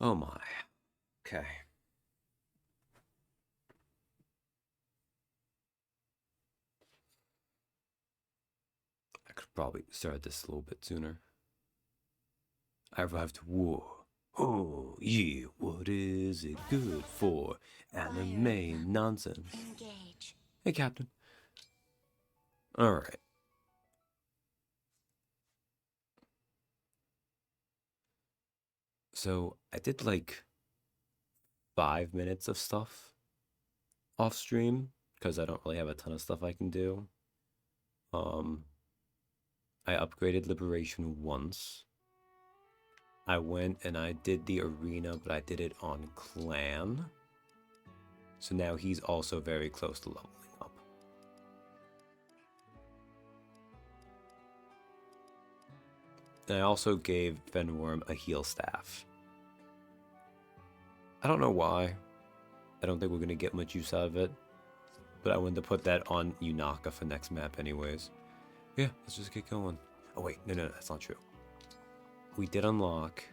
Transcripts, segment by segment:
Oh my. Okay. I could probably start this a little bit sooner. I arrived to war. Oh, yeah, what is it good for? Anime nonsense. Engage. Hey, Captain. Alright. So, I did like 5 minutes of stuff off stream because I don't really have a ton of stuff I can do. Um, I upgraded Liberation once. I went and I did the arena, but I did it on clan. So now he's also very close to leveling up. And I also gave Fenworm a heal staff. I don't know why. I don't think we're going to get much use out of it. But I wanted to put that on Yunaka for next map anyways. Yeah, let's just get going. Oh wait, no, that's not true. We did unlock...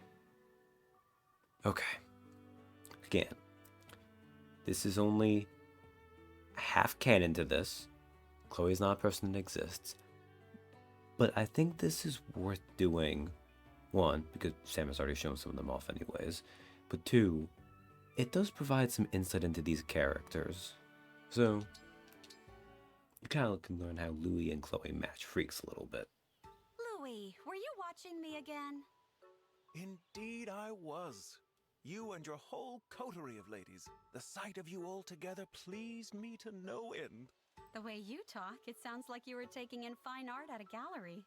Okay. Again. This is only half canon to this. Chloe's not a person that exists. But I think this is worth doing. One, because Sam has already shown some of them off anyways. But two, it does provide some insight into these characters. So, you kind of can learn how Louis and Chloe match freaks a little bit. Louis, were you watching me again? Indeed I was. You and your whole coterie of ladies. The sight of you all together pleased me to no end. The way you talk, it sounds like you were taking in fine art at a gallery.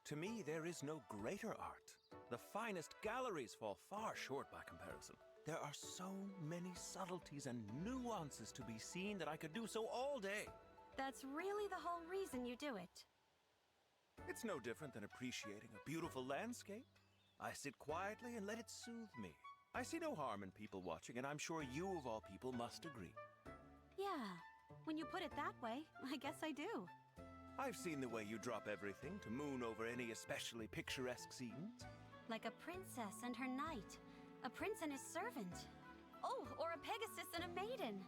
To me, there is no greater art. The finest galleries fall far short by comparison. There are so many subtleties and nuances to be seen that I could do so all day. That's really the whole reason you do it. It's no different than appreciating a beautiful landscape. I sit quietly and let it soothe me. I see no harm in people watching, and I'm sure you of all people must agree. Yeah, when you put it that way, I guess I do. I've seen the way you drop everything to moon over any especially picturesque scenes. Like a princess and her knight, a prince and his servant. Oh, or a Pegasus and a maiden.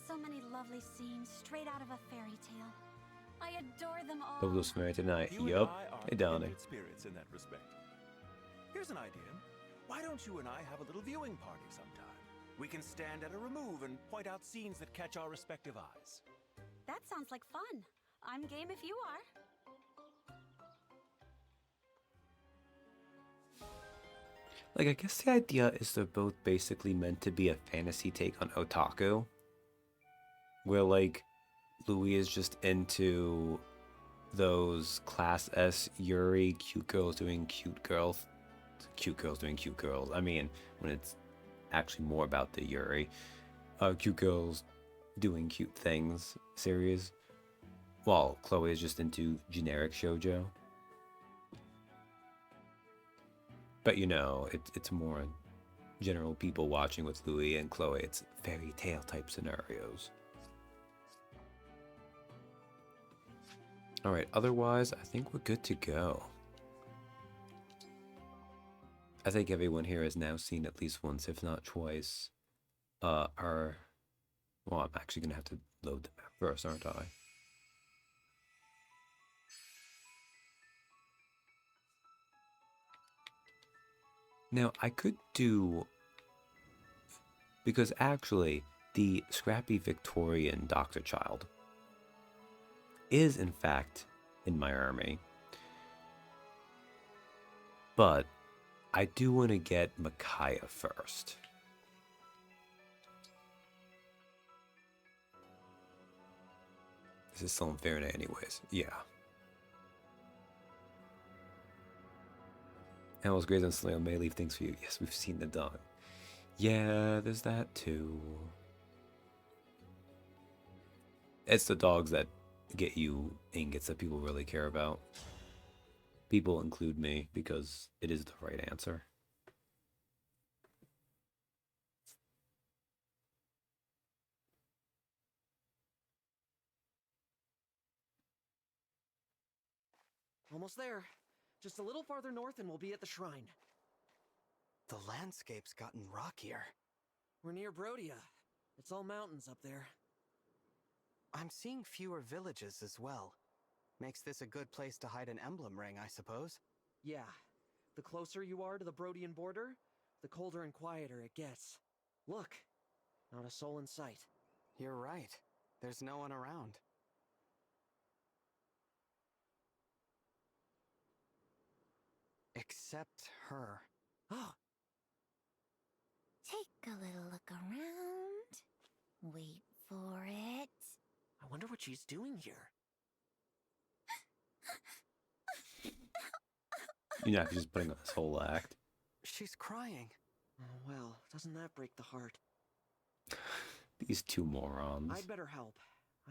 So many lovely scenes straight out of a fairy tale. I adore them all. Those was married tonight. You Yup. and I are Hey, Donnie. kindred spirits in that respect. Here's an idea. Why don't you and I have a little viewing party sometime? We can stand at a remove and point out scenes that catch our respective eyes. That sounds like fun. I'm game if you are. Like, I guess the idea is they're both basically meant to be a fantasy take on otaku. Where, like, Louis is just into those class S Yuri, cute girls doing cute girls. Cute girls doing cute girls. I mean, when it's actually more about the Yuri. Cute girls doing cute things series. While Chloe is just into generic shoujo. But you know, it's more general people watching with Louis and Chloe. It's fairy tale type scenarios. Alright, otherwise, I think we're good to go. I think everyone here has now seen at least once, if not twice, our... Well, I'm actually going to have to load the map first, aren't I? Now, I could do... Because actually, the scrappy Victorian Doctor Child is, in fact, in my army. But I do want to get Micaiah first. This is still in Fahrenheit anyways. Yeah. Animals Graze and Slay on May leave things for you. Yes, we've seen the dog. Yeah, there's that too. It's the dogs that get you ingots that people really care about. People include me because it is the right answer. Almost there. Just a little farther north and we'll be at the shrine. The landscape's gotten rockier. We're near Brodia. It's all mountains up there. I'm seeing fewer villages as well. Makes this a good place to hide an emblem ring, I suppose. Yeah. The closer you are to the Brodian border, the colder and quieter it gets. Look. Not a soul in sight. You're right. There's no one around. Except her. Oh, Take a little look around. Wait for it. I wonder what she's doing here. You're not just putting on this whole act. She's crying. Oh, well, doesn't that break the heart? These two morons. I'd better help.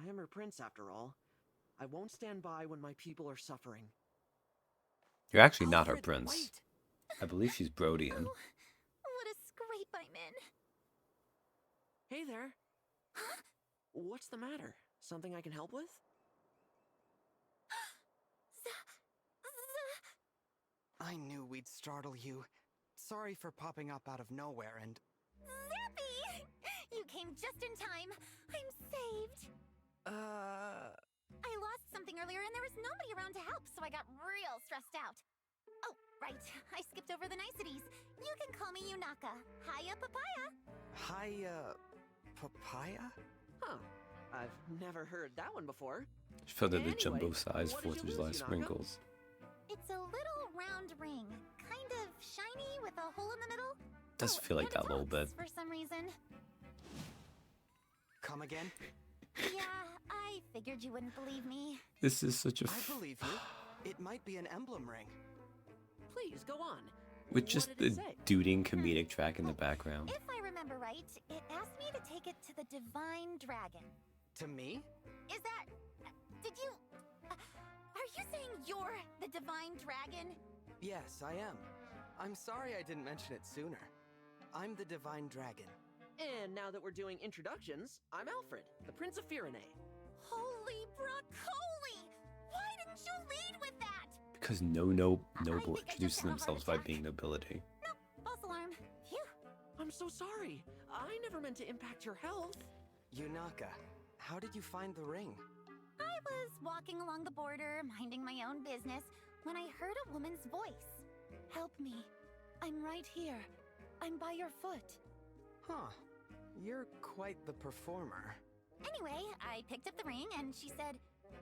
I am her prince, after all. I won't stand by when my people are suffering. You're actually not her Alfred, prince. wait! I believe she's Brodian. What a scrape I'm in. Hey there. What's the matter? Something I can help with? I knew we'd startle you. Sorry for popping up out of nowhere and... Zappy! You came just in time. I'm saved. I lost something earlier and there was nobody around to help, so I got real stressed out. Oh, right. I skipped over the niceties. You can call me Yunaka. Hiya, papaya. Hi, papaya? Huh. I've never heard that one before. She filled in the Anyway, jumbo-sized what 4th did of you July lose, Yunaka? sprinkles. It's a little round ring. Kind of shiny with a hole in the middle. Does Oh, feel like and that a little bit. talks for some reason. Come again? Yeah, I figured you wouldn't believe me. This is such a I believe you. It might be an emblem ring. Please, go on. with What just did the it say? duding comedic track in the background. If I remember right, it asked me to take it to the Divine Dragon. To me? Is that... Did you... are you saying you're the Divine Dragon? Yes, I am. I'm sorry I didn't mention it sooner. I'm the Divine Dragon. And now that we're doing introductions, I'm Alfred, the Prince of Firene. Holy broccoli! Why didn't you lead with that? Because no noble introduces themselves by being nobility. Nope, false alarm. Phew. I'm so sorry. I never meant to impact your health. Yunaka, how did you find the ring? I was walking along the border, minding my own business, when I heard a woman's voice. Help me. I'm right here. I'm by your foot. Huh. You're quite the performer. Anyway, I picked up the ring and she said,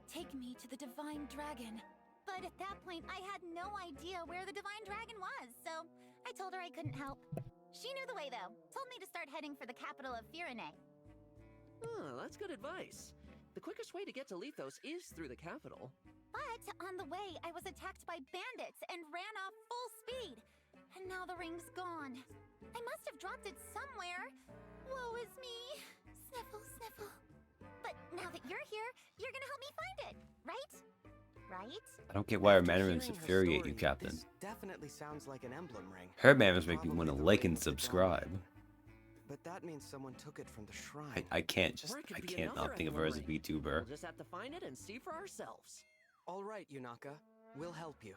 "Take me to the Divine Dragon." But at that point, I had no idea where the Divine Dragon was, so I told her I couldn't help. She knew the way, though. Told me to start heading for the capital of Firene. Oh, that's good advice. The quickest way to get to Lethos is through the capital. But on the way, I was attacked by bandits and ran off full speed. And now the ring's gone. I must have dropped it somewhere. Woe is me. Sniffle, sniffle. But now that you're here, you're gonna help me find it, right? Right? I don't get why her After manners hearing her infuriate you, story, Captain. This definitely sounds like an emblem ring. Her manners make me Probably want to the like ring and of the dawn. subscribe. But that means someone took it from the shrine. I can't Or it could I be can't another not think of her as a emblem ring. VTuber. We'll just have to find it and see for ourselves. All right, Yunaka. We'll help you.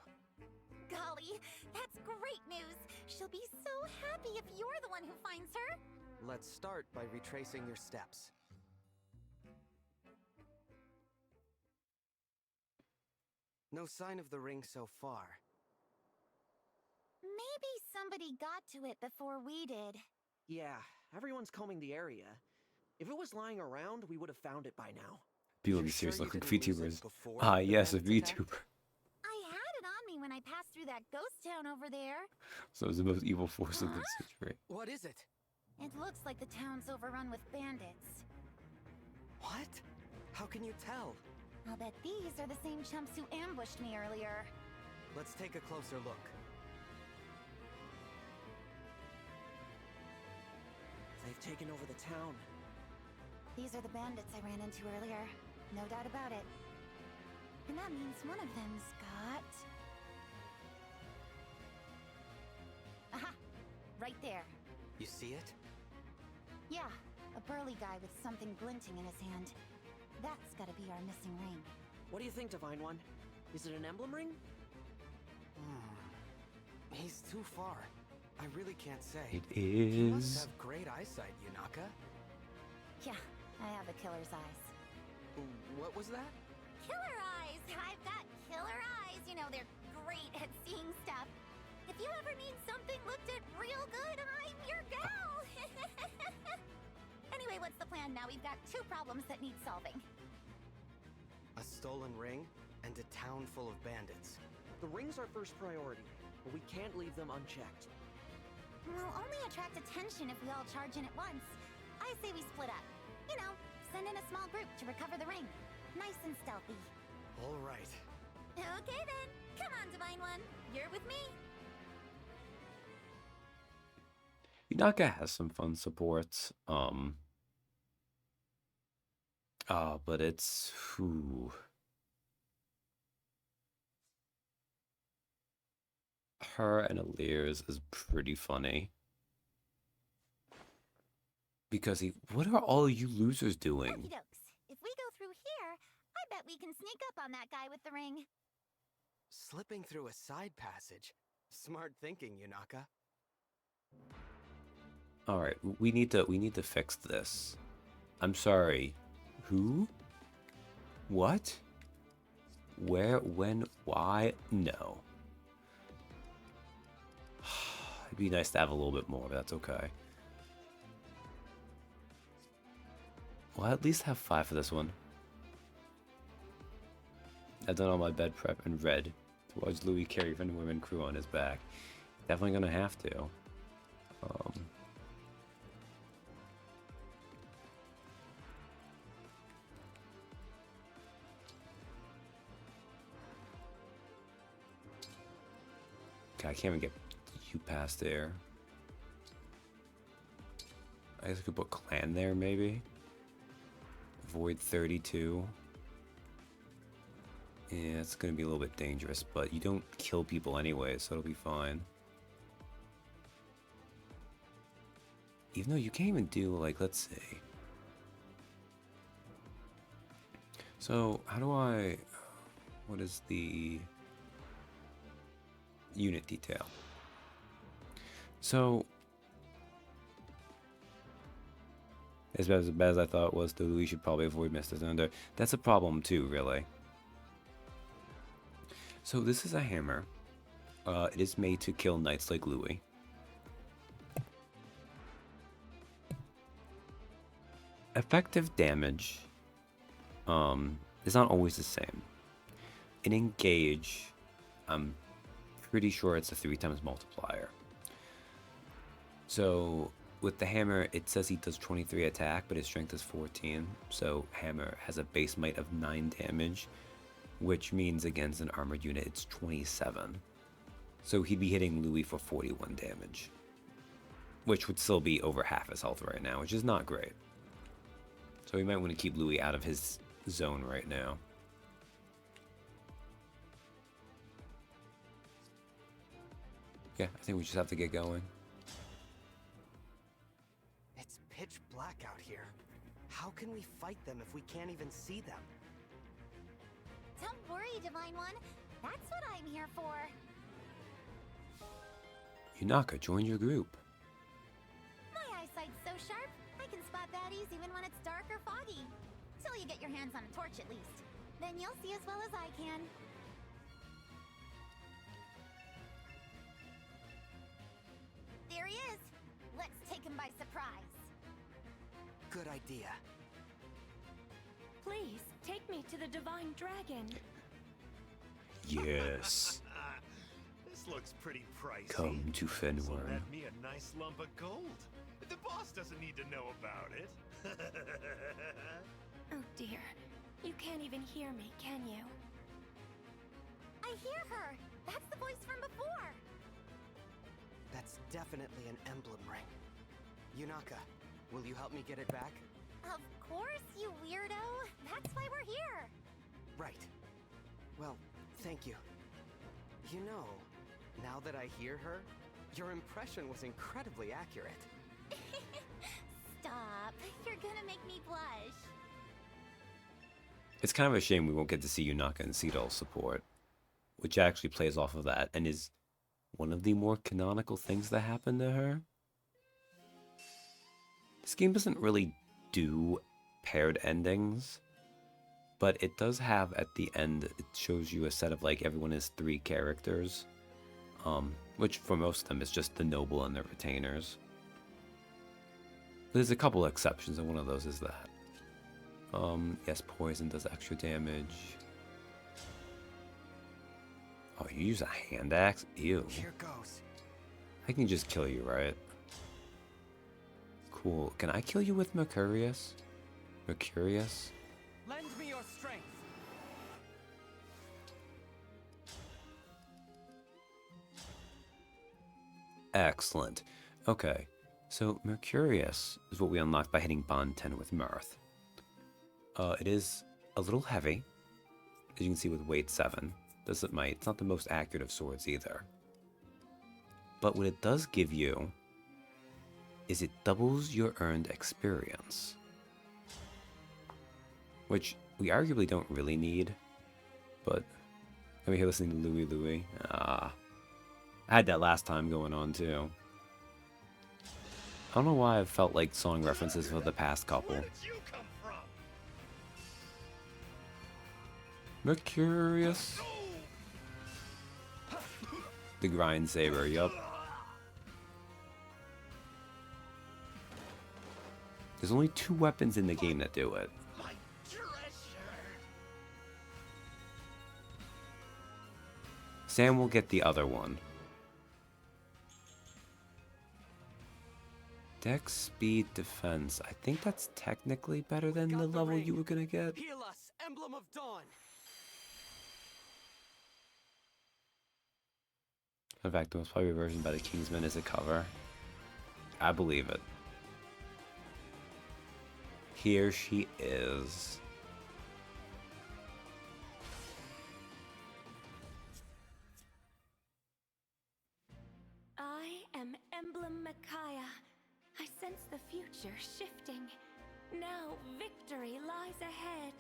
Golly, that's great news. She'll be so happy if you're the one who finds her. Let's start by retracing your steps. No sign of the ring so far. Maybe somebody got to it before we did. Yeah, everyone's combing the area. If it was lying around, we would have found it by now. People You're be serious sure you looking didn't lose it VTubers. before Ah, the yes, a bandits attacked? VTuber. I had it on me when I passed through that ghost town over there. So it's the most evil force of the century. What is it? It looks like the town's overrun with bandits. What? How can you tell? I'll bet these are the same chumps who ambushed me earlier. Let's take a closer look. They've taken over the town. These are the bandits I ran into earlier. No doubt about it. And that means one of them's got... Aha! Right there. You see it? Yeah, a burly guy with something glinting in his hand. That's gotta be our missing ring. What do you think, Divine One? Is it an emblem ring? He's too far. I really can't say. It You must is. have great eyesight, Yunaka. Yeah, I have the killer's eyes. What was that? Killer eyes! I've got killer eyes! You know, they're great at seeing stuff. If you ever need something looked at real good, I'm your gal! Anyway, what's the plan now? We've got 2 problems that need solving. A stolen ring and a town full of bandits. The ring's our first priority, but we can't leave them unchecked. We'll only attract attention if we all charge in at once. I say we split up. You know, send in a small group to recover the ring. Nice and stealthy. All right. Okay then. Come on, Divine One. You're with me. Yunaka has some fun supports. But it's whew. Her and Alir's is pretty funny. Because what are all you losers doing? Okie dokes. If we go through here, I bet we can sneak up on that guy with the ring. Slipping through a side passage. Smart thinking, Yunaka. Alright, we need to fix this. I'm sorry. Who? What? Where? When? Why? No. It'd be nice to have a little bit more, but that's okay. Well, at least have 5 for this one. I've done all my bed prep in red to watch Louis carry Van Women crew on his back. Definitely gonna have to. Okay, I can't even get you past there. I guess I could put clan there, maybe. Void 32. Yeah, it's gonna be a little bit dangerous, but you don't kill people anyway, so it'll be fine. Even though you can't even do, like, let's see. So, how do I... What is the... unit detail? So... As bad as I thought it was, though, we should probably avoid Mr. Thunder. That's a problem too, really. So this is a hammer. It is made to kill knights like Louis. Effective damage is not always the same. In Engage, I'm pretty sure it's a 3 times multiplier. So with the hammer, it says he does 23 attack, but his strength is 14. So hammer has a base might of 9 damage, which means against an armored unit, it's 27. So he'd be hitting Louis for 41 damage, which would still be over half his health right now, which is not great. So we might want to keep Louis out of his zone right now. Yeah, I think we just have to get going. It's pitch black out here. How can we fight them if we can't even see them? Don't worry, Divine One. That's what I'm here for. Yunaka joined your group. My eyesight's so sharp, I can spot baddies even when it's dark or foggy. Till you get your hands on a torch at least. Then you'll see as well as I can. There he is. Let's take him by surprise. Good idea. Please, take me to the Divine Dragon. Yes. This looks pretty pricey. Come to This'll Fenworm. net me a nice lump of gold. The boss doesn't need to know about it. Oh dear. You can't even hear me, can you? I hear her. That's the voice from before. That's definitely an emblem ring. Yunaka, will you help me get it back? Of course, you weirdo. That's why we're here. Right. Well, thank you. You know, now that I hear her, your impression was incredibly accurate. Stop. You're gonna make me blush. It's kind of a shame we won't get to see Yunaka and Cedal's support, which actually plays off of that and is one of the more canonical things that happened to her. This game doesn't really do paired endings, but it does have at the end, it shows you a set of like everyone is 3 characters, which for most of them is just the noble and the retainers. There's a couple exceptions, and one of those is that. Yes, poison does extra damage. Oh, you use a hand axe? Ew. Here goes. I can just kill you, right? Cool. Can I kill you with Mercurius? Mercurius? Lend me your strength. Excellent. Okay, so Mercurius is what we unlocked by hitting Bond 10 with Mirth. It is a little heavy, as you can see with weight 7. It's not the most accurate of swords either. But what it does give you is it doubles your earned experience, which we arguably don't really need, but I'm here listening to Louie Louie. I had that last time going on too. I don't know why I've felt like song references for the past couple. Where did you come from? Mercurius. The grind saber, yup. There's only 2 weapons in the game that do it. My treasure. Sam will get the other one. Dex, speed, defense. I think that's technically better than the level you were gonna get. Heal us, Emblem of Dawn. In fact, the most popular version by the Kingsmen is a cover. I believe it. Here she is. I am Emblem Micaya. I sense the future shifting. Now victory lies ahead.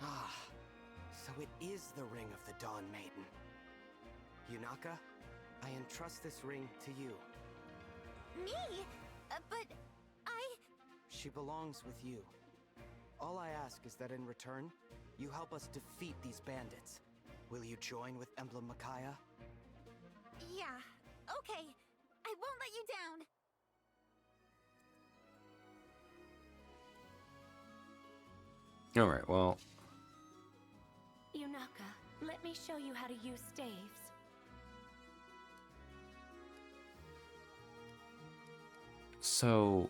Ah, so it is the Ring of the Dawn Maiden. Yunaka, I entrust this ring to you. Me? But She belongs with you. All I ask is that in return, you help us defeat these bandits. Will you join with Emblem Micaya? yeah, okay. I won't let you down. Alright, well, Yunaka, let me show you how to use staves. so,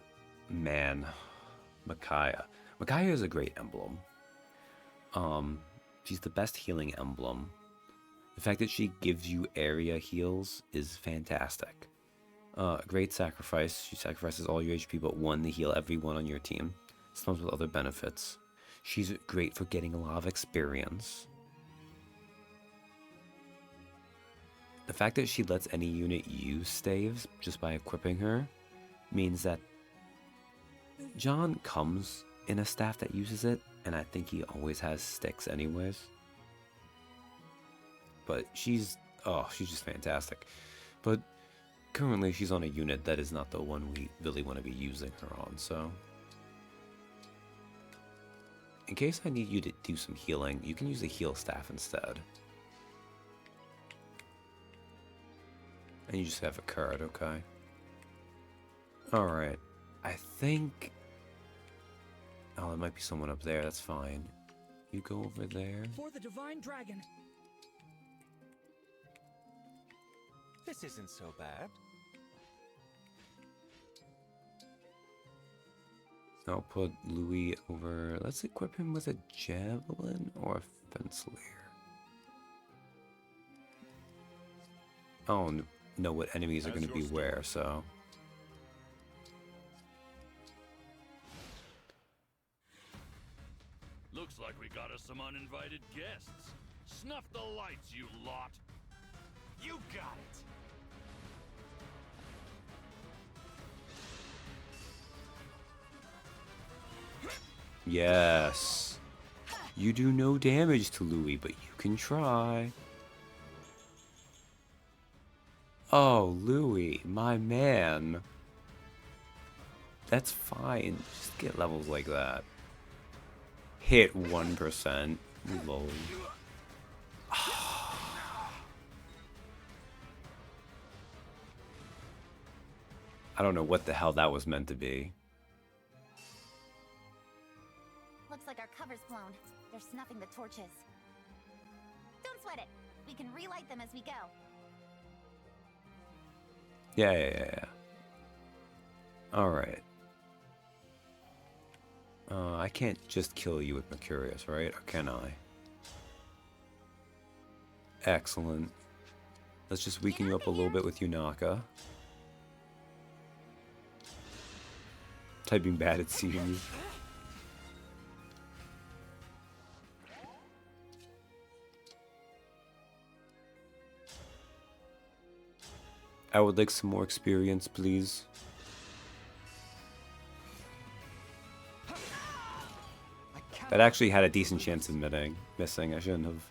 man, Micaya. Micaya is a great emblem. She's the best healing emblem. The fact that she gives you area heals is fantastic. Great sacrifice. She sacrifices all your HP but 1 to heal everyone on your team. Sometimes with other benefits. She's great for getting a lot of experience. The fact that she lets any unit use staves just by equipping her means that John comes in a staff that uses it, and I think he always has sticks anyways. But she's just fantastic. But currently she's on a unit that is not the one we really want to be using her on, so in case I need you to do some healing, you can use a heal staff instead. And you just have a card, okay? Alright. I think... oh, there might be someone up there, that's fine. You go over there. For the Divine Dragon. This isn't so bad. I'll put Louis over... let's equip him with a javelin or a fenceler. Oh, know what enemies are going to be where, so... Looks like we got us some uninvited guests. Snuff the lights, you lot. You got it. Yes. You do no damage to Louis, but you can try. Oh, Louis, my man. That's fine. Just get levels like that. Hit 1%. Lol. I don't know what the hell that was meant to be. Looks like our cover's blown. They're snuffing the torches. Don't sweat it. We can relight them as we go. Yeah. Alright. I can't just kill you with Mercurius, right? Or can I? Excellent. Let's just weaken you up a little bit with Yunaka. Typing bad, it seems. I would like some more experience, please. That actually had a decent chance of missing. I shouldn't have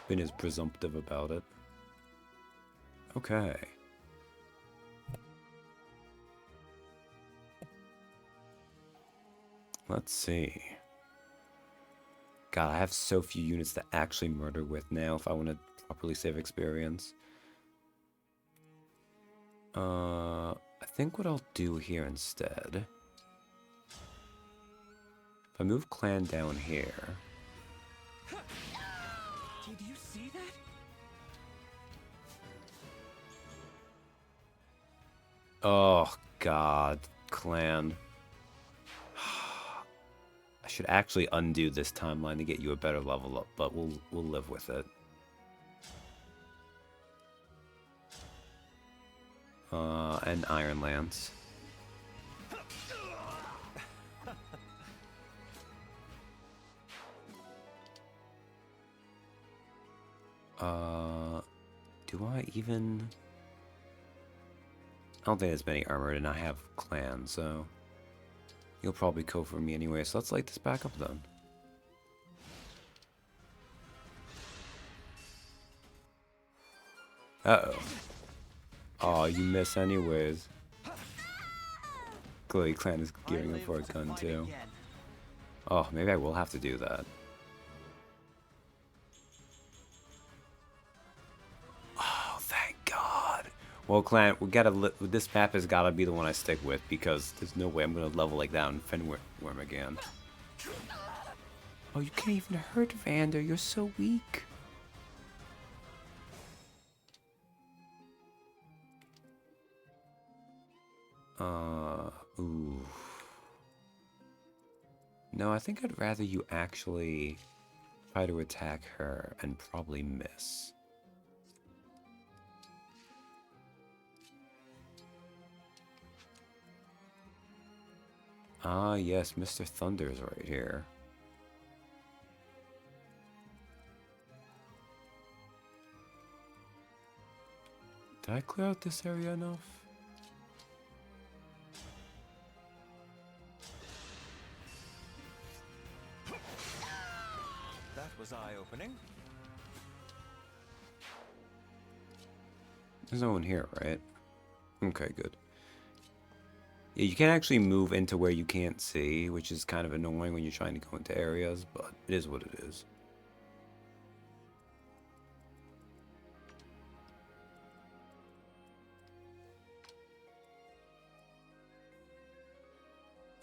been as presumptive about it. Okay. Let's see. God, I have so few units to actually murder with now if I want to properly save experience. I think what I'll do here instead... If I move clan down here... Did you see that? Oh, God. Clan. I should actually undo this timeline to get you a better level up, but we'll live with it. And Iron Lance. Do I even... I don't think there's many armored, and I have clan, so... You'll probably go for me anyway, so let's light this back up then. Uh-oh. Oh, you miss anyways. Clearly, clan is gearing up for a gun, too. Oh, maybe I will have to do that. Oh, thank God. Well, clan, this map has gotta be the one I stick with, because there's no way I'm gonna level like that in Fenworm again. Oh, you can't even hurt Vander, you're so weak. Ooh. No, I think I'd rather you actually try to attack her and probably miss. Ah, yes, Mr. Thunder is right here. Did I clear out this area enough? That was eye-opening. There's no one here, right? Okay, good. Yeah, you can actually move into where you can't see, which is kind of annoying when you're trying to go into areas, but it is what it is.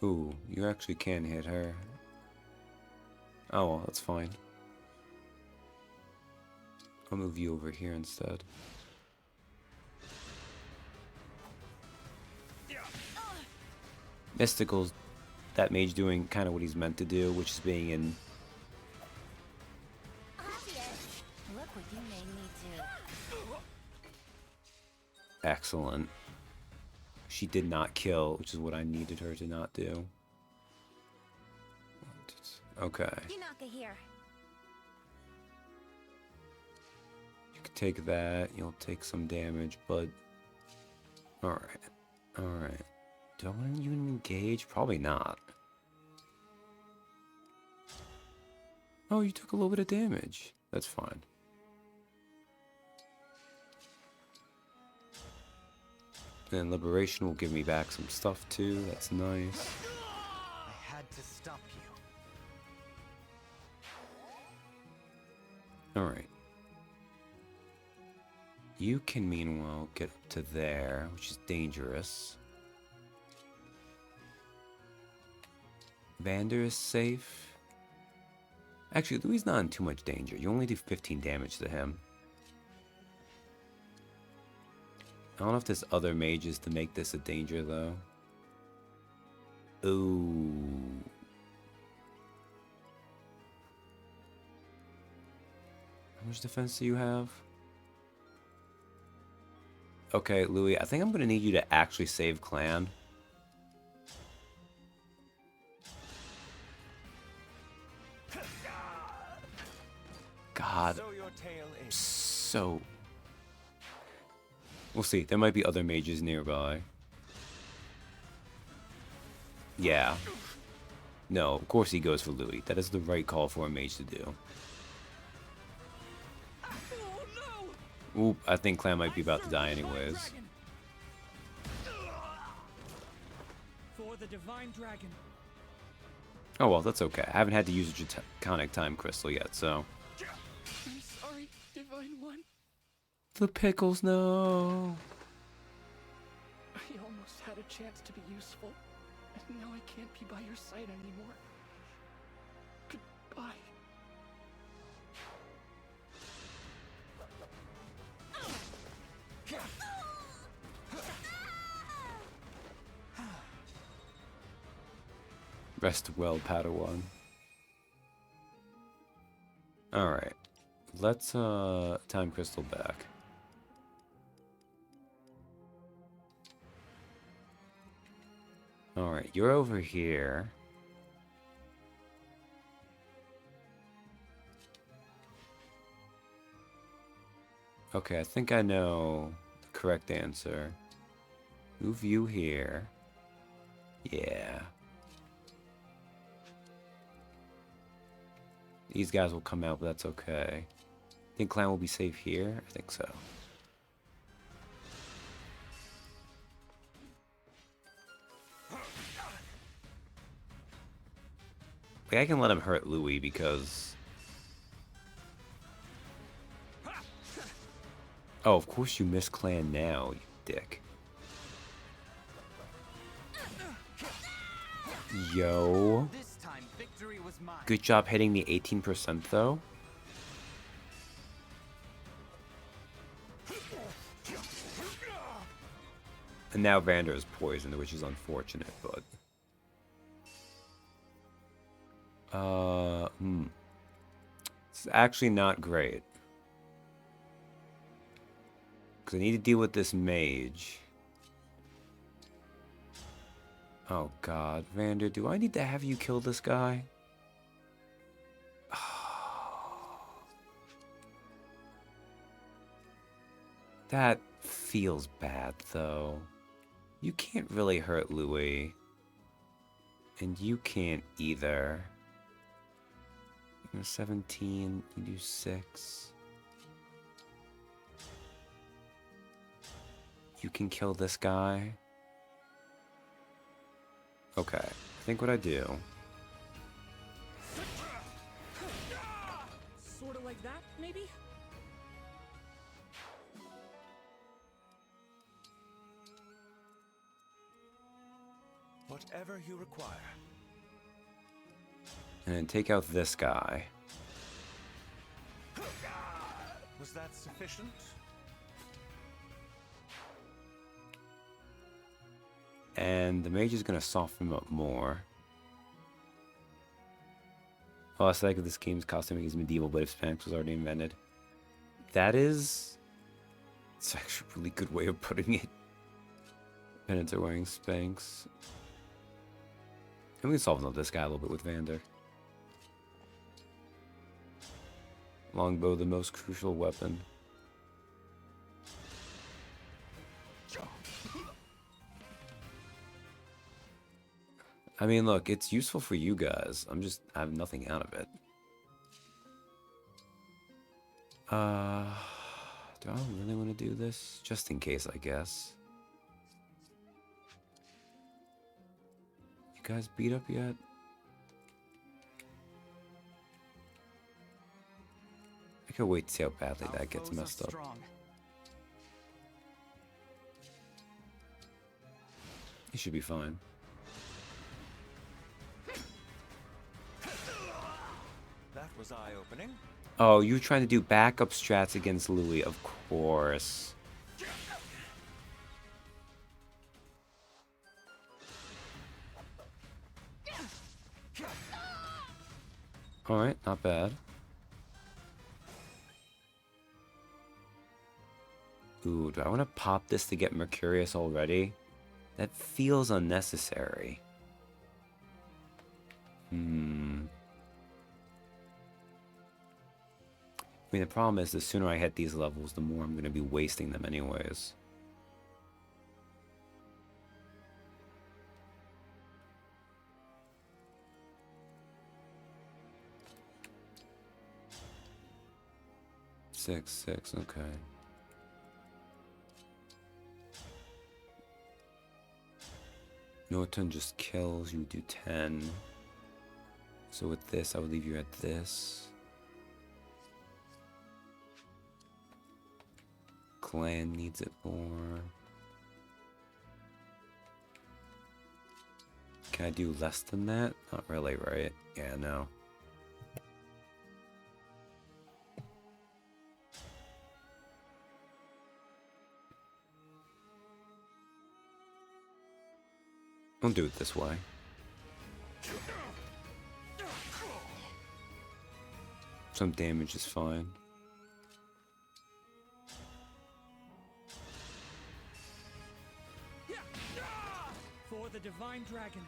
Ooh, you actually can hit her. Oh, well, that's fine. I'll move you over here instead. Mystical's that mage doing kind of what he's meant to do, which is being in... Obvious. Look what you made me do. Excellent. She did not kill, which is what I needed her to not do. Okay. Yunaka here. You can take that. You'll take some damage, but... Alright. Alright. Do I want you to engage? Probably not. Oh, you took a little bit of damage. That's fine. And Liberation will give me back some stuff too. That's nice. I had to stop you. Alright. You can meanwhile get up to there, which is dangerous. Vander is safe. Actually, Louis not in too much danger. You only do 15 damage to him. I don't know if there's other mages to make this a danger, though. Ooh. How much defense do you have? Okay, Louis, I think I'm going to need you to actually save Clan. God. So... We'll see. There might be other mages nearby. Yeah. No, of course he goes for Louis. That is the right call for a mage to do. Oop, I think Clan might be about to die anyways. For the divine dragon. Oh well, that's okay. I haven't had to use a Draconic Time Crystal yet, so... I'm sorry, Divine One. The pickles, no! I almost had a chance to be useful, and now I can't be by your side anymore. Goodbye. Rest well, Padawan. Alright. Let's, Time Crystal back. Alright, you're over here. Okay, I think I know the correct answer. Move you here. Yeah. These guys will come out, but that's okay. Think Clan will be safe here? I think so. Like, I can let him hurt Louis because... Oh, of course you miss Clan now, you dick. Yo. This time, victory was mine. Good job hitting the 18% though. And now Vander is poisoned, which is unfortunate, but... It's actually not great. Because I need to deal with this mage. Oh god, Vander, do I need to have you kill this guy? That feels bad, though. You can't really hurt Louis. And you can't either. You're 17, you do 6. You can kill this guy. Okay, I think what I do... Sort of like that, maybe? Whatever you require. And then take out this guy. Was that sufficient? And the mage is going to soften him up more. Oh, I like this game's costuming is medieval, but if Spanx was already invented. That is... It's actually a really good way of putting it. Penance are wearing Spanx. And we can soften up this guy a little bit with Vander. Longbow, the most crucial weapon. I mean, look, it's useful for you guys. I have nothing out of it. Do I really want to do this? Just in case, I guess. You guys beat up yet? I could wait to see how badly that gets messed up. He should be fine. That was eye-opening. Oh, you were trying to do backup strats against Louis, of course. Alright, not bad. Ooh, do I want to pop this to get Mercurius already? That feels unnecessary. I mean, the problem is the sooner I hit these levels, the more I'm going to be wasting them anyways. Six, okay. Norton just kills, you do 10. So with this, I would leave you at this. Clan needs it more. Can I do less than that? Not really, right? Yeah, no. I'll do it this way. Some damage is fine. For the divine dragon.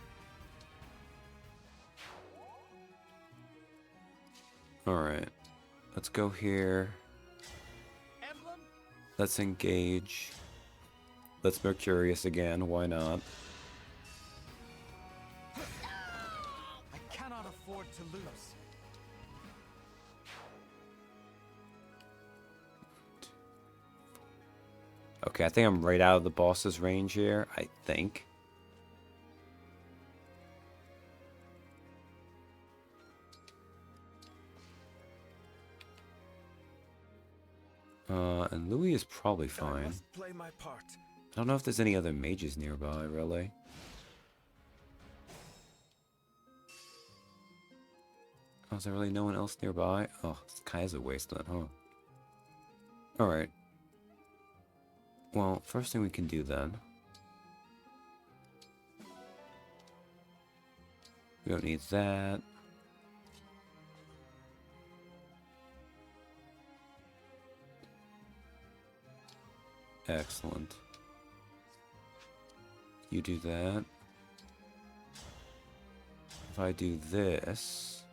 Alright. Let's go here. Emblem? Let's engage. Let's Mercurius again, why not? I cannot afford to lose. Okay, I think I'm right out of the boss's range here, I think. And Louis is probably I fine. must play my part. I don't know if there's any other mages nearby, really. Oh, is there really no one else nearby? Oh, it's kind of a wasteland, huh? Alright. Well, first thing we can do then. We don't need that. Excellent. You do that. If I do this...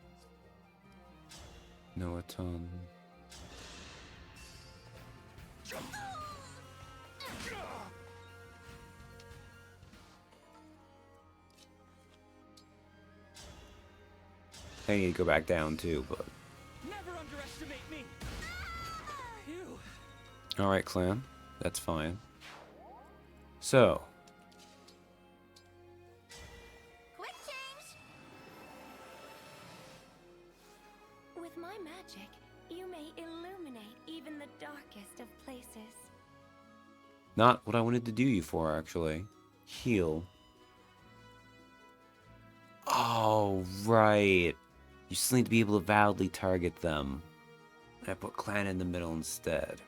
No, a ton. I need to go back down too, but... Never underestimate me. Phew. Alright, clan. That's fine. So... Quick change! With my magic, you may illuminate even the darkest of places. Not what I wanted to do you for, actually. Heal. Oh, right. You still need to be able to validly target them. I put clan in the middle instead.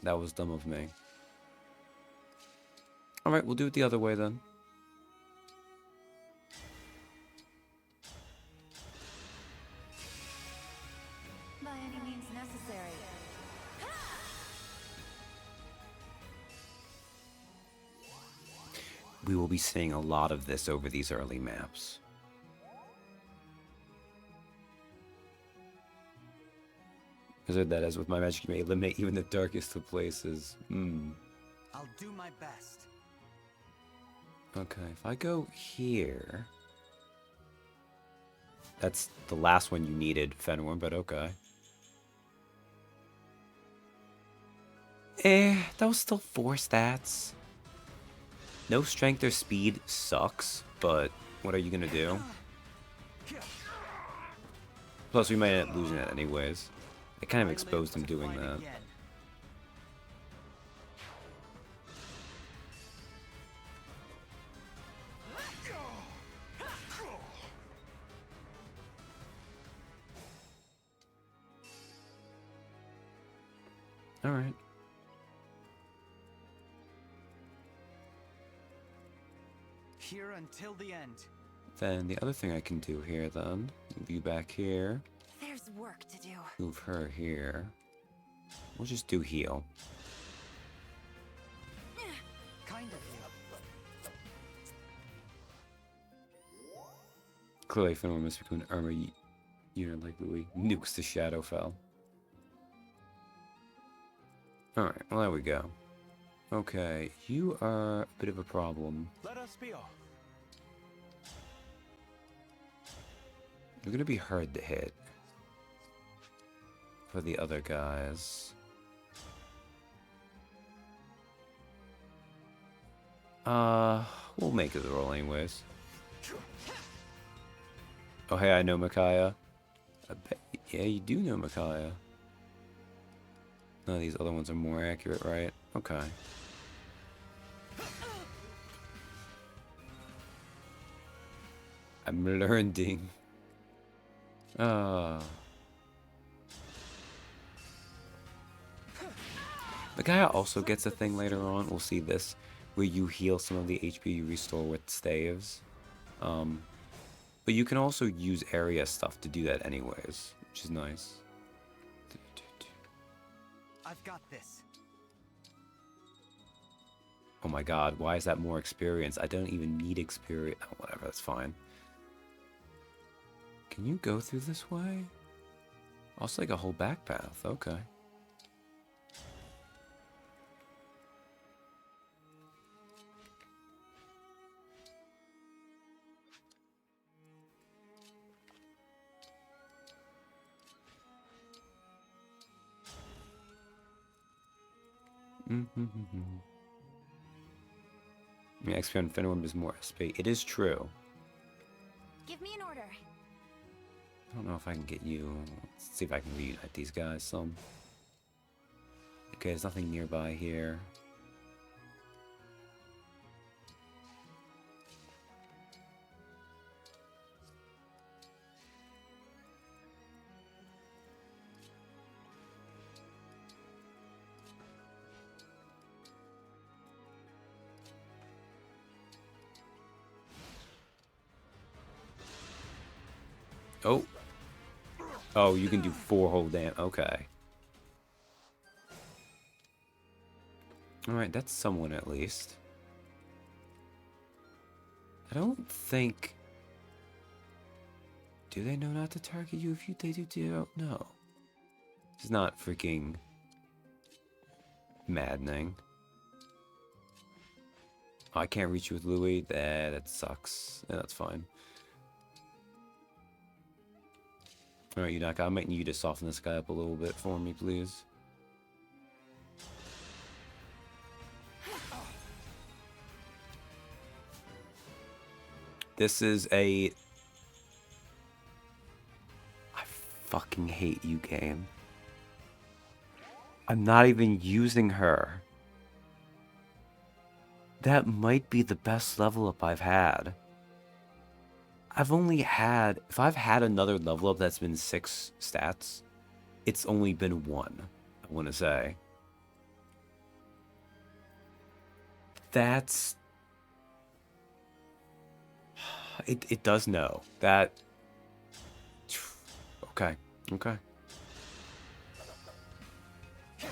That was dumb of me. Alright, we'll do it the other way then. By any means necessary. We will be seeing a lot of this over these early maps. Because that as with my magic, you may eliminate even the darkest of places. I'll do my best. Okay, if I go here... That's the last one you needed, Fenworm, but okay. That was still 4 stats. No strength or speed sucks, but what are you gonna do? Plus, we might end up losing it anyways. It kind of exposed him doing that. Alright. Here until the end. Then the other thing I can do here then, move you back here, There's work to do. move her here. We'll just do heal. Kind of Clearly, Finwar must become an armor unit like Louis. Nukes the Shadowfell. Alright, well there we go. Okay, you are a bit of a problem. Let us be off. You're gonna be hard to hit. For the other guys. We'll make it the roll anyways. Oh hey, I know Micaiah. I bet, yeah, you do know Micaiah. None of these other ones are more accurate, right? Okay. I'm learning. Micaiah also gets a thing later on, we'll see this, where you heal some of the HP you restore with staves. But you can also use area stuff to do that anyways, which is nice. I've got this. Oh my god, why is that more experience? I don't even need experience. Oh, whatever, that's fine. Can you go through this way? Oh, it's like a whole back path, okay. Yeah, XP on Finwar is more SP. It is true. Give me an order. I don't know if I can get you. Let's see if I can reunite these guys some. Okay, there's nothing nearby here. Oh. Oh, you can do 4 whole damn. Okay. Alright, that's someone at least. I don't think... Do they know not to target you if they do? No. It's not freaking... maddening. Oh, I can't reach you with Louis. That sucks. Yeah, that's fine. Alright, Yunaka, I might need you to soften this guy up a little bit for me, please. This is a... I fucking hate you, game. I'm not even using her. That might be the best level up I've had. I've only had... If I've had another level up that's been 6 stats, it's only been 1, I want to say. That's... It does know. That... Okay. Okay. I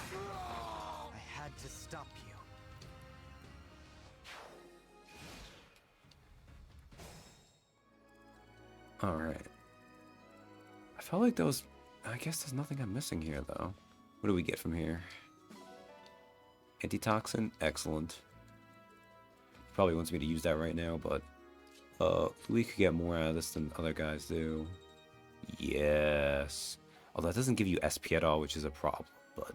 had to stop you. Alright. I felt like those... I guess there's nothing I'm missing here, though. What do we get from here? Antitoxin? Excellent. Probably wants me to use that right now, but... we could get more out of this than other guys do. Yes. Although that doesn't give you SP at all, which is a problem, but...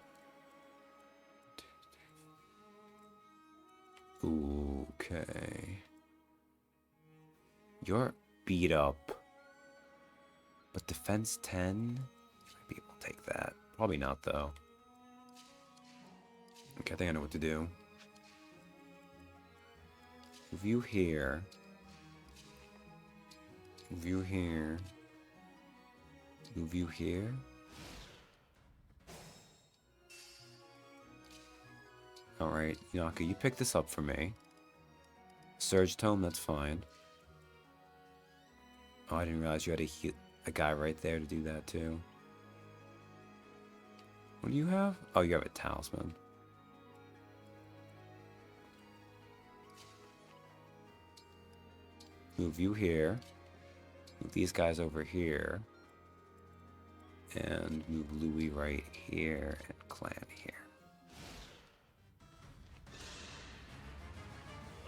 Okay. You're beat up. But defense 10? Might be able to take that. Probably not, though. Okay, I think I know what to do. Move you here. Move you here. Move you here. Alright, Yaka, you pick this up for me. Surge Tome, that's fine. Oh, I didn't realize you had a guy right there to do that too. What do you have? Oh, you have a Talisman. Move you here. Move these guys over here. And move Louis right here and Clan here.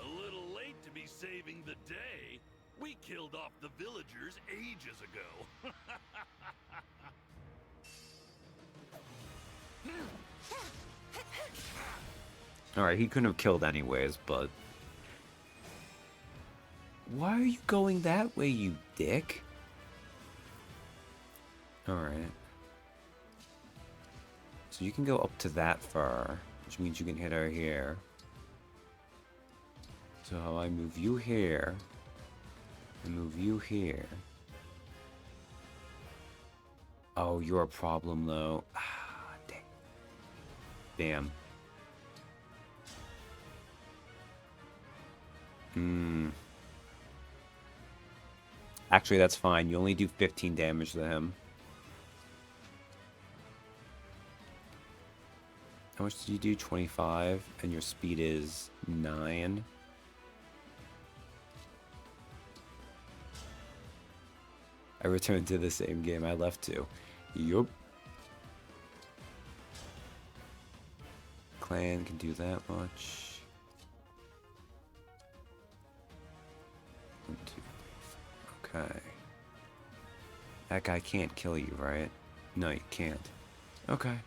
A little late to be saving the day. We killed off the villagers ages ago. Alright, he couldn't have killed anyways, but... Why are you going that way, you dick? Alright. So you can go up to that far, which means you can hit her here. So I move you here, and move you here. Oh, you're a problem, though. Ah, dang. Damn. Actually, that's fine. You only do 15 damage to him. How much did you do? 25, and your speed is 9. I returned to the same game I left to. Yup. Clan can do that much. 1, 2, 3, 4. Okay. That guy can't kill you, right? No, you can't. Okay.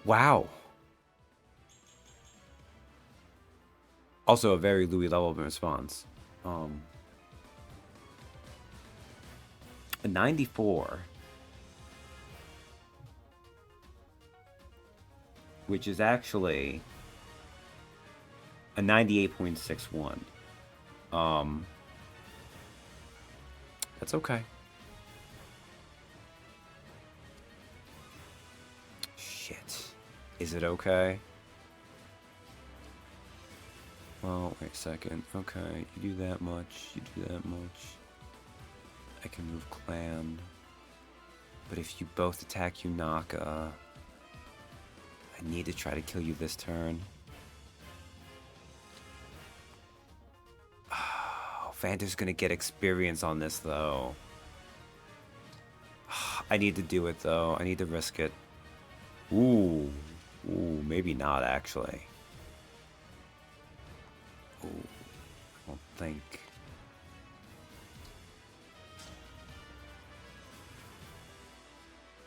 Wow. Also a very Louis level response. A 94. Which is actually a 98.61. That's okay. Shit. Is it okay? Well, wait a second. Okay, you do that much. You do that much. I can move Clan. But if you both attack Yunaka, I need to try to kill you this turn. Oh, Vander's gonna get experience on this, though. I need to do it, though. I need to risk it. Ooh. Ooh, maybe not, actually. Ooh, I don't think.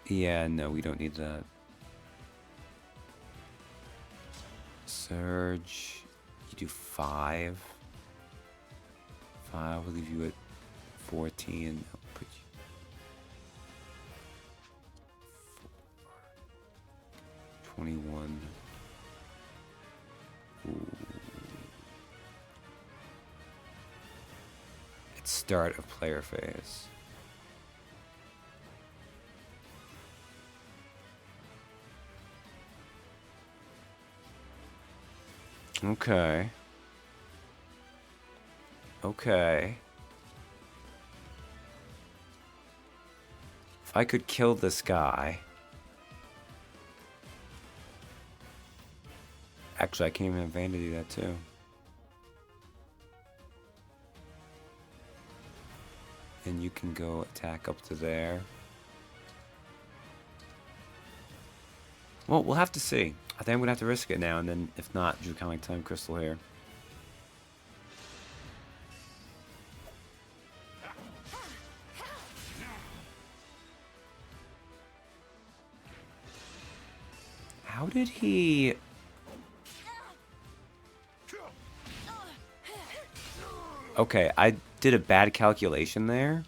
Yeah, no, we don't need that. Surge. You do 5. 5 will leave you at 14. I'll put you 4. 21. Ooh. It's start of player phase. Okay. Okay. If I could kill this guy. Actually, I can't even have Van to do that too. And you can go attack up to there. Well, we'll have to see. I think I'm going to have to risk it now, and then if not, do kind of like Time Crystal here. How did he... Okay, I did a bad calculation there,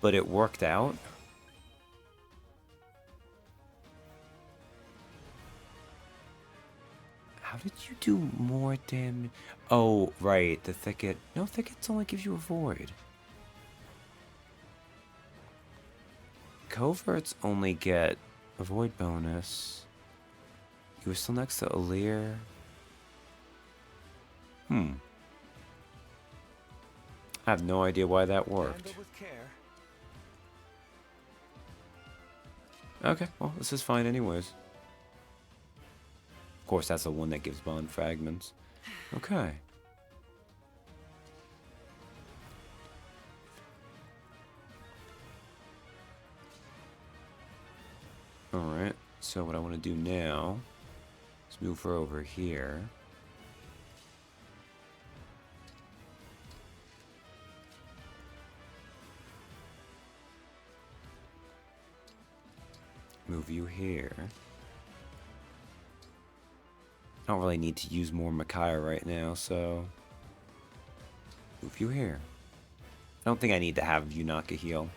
but it worked out. How did you do more damage? Oh, right, the thicket. No, thickets only gives you a void. Coverts only get a void bonus. You were still next to Alir. I have no idea why that worked. Handle with care. Okay, well, this is fine anyways. Of course, that's the one that gives bond fragments. Okay. Alright, so what I want to do now is move her over here. Move you here. I don't really need to use more Micaiah right now, so move you here. I don't think I need to have Yunaka heal.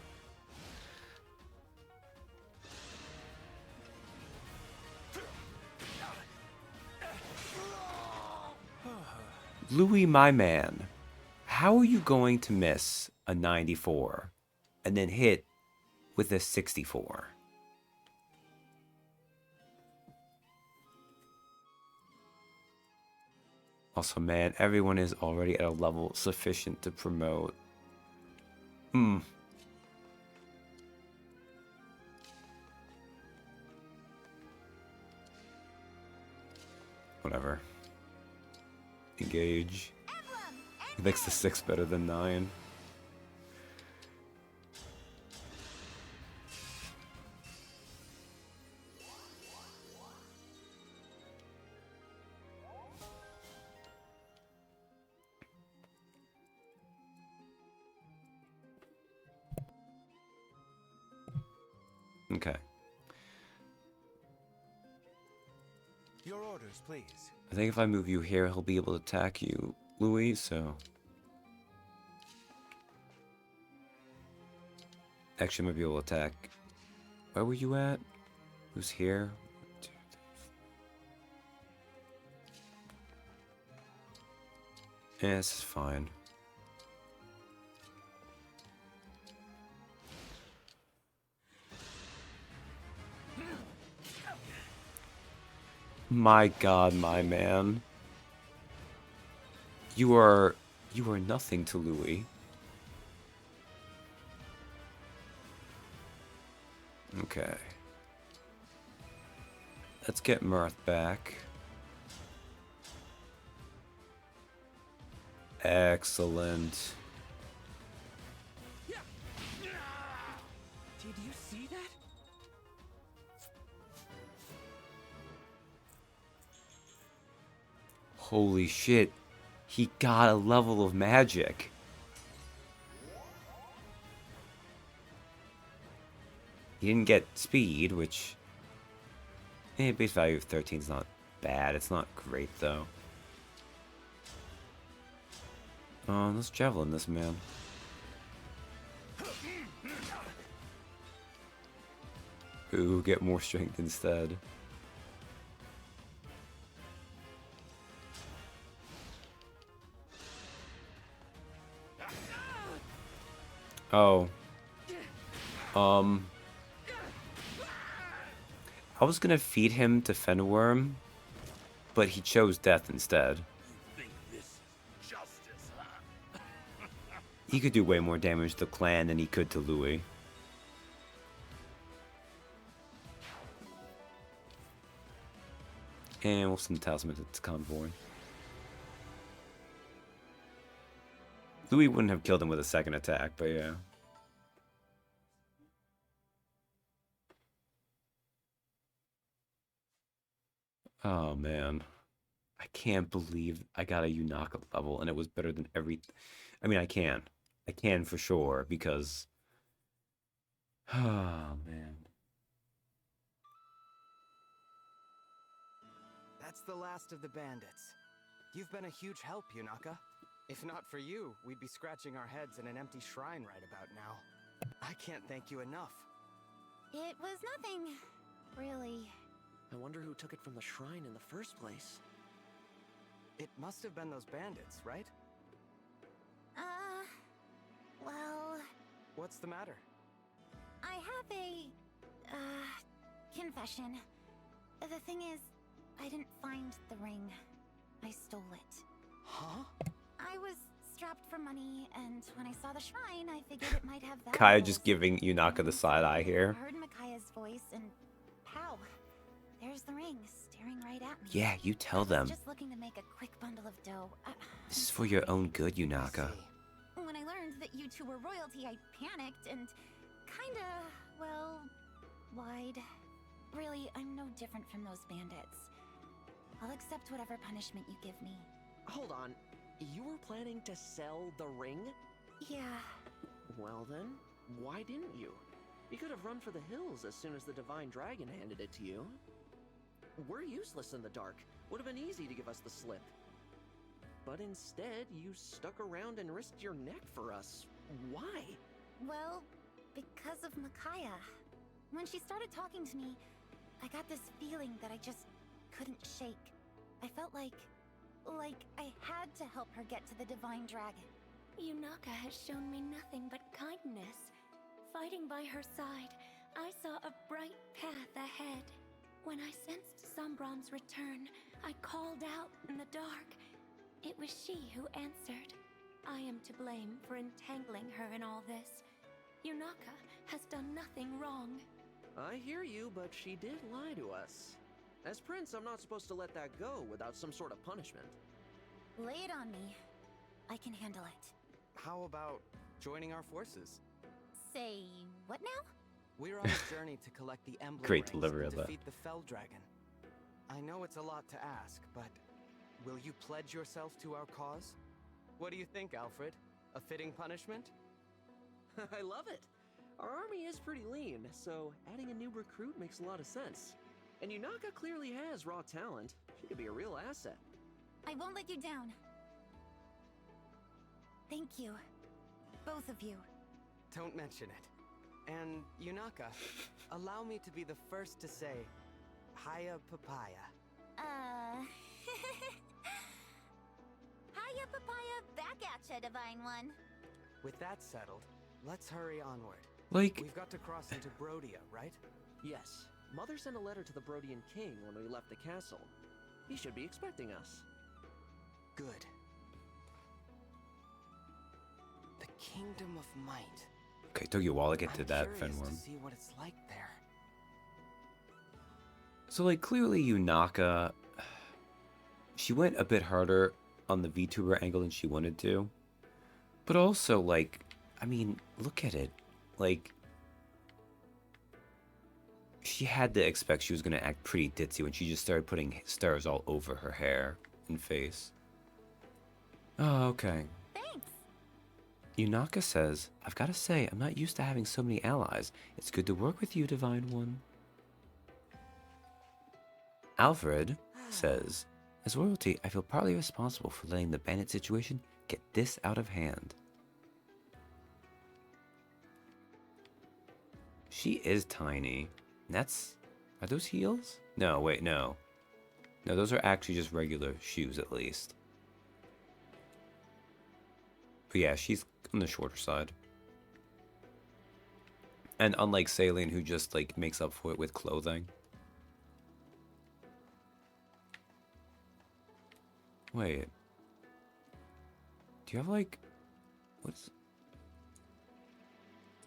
Louis, my man, how are you going to miss a 94 and then hit with a 64? Also, man, everyone is already at a level sufficient to promote. Whatever. Engage. He makes the 6 better than 9. Okay. Your orders, please. I think if I move you here, he'll be able to attack you, Louis, so... Actually, I might be able to attack... Where were you at? Who's here? Yeah, this is fine. My God, my man. You are nothing to Louis. Okay. Let's get Mirth back. Excellent. Did you see that? Holy shit. He got a level of magic. He didn't get speed, which... base value of 13 is not bad. It's not great, though. Let's javelin this man. Ooh, get more strength instead. Oh. I was gonna feed him to Fenworm, but he chose death instead. Think this is justice, huh? He could do way more damage to Clan than he could to Louis. And we'll send the talisman to Convoy. Louis wouldn't have killed him with a second attack, but yeah. Oh, man. I can't believe I got a Yunaka level, and it was better than every... I mean, I can. I can for sure, because... Oh, man. the last of the bandits. You've been a huge help, Yunaka. If not for you, we'd be scratching our heads in an empty shrine right about now. I can't thank you enough. It was nothing, really. I wonder who took it from the shrine in the first place. It must have been those bandits, right? Well... What's the matter? I have a... confession. The thing is, I didn't find the ring. I stole it. Huh? I was strapped for money, and when I saw the shrine, I figured it might have that. Kaya just giving Yunaka the side eye here. I heard Micaiah's voice, and pow! There's the ring, staring right at me. Yeah, you tell I was them. just looking to make a quick bundle of dough. This is for your own good, Yunaka. When I learned that you two were royalty, I panicked and kinda, well, lied. Really, I'm no different from those bandits. I'll accept whatever punishment you give me. Hold on. You were planning to sell the ring? Yeah. Well then, why didn't you? You could have run for the hills as soon as the Divine Dragon handed it to you. We're useless in the dark. Would have been easy to give us the slip. But instead, you stuck around and risked your neck for us. Why? Well, because of Micaiah. When she started talking to me, I got this feeling that I just couldn't shake. I felt like I had to help her get to the Divine Dragon. Yunaka has shown me nothing but kindness. Fighting by her side, I saw a bright path ahead. When I sensed Sombron's return, I called out in the dark. It was she who answered. I am to blame for entangling her in all this. Yunaka has done nothing wrong. I hear you, but she did lie to us. As Prince, I'm not supposed to let that go without some sort of punishment. Lay it on me. I can handle it. How about joining our forces? Say what now? We're on a journey to collect the Emblem Great rings delivery and of that. defeat the Fell Dragon. I know it's a lot to ask, but will you pledge yourself to our cause? What do you think, Alfred? A fitting punishment? I love it. Our army is pretty lean, so adding a new recruit makes a lot of sense. And Yunaka clearly has raw talent. She could be a real asset. I won't let you down. Thank you. Both of you. Don't mention it. And Yunaka, allow me to be the first to say, Hiya Papaya. Hiya, Papaya, back at ya, Divine One. With that settled, let's hurry onward. Like, We've got to cross into Brodia, right? Yes. Mother sent a letter to the Brodian king when we left the castle. He should be expecting us. Good. The Kingdom of Might. okay, took you a while to get to I'm that, curious Fenworm. to see what it's like there. So, like, clearly Yunaka, she went a bit harder on the VTuber angle than she wanted to. But also, like, I mean, look at it. Like, she had to expect she was going to act pretty ditzy when she just started putting stars all over her hair and face. Oh, okay. Thanks. Yunaka says, I've got to say, I'm not used to having so many allies. It's good to work with you, Divine One. Alfred says, as royalty, I feel partly responsible for letting the bandit situation get this out of hand. She is tiny. That's... Are those heels? No, wait, no. No, those are actually just regular shoes, at least. But yeah, she's on the shorter side. And unlike Saline, who just, like, makes up for it with clothing. Wait. Do you have, like... What's...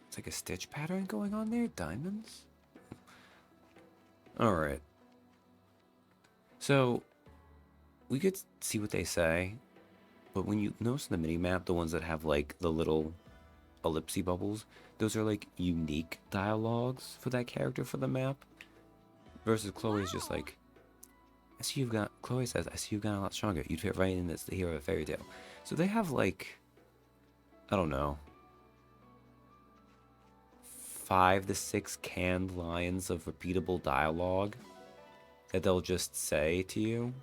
It's like a stitch pattern going on there? Diamonds? Alright. So, we could see what they say, but when you notice the mini-map, the ones that have, like, the little ellipsy bubbles, those are, like, unique dialogues for that character for the map. Versus Chloe's just like, I see you've got, Chloe says, I see you've gotten a lot stronger. You'd fit right in as the hero of a fairy tale. So they have, like, I don't know, 5 to 6 canned lines of repeatable dialogue that they'll just say to you.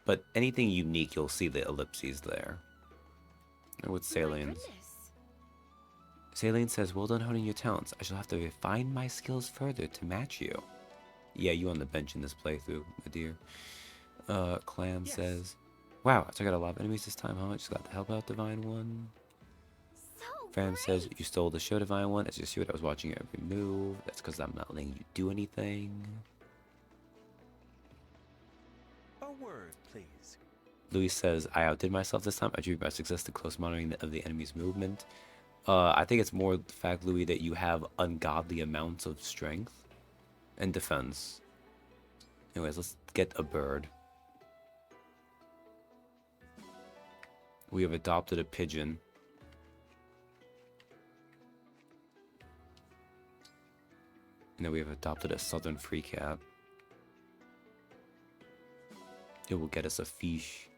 But anything unique, you'll see the ellipses there. And with Salient. Salient says, well done honing your talents. I shall have to refine my skills further to match you. Yeah, you on the bench in this playthrough, my dear. Clan says, wow, I took out a lot of enemies this time, huh? Just got to help out Divine One. Fran says, you stole the show, Divine One. As you see what I was watching your every move. That's because I'm not letting you do anything. A word, please. Louis says, I outdid myself this time. I drew my success to close monitoring of the enemy's movement. I think it's more the fact, Louis, that you have ungodly amounts of strength and defense. Anyways, let's get a bird. We have adopted a pigeon. And then we have adopted a southern free cat. It will get us a fish.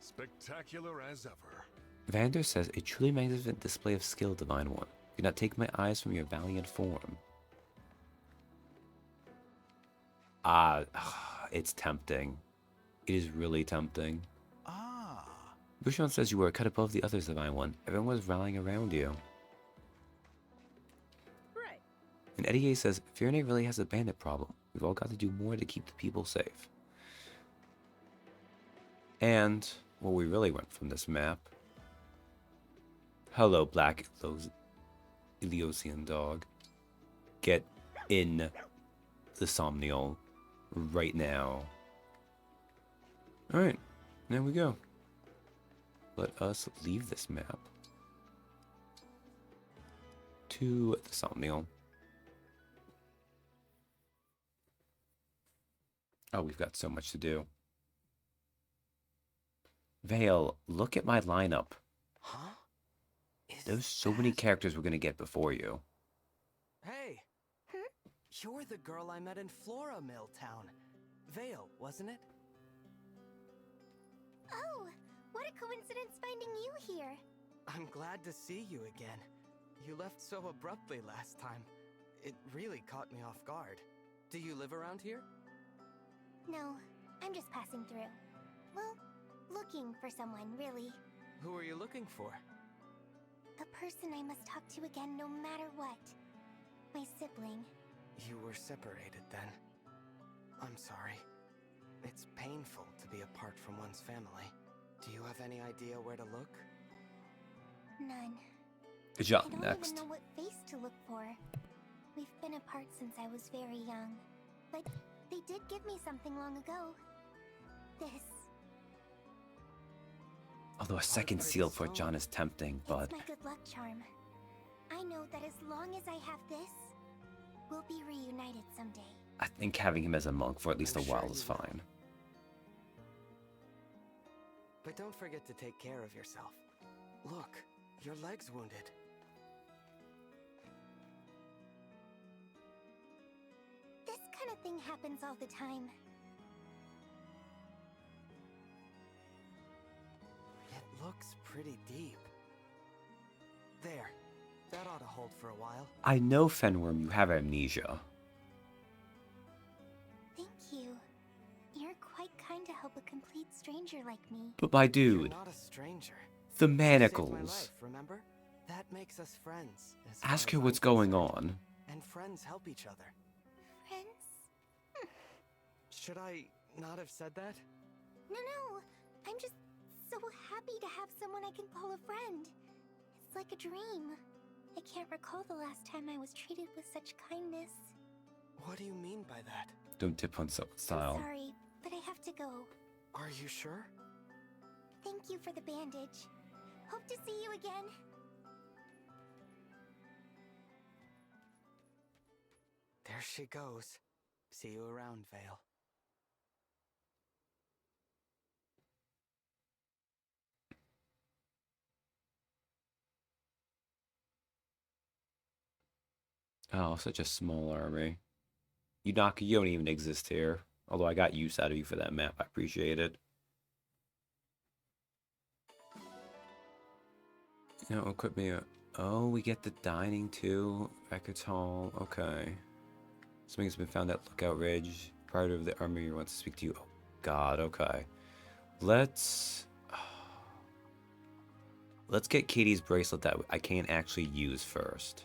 Spectacular as ever. Vander says, a truly magnificent display of skill, Divine One. Do not take my eyes from your valiant form. It's tempting. It is really tempting. Bouchon says you were cut above the others, Divine One. Everyone was rallying around you. Right. And Eddie A says, Fiona really has a bandit problem. We've all got to do more to keep the people safe. And what we really want from this map. Hello, Black Elysian dog. Get in the Somnial right now. Alright, there we go. Let us leave this map to the Somnial. Oh, we've got so much to do. Vale, look at my lineup. Huh? There's so many characters we're gonna get before you. Hey! You're the girl I met in Flora Mill Town. Vale, wasn't it? Oh, what a coincidence finding you here. I'm glad to see you again. You left so abruptly last time. It really caught me off guard. Do you live around here? No, I'm just passing through. Well, looking for someone, really. Who are you looking for? A person I must talk to again no matter what. My sibling. You were separated then. I'm sorry. It's painful to be apart from one's family. Do you have any idea where to look? None. Good job, I don't next. even know what face to look for. We've been apart since I was very young. But they did give me something long ago. This. Although a second seal for John is tempting, but... It's my good luck charm. I know that as long as I have this, we'll be reunited someday. I think having him as a monk for at least a while is you will. fine. But don't forget to take care of yourself. Look, your leg's wounded. This kind of thing happens all the time. It looks pretty deep. There. That ought to hold for a while. I know, Fenworm, you have amnesia. Thank you. You're quite kind to help a complete stranger like me. But my You're dude, not a stranger. the You saved my manacles. life, remember? That makes us friends. as Ask far her as what's I'm going concerned. on. And friends help each other. Friends? Should I not have said that? No. I'm just so happy to have someone I can call a friend. It's like a dream. I can't recall the last time I was treated with such kindness. What do you mean by that? Don't tip on someone's style. I'm sorry, but I have to go. Are you sure? Thank you for the bandage. Hope to see you again. There she goes. See you around, Vale. Oh, such a small army. You don't even exist here. Although I got use out of you for that map. I appreciate it. No, equip me a... Oh, we get the dining too. Records Hall. Okay. Something has been found at Lookout Ridge. Prior of the army wants to speak to you. Oh, God. Okay. Let's get Katie's bracelet that I can't actually use first.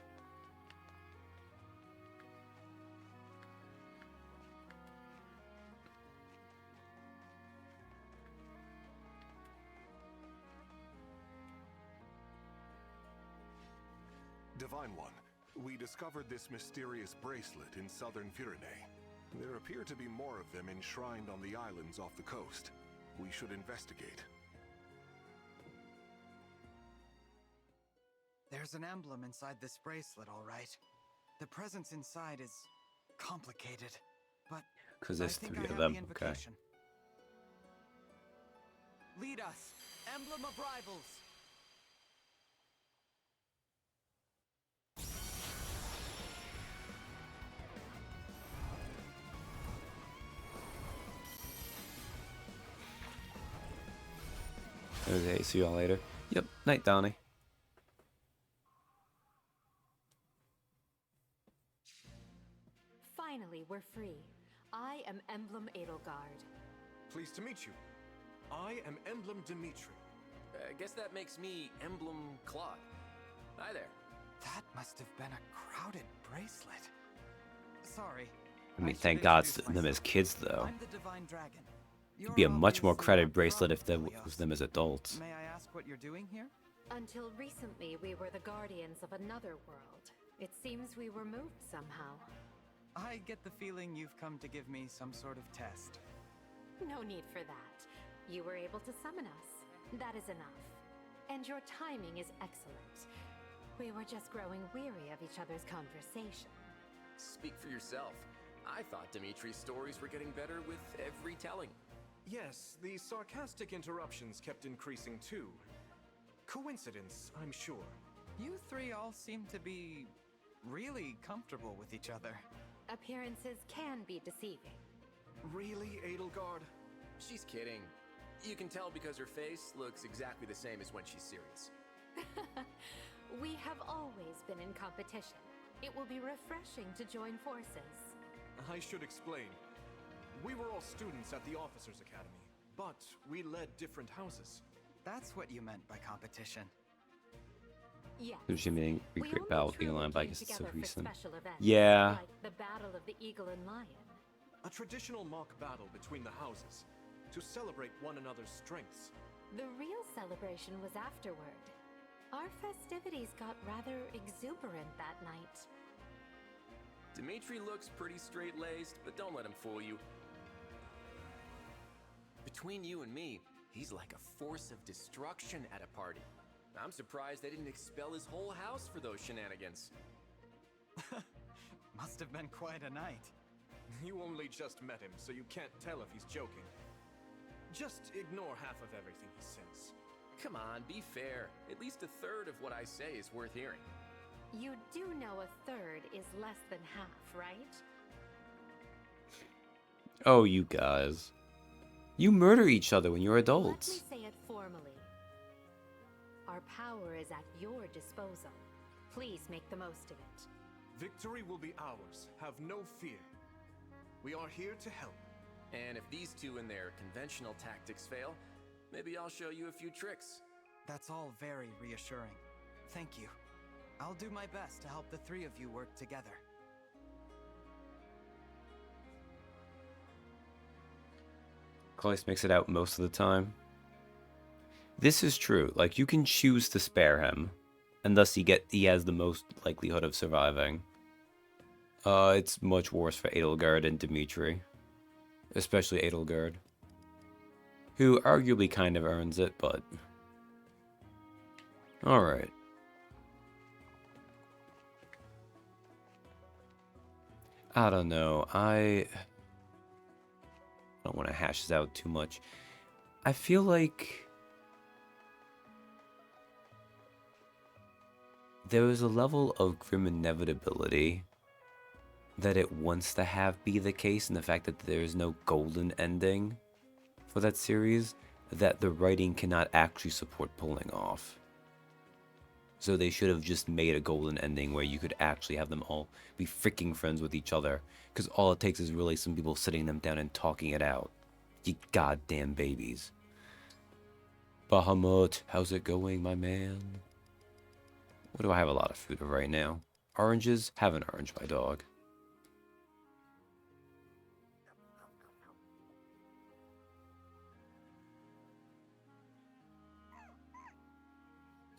Divine One, we discovered this mysterious bracelet in southern Firene. There appear to be more of them enshrined on the islands off the coast. We should investigate. There's an emblem inside this bracelet, all right. The presence inside is complicated, but Because I there's think 3 I of have them. the Okay. invitation. Lead us, Emblem of Rivals. Okay, see y'all later. Yep, night, Donnie. Finally, we're free. I am Emblem Edelgard. Pleased to meet you. I am Emblem Dimitri. I guess that makes me Emblem Claude. Hi there. That must have been a crowded bracelet. Sorry. I mean, should thank God introduce them as myself. kids, though. I'm the Divine Dragon. It'd be a much more You're crowded obviously bracelet not if there from was Helios. them as adults. May I ask what you're doing here? Until recently, we were the guardians of another world. It seems we were moved somehow. I get the feeling you've come to give me some sort of test. No need for that. You were able to summon us. That is enough. And your timing is excellent. We were just growing weary of each other's conversation. Speak for yourself. I thought Dimitri's stories were getting better with every telling. Yes, the sarcastic interruptions kept increasing too. Coincidence, I'm sure. You three all seem to be really comfortable with each other. Appearances can be deceiving. Really, Edelgard? She's kidding. You can tell because her face looks exactly the same as when she's serious. We have always been in competition. It will be refreshing to join forces. I should explain. We were all students at the Officers' Academy, but we led different houses. That's what you meant by competition. Yes. There's meaning We recreate only battle truly being aligned by came because it's so together for recent. special events, Yeah. like the Battle of the Eagle and Lion. A traditional mock battle between the houses, to celebrate one another's strengths. The real celebration was afterward. Our festivities got rather exuberant that night. Dimitri looks pretty straight-laced, but don't let him fool you. Between you and me, he's like a force of destruction at a party. I'm surprised they didn't expel his whole house for those shenanigans. Must have been quite a night. You only just met him, so you can't tell if he's joking. Just ignore half of everything he says. Come on, be fair. At least a third of what I say is worth hearing. You do know a third is less than half, right? Oh, you guys. You murder each other when you're Let adults. me say it formally. Our power is at your disposal. Please make the most of it. Victory will be ours. Have no fear. We are here to help. And if these two and their conventional tactics fail, maybe I'll show you a few tricks. That's all very reassuring. Thank you. I'll do my best to help the three of you work together. Cloyce makes it out most of the time. This is true. Like, you can choose to spare him, and thus he has the most likelihood of surviving. It's much worse for Edelgard and Dimitri. Especially Edelgard. Who arguably kind of earns it, but... Alright. I don't know. I don't want to hash this out too much. I feel like there is a level of grim inevitability that it wants to have be the case, and the fact that there is no golden ending for that series that the writing cannot actually support pulling off. So they should have just made a golden ending where you could actually have them all be freaking friends with each other. Because all it takes is really some people sitting them down and talking it out. You goddamn babies. Bahamut, how's it going, my man? What do I have a lot of food of right now? Oranges? Have an orange, my dog.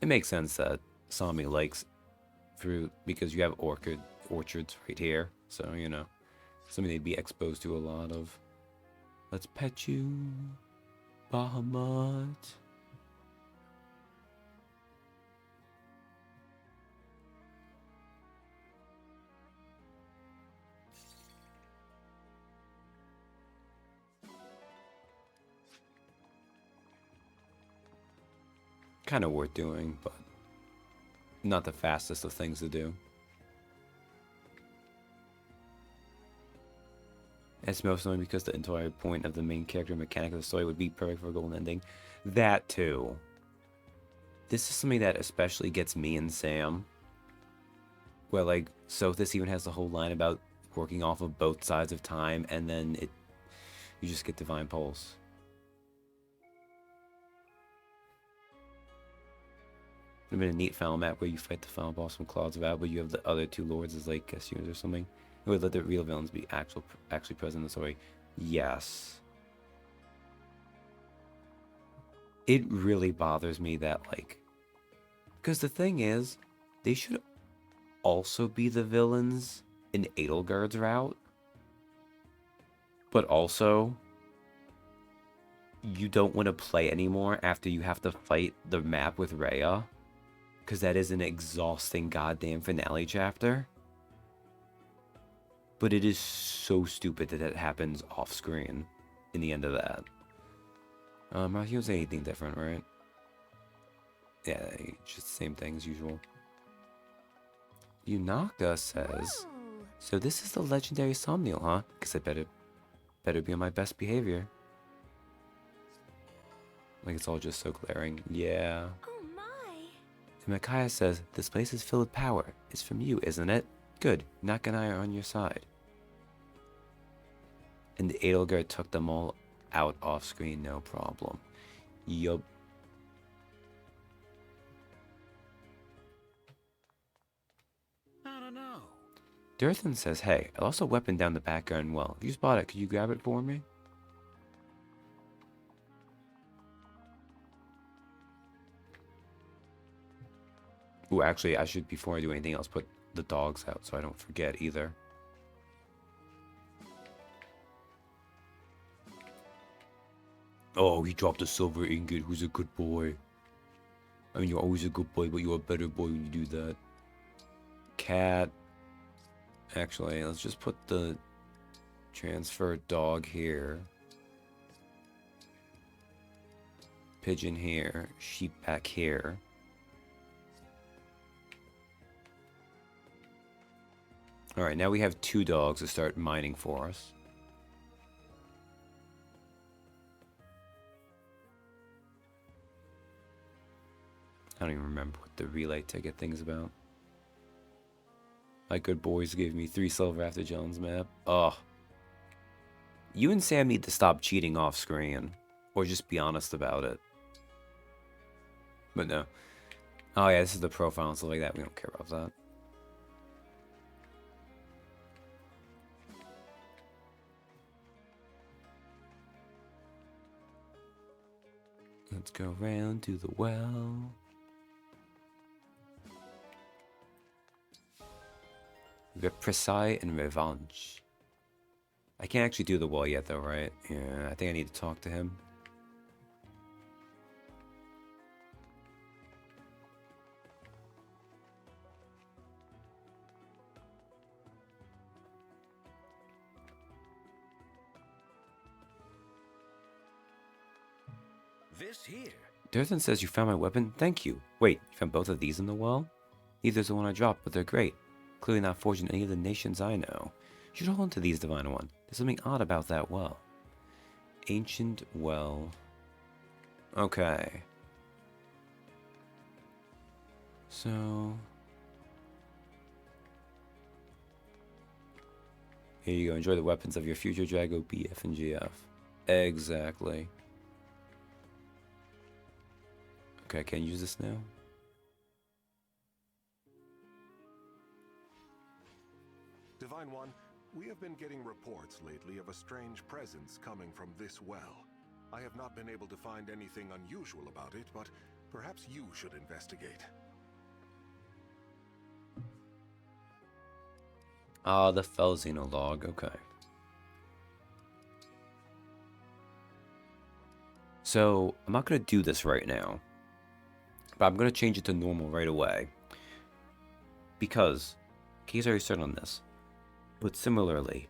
It makes sense that Sami likes fruit because you have orchards right here. So, you know, something they'd be exposed to a lot of. Let's pet you, Bahamut. Kind of worth doing, but not the fastest of things to do. It's mostly because the entire point of the main character mechanic of the story would be perfect for a golden ending. That too. This is something that especially gets me and Sam. Where like Sothis even has the whole line about working off of both sides of time, and then you just get Divine Pulse. Would have been a neat final map where you fight the final boss from Clouds of Ab, but you have the other two lords as like guest units or something. It would let the real villains be actually present in the story. Yes. It really bothers me that like, because the thing is, they should also be the villains in Edelgard's route, but also you don't want to play anymore after you have to fight the map with Rhea. Because that is an exhausting goddamn finale chapter. But it is so stupid that that happens off screen in the end of that. I don't say anything different, right? Yeah, just the same thing as usual. Yunaka says, so this is the legendary Somniel, huh? Guess I better be on my best behavior. Like it's all just so glaring. Yeah. And Micaiah says, this place is filled with power. It's from you, isn't it? Good. Nak and I are on your side. And the Edelgard took them all out off screen, no problem. Yup. I don't know. Durthan says, hey, I lost a weapon down the back garden well. If you spot it, could you grab it for me? Ooh, actually, I should, before I do anything else, put the dogs out so I don't forget either. Oh, he dropped a silver ingot. Who's a good boy? I mean, you're always a good boy, but you're a better boy when you do that. Cat. Actually, let's just put the transfer dog here. Pigeon here. Sheep back here. Alright, now we have 2 dogs to start mining for us. I don't even remember what the relay ticket thing's about. My good boys gave me 3 silver after John's map. Ugh. You and Sam need to stop cheating off screen. Or just be honest about it. But no. Oh yeah, this is the profile and stuff like that. We don't care about that. Let's go round to the well. Reprisai and Revenge. I can't actually do the well yet though, right? Yeah, I think I need to talk to him. This here. Durthan says you found my weapon? Thank you. Wait, you found both of these in the well? Neither's the one I dropped, but they're great. Clearly not forged in any of the nations I know. You should hold on to these, Divine One. There's something odd about that well. Ancient well. Okay. So here you go. Enjoy the weapons of your future Drago BF and GF. Exactly. Okay, I can't use this now. Divine One, we have been getting reports lately of a strange presence coming from this well. I have not been able to find anything unusual about it, but perhaps you should investigate. Ah, the Felzina log. Okay. So, I'm not going to do this right now. But I'm going to change it to normal right away. Because, Kay's already started on this. But similarly,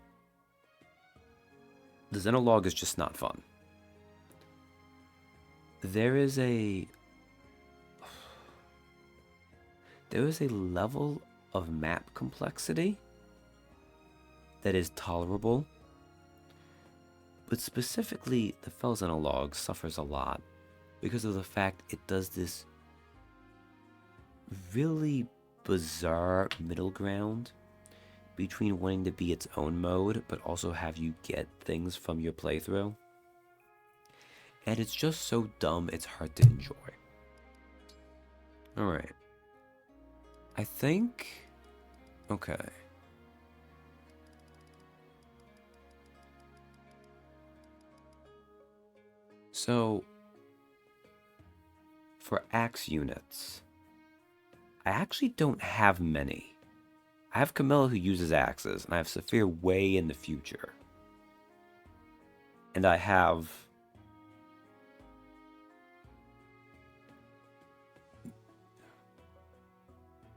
the Xenolog is just not fun. There is a level of map complexity that is tolerable. But specifically, the Felxenolog suffers a lot because of the fact it does this really bizarre middle ground between wanting to be its own mode, but also have you get things from your playthrough. And it's just so dumb, it's hard to enjoy. Alright. I think... Okay. So, for axe units, I actually don't have many. I have Camilla who uses axes, and I have Saphir way in the future. And I have...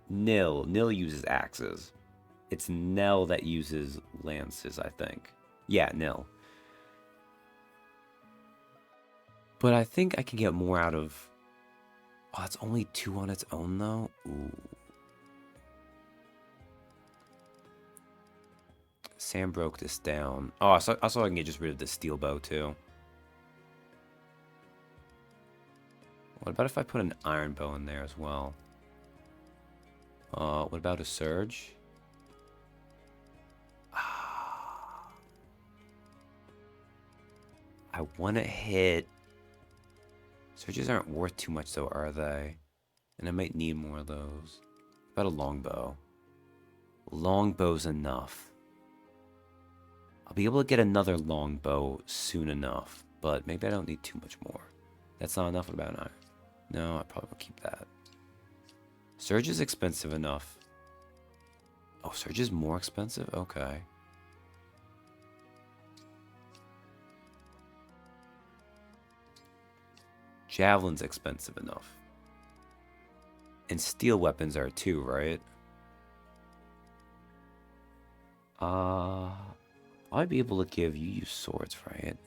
Nil. Nil uses axes. It's Nell that uses lances, I think. Yeah, Nil. But I think I can get more out of... Oh, it's only 2 on its own, though? Ooh. Sam broke this down. Oh, I saw I can get just rid of the steel bow, too. What about if I put an iron bow in there as well? What about a surge? I want to hit... Surges aren't worth too much, though, are they? And I might need more of those. What about a longbow? Longbow's enough. I'll be able to get another longbow soon enough, but maybe I don't need too much more. That's not enough. What about an iron? No, I probably will keep that. Surge is expensive enough. Oh, Surge is more expensive? Okay. Javelin's expensive enough. And steel weapons are too, right? I'd be able to give you use swords, right?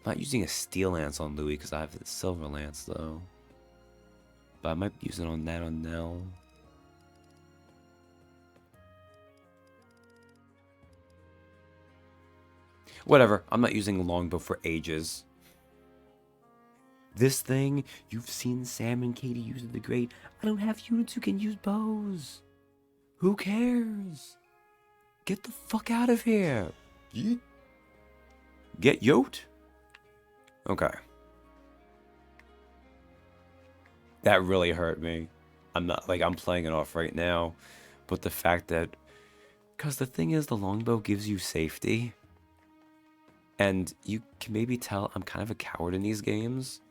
I'm not using a steel lance on Louis because I have the silver lance though. But I might use it on that on Nell. Whatever, I'm not using a longbow for ages. This thing, you've seen Sam and Katie use the Great. I don't have units who can use bows. Who cares? Get the fuck out of here. Get yoked? Okay. That really hurt me. I'm not, like, I'm playing it off right now. But the fact that... Because the thing is, the longbow gives you safety. And you can maybe tell I'm kind of a coward in these games.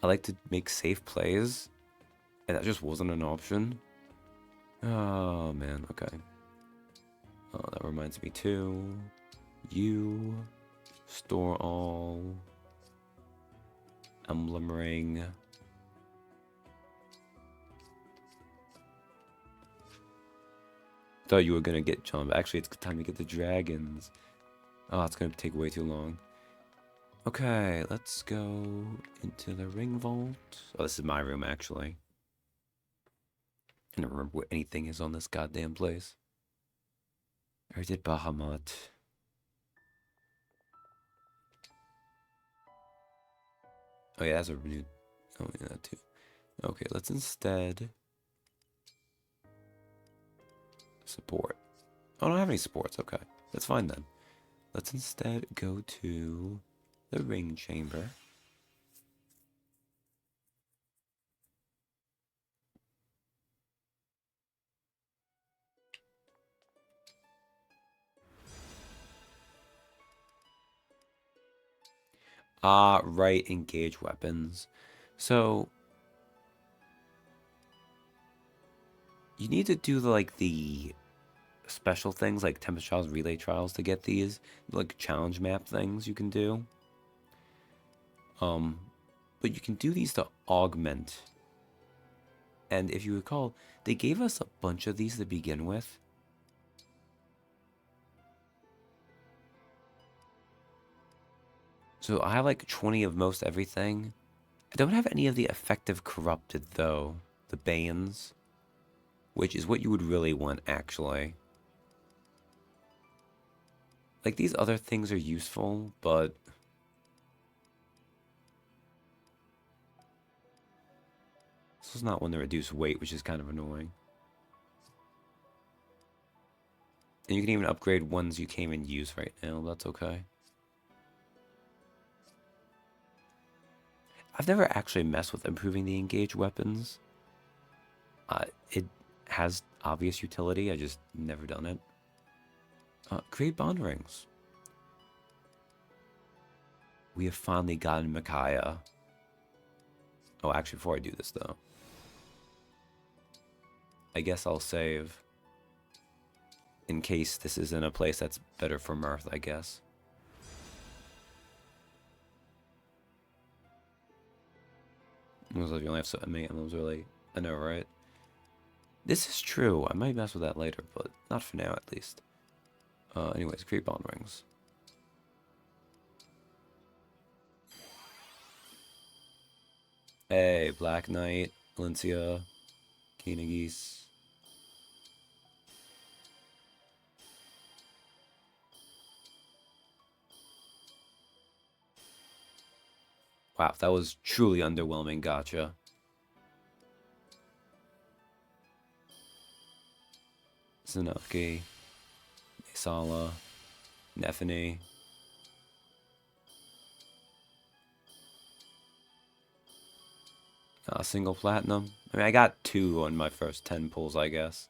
I like to make safe plays. And that just wasn't an option. Oh, man. Okay. Oh, that reminds me, too. You... Store all... Emblem ring... Thought you were gonna get John, but actually it's time to get the dragons. Oh, it's gonna take way too long. Okay, let's go into the ring vault. Oh, this is my room, actually. I don't remember what anything is on this goddamn place. I did Bahamut. Oh yeah, that's a renewed. Oh yeah, that too. Okay, let's instead support. Oh, I don't have any supports. Okay, that's fine then. Let's instead go to the ring chamber. Ah, right, engage weapons. So you need to do like the special things like Tempest Trials, Relay Trials to get these, like challenge map things you can do. But you can do these to augment. And if you recall, they gave us a bunch of these to begin with. So I have like 20 of most everything. I don't have any of the effective corrupted though. The Banes. Which is what you would really want actually. Like these other things are useful, but this is not one to reduce weight, which is kind of annoying. And you can even upgrade ones you can't even use right now. That's okay. I've never actually messed with improving the engaged weapons. It has obvious utility. I just never done it. Create bond rings. We have finally gotten Micaiah. Oh, actually, before I do this, though. I guess I'll save. In case this isn't a place that's better for Mirth, I guess. Looks like you only have so many emblems, really. I know, right? This is true. I might mess with that later, but not for now, at least. Anyways, create bond rings. Hey, Black Knight, Valencia, Kenagis. Wow, that was truly underwhelming. Gotcha. Zanuki, Mesala, Nefany. Single platinum. I mean, I got 2 on my first 10 pulls, I guess.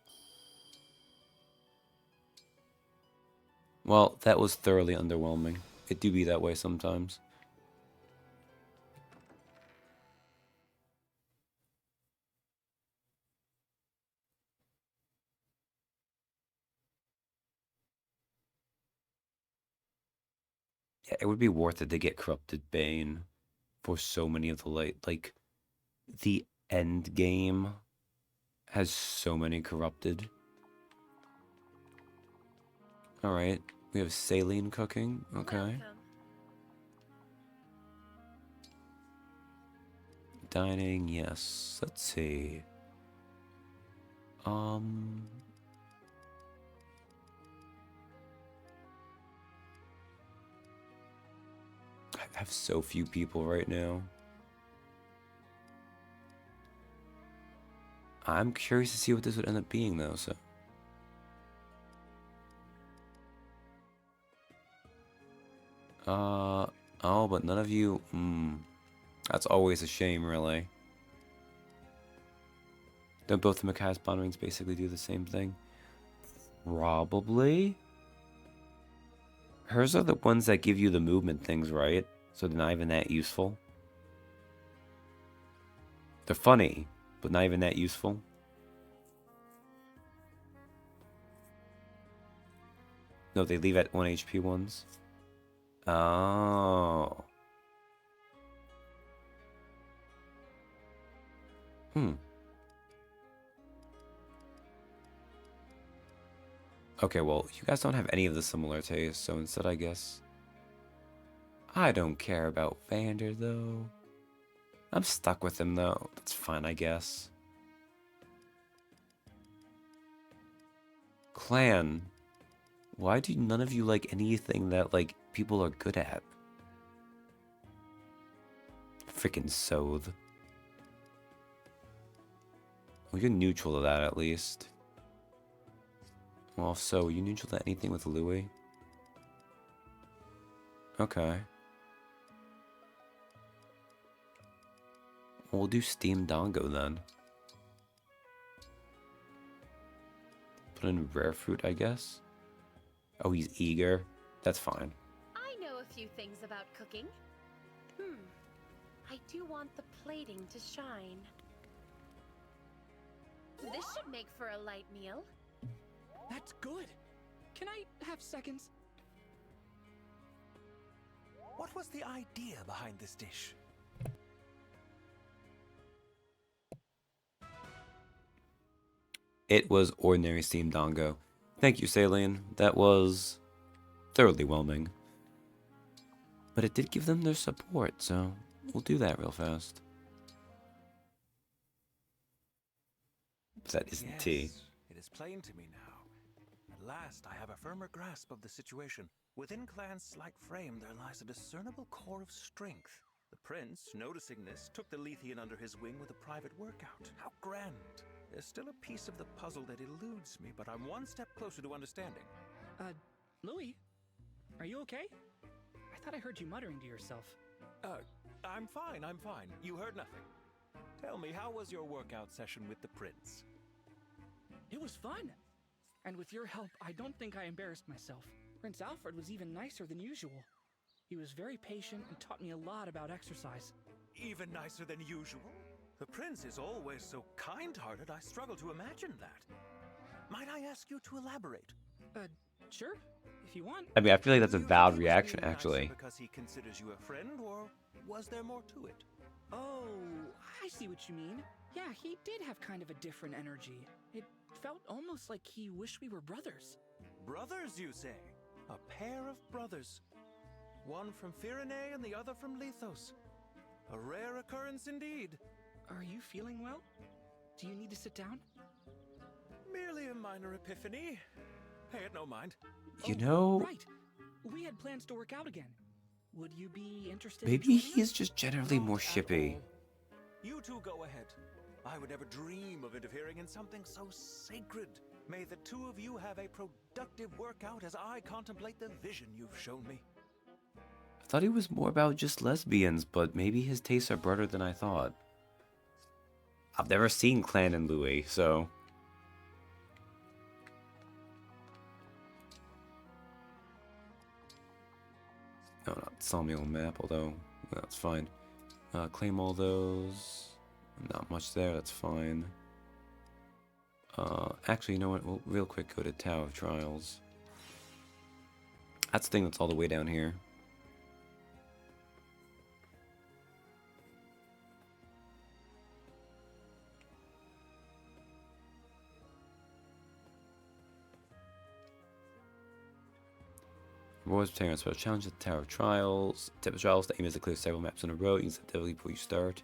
Well, that was thoroughly underwhelming. It do be that way sometimes. Yeah, it would be worth it to get Corrupted Bane for so many of the like, the end game has so many Corrupted. Alright, we have saline cooking, okay. Welcome. Dining, yes. Let's see. I have so few people right now. I'm curious to see what this would end up being, though, so. Oh, but none of you, that's always a shame, really. Don't both the Micaiah's bond rings basically do the same thing? Probably. Hers are the ones that give you the movement things, right? So they're not even that useful. They're funny, but not even that useful. No, they leave at 1 HP ones. Oh. Okay, well, you guys don't have any of the similar tastes, so instead I guess... I don't care about Vander, though. I'm stuck with him, though. That's fine, I guess. Clan. Why do none of you like anything that, like, people are good at? Freaking Soth. Well, you're neutral to that at least. Well, so you neutral to anything with Louis? Okay. Well, we'll do Steam Dongo then. Put in rare fruit, I guess. Oh, he's eager. That's fine. I know a few things about cooking. I do want the plating to shine. This should make for a light meal. That's good. Can I have seconds? What was the idea behind this dish? It was ordinary steamed dongo. Thank you, Saline. That was thoroughly whelming. But it did give them their support, so we'll do that real fast. That isn't tea. It is plain to me now. At last I have a firmer grasp of the situation. Within Clan's slight frame there lies a discernible core of strength. The prince, noticing this, took the Lethean under his wing with a private workout. How grand! There's still a piece of the puzzle that eludes me, but I'm one step closer to understanding. Louis? Are you okay? I thought I heard you muttering to yourself. I'm fine. You heard nothing. Tell me, how was your workout session with the prince? It was fun! And with your help, I don't think I embarrassed myself. Prince Alfred was even nicer than usual. He was very patient and taught me a lot about exercise. Even nicer than usual? The prince is always so kind-hearted, I struggle to imagine that. Might I ask you to elaborate? Sure, if you want. I mean, I feel like that's a valid reaction, actually. Because he considers you a friend, or was there more to it? Oh, I see what you mean. Yeah, he did have kind of a different energy. It felt almost like he wished we were brothers. Brothers, you say? A pair of brothers. One from Firene and the other from Lethos. A rare occurrence indeed. Are you feeling well? Do you need to sit down? Merely a minor epiphany. Pay it no mind. You know... Right. We had plans to work out again. Would you be interested Maybe in he's just generally more shippy. You two go ahead. I would never dream of interfering in something so sacred. May the two of you have a productive workout as I contemplate the vision you've shown me. I thought he was more about just lesbians, but maybe his tastes are broader than I thought. I've never seen Clan and Louis, so... No, not Samuel map, although that's fine. Claim all those. Not much there, that's fine. Actually, you know what? We'll real quick go to Tower of Trials. That's the thing that's all the way down here. Rewards obtained on special challenge at the Tower of Trials. Tip of Trials, the aim is to clear several maps in a row. You can set deadly before you start.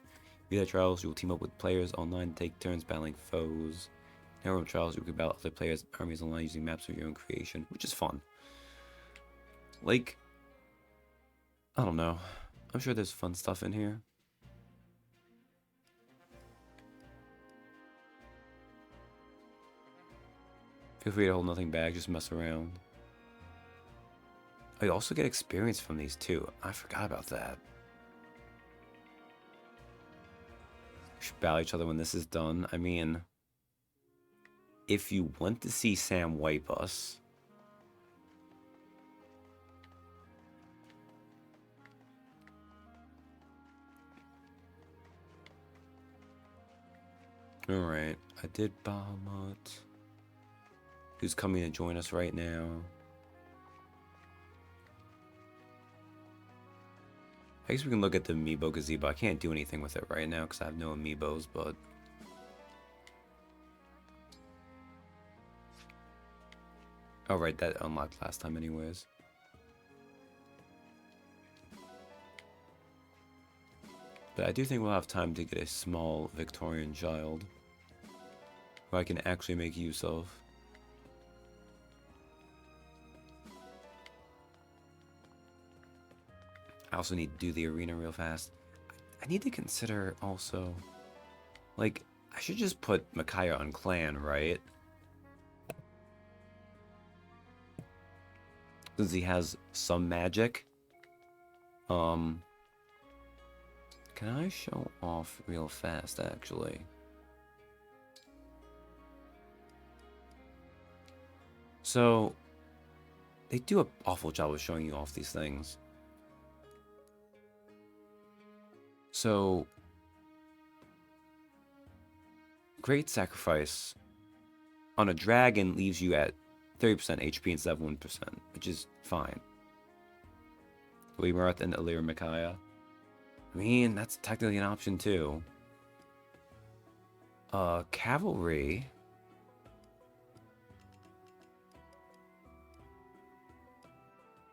Via Trials, you will team up with players online to take turns battling foes. Narrow Trials, you can battle other players' armies online using maps of your own creation, which is fun. Like, I don't know. I'm sure there's fun stuff in here. Feel free to hold nothing back, just mess around. Oh, you also get experience from these too. I forgot about that. We should battle each other when this is done. I mean, if you want to see Sam wipe us, alright, I did Bahamut. Who's coming to join us right now? I guess we can look at the amiibo gazebo. I can't do anything with it right now because I have no amiibos, but... Oh, right, that unlocked last time anyways. But I do think we'll have time to get a small Victorian child who I can actually make use of. I also need to do the arena real fast. I need to consider also, like, I should just put Micaiah on clan, right? Since he has some magic. Can I show off real fast, actually? So, they do an awful job of showing you off these things. So, Great Sacrifice on a dragon leaves you at 30% HP instead of 1%, which is fine. Weemarth and Illyr Micaiah. I mean, that's technically an option too. Cavalry.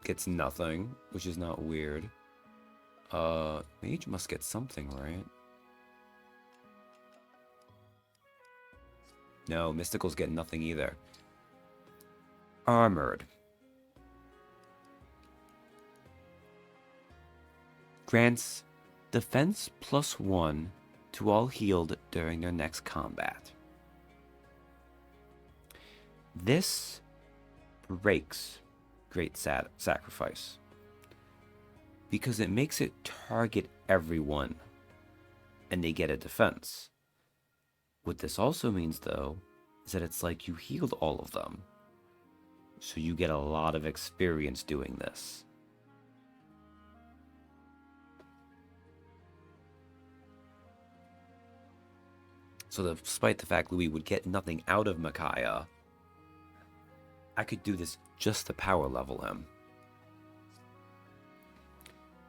Gets nothing, which is not weird. Mage must get something, right? No, Mysticals get nothing either. Armored. Grants defense +1 to all healed during their next combat. This breaks Great Sacrifice because it makes it target everyone and they get a defense. What this also means, though, is that it's like you healed all of them. So you get a lot of experience doing this. So despite the fact Louis would get nothing out of Micaiah, I could do this just to power level him.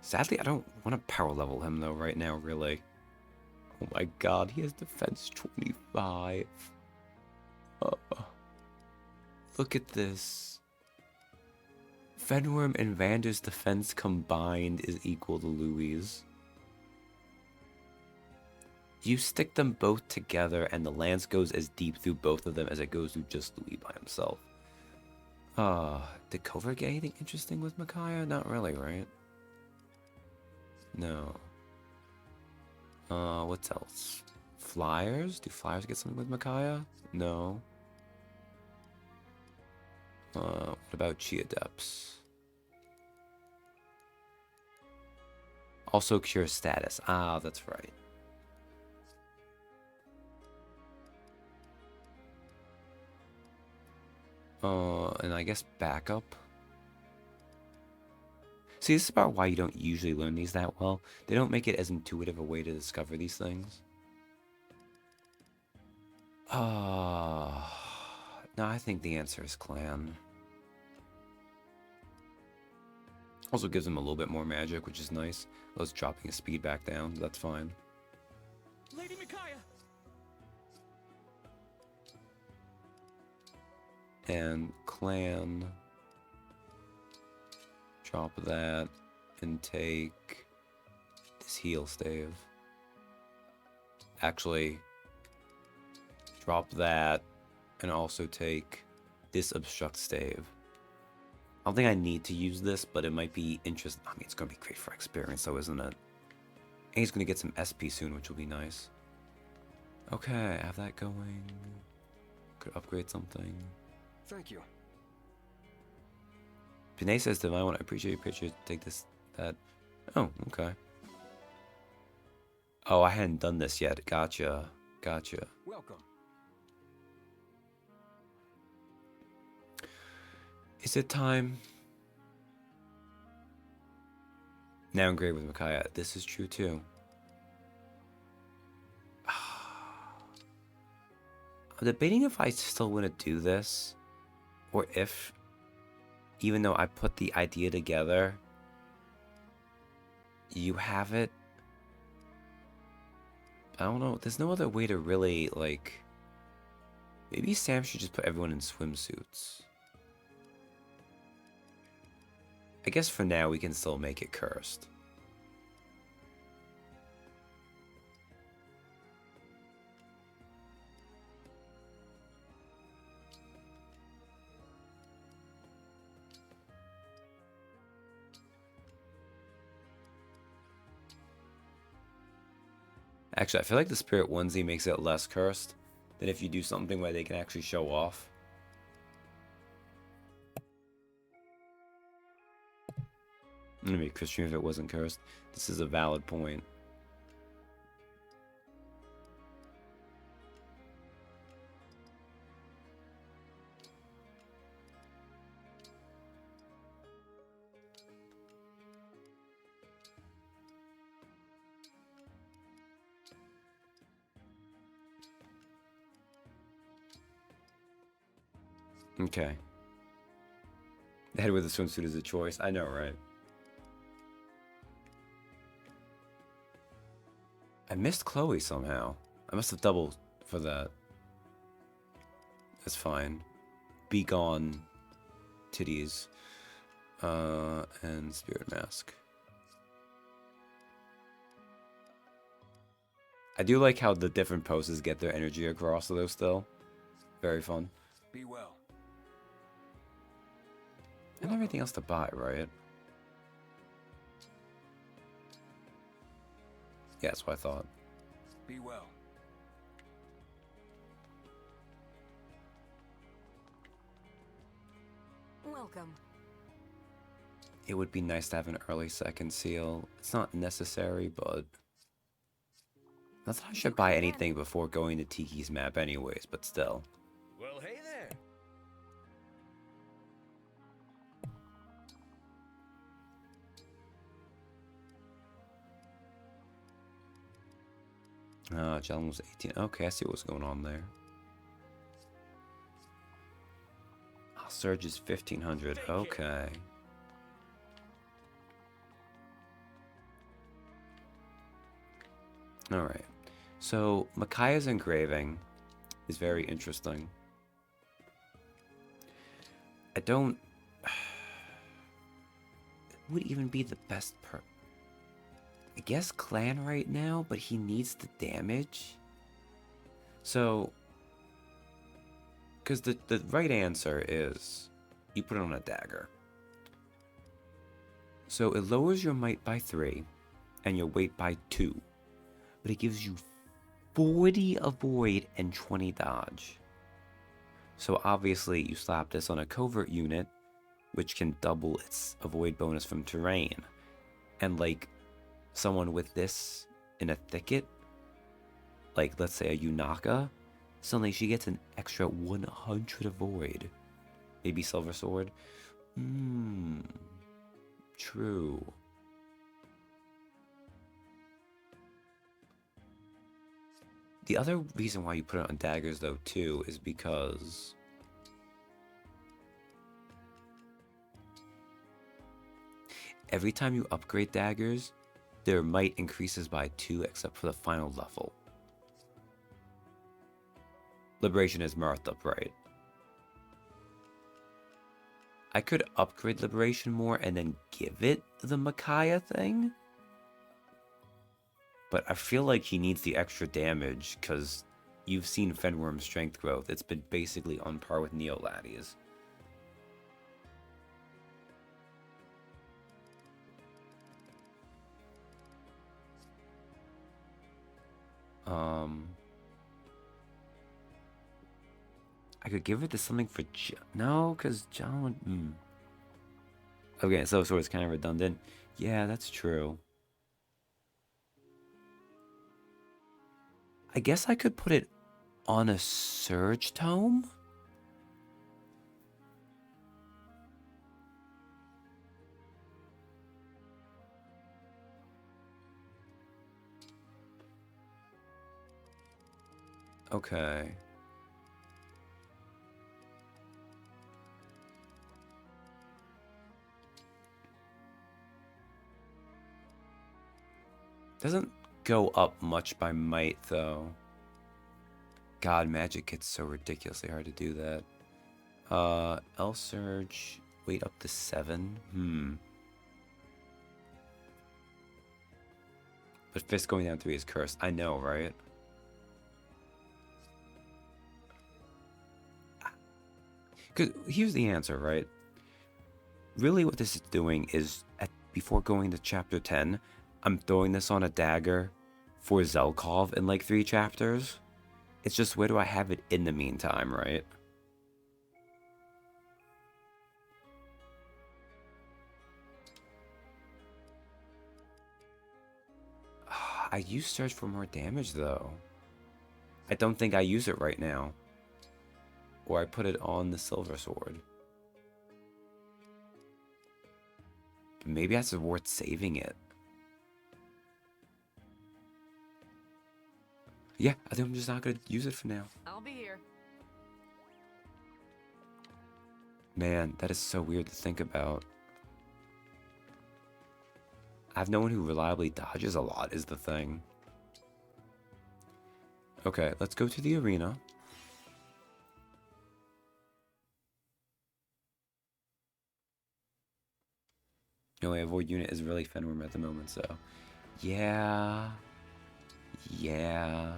Sadly, I don't want to power level him, though, right now, really. Oh my god, he has defense 25. Look at this. Fenworm and Vander's defense combined is equal to Louis'. You stick them both together and the lance goes as deep through both of them as it goes through just Louis by himself. Did Covert get anything interesting with Micaiah? Not really, right? No. What else? Flyers? Do Flyers get something with Micaiah? No. What about Chi Adepts? Also Cure Status. Ah, that's right. And I guess Backup. See, this is about why you don't usually learn these that well. They don't make it as intuitive a way to discover these things. No, I think the answer is Clan. Also gives him a little bit more magic, which is nice. Well, it's dropping his speed back down. That's fine. Lady Micaiah! And Clan. Drop that. And take this heal stave. Actually, drop that. And also take this obstruct stave. I don't think I need to use this, but it might be interesting. I mean, it's going to be great for experience, though, isn't it? And he's going to get some SP soon, which will be nice. Okay, I have that going. Could upgrade something. Thank you. Pinay says, Divine One, I appreciate your picture. Take this, that. Oh, okay. Oh, I hadn't done this yet. Gotcha. Gotcha. Welcome. Is it time? Now engrave with Micaiah. This is true too. I'm debating if I still want to do this. Or if, even though I put the idea together, you have it. I don't know. There's no other way to really, like... Maybe Sam should just put everyone in swimsuits. I guess for now we can still make it cursed. Actually, I feel like the Spirit Onesie makes it less cursed than if you do something where they can actually show off. It'd be Christian if it wasn't cursed. This is a valid point. Okay. The head with the swimsuit is a choice. I know, right? I missed Chloe somehow. I must have doubled for that. That's fine. Be gone, titties, and Spirit Mask. I do like how the different poses get their energy across, though, still. Very fun. Be well. And everything else to buy, right? Yeah, that's what I thought. Be well. Welcome. It would be nice to have an early second seal. It's not necessary, but... Not that I should buy anything before going to Tiki's map anyways, but still. Well, hey there. Jalen was 18. Okay, I see what's going on there. Oh, Surge is 1500. Okay. Alright. So, Micaiah's engraving is very interesting. I don't... Who would even be the best I guess Clan right now, but he needs the damage. So, because the right answer is you put it on a dagger. So it lowers your might by 3 and your weight by 2, but it gives you 40 avoid and 20 dodge. So obviously you slap this on a covert unit, which can double its avoid bonus from terrain, and like someone with this in a thicket, like let's say a Yunaka, suddenly she gets an extra 100 avoid. Maybe Silver Sword. True. The other reason why you put it on daggers though too is because every time you upgrade daggers, their might increases by 2 except for the final level. Liberation is marked up, right? I could upgrade Liberation more and then give it the Micaiah thing. But I feel like he needs the extra damage because you've seen Fenworm's strength growth. It's been basically on par with Neoladdy's. I could give it to something for no, because John would... Okay, so it's kind of redundant. Yeah, that's true. I guess I could put it on a Surge Tome? Okay. Doesn't go up much by might, though. God, magic gets so ridiculously hard to do that. L Surge, weight up to 7. But Fist going down 3 is cursed. I know, right? Because here's the answer, right? Really what this is doing is, before going to chapter 10, I'm throwing this on a dagger for Zelkov in like 3 chapters. It's just where do I have it in the meantime, right? I use search for more damage though. I don't think I use it right now. Or I put it on the silver sword. But maybe that's worth saving it. Yeah, I think I'm just not gonna use it for now. I'll be here. Man, that is so weird to think about. I have no one who reliably dodges a lot is the thing. Okay, let's go to the arena. The only avoid unit is really Fenworm at the moment, so... Yeah... Yeah...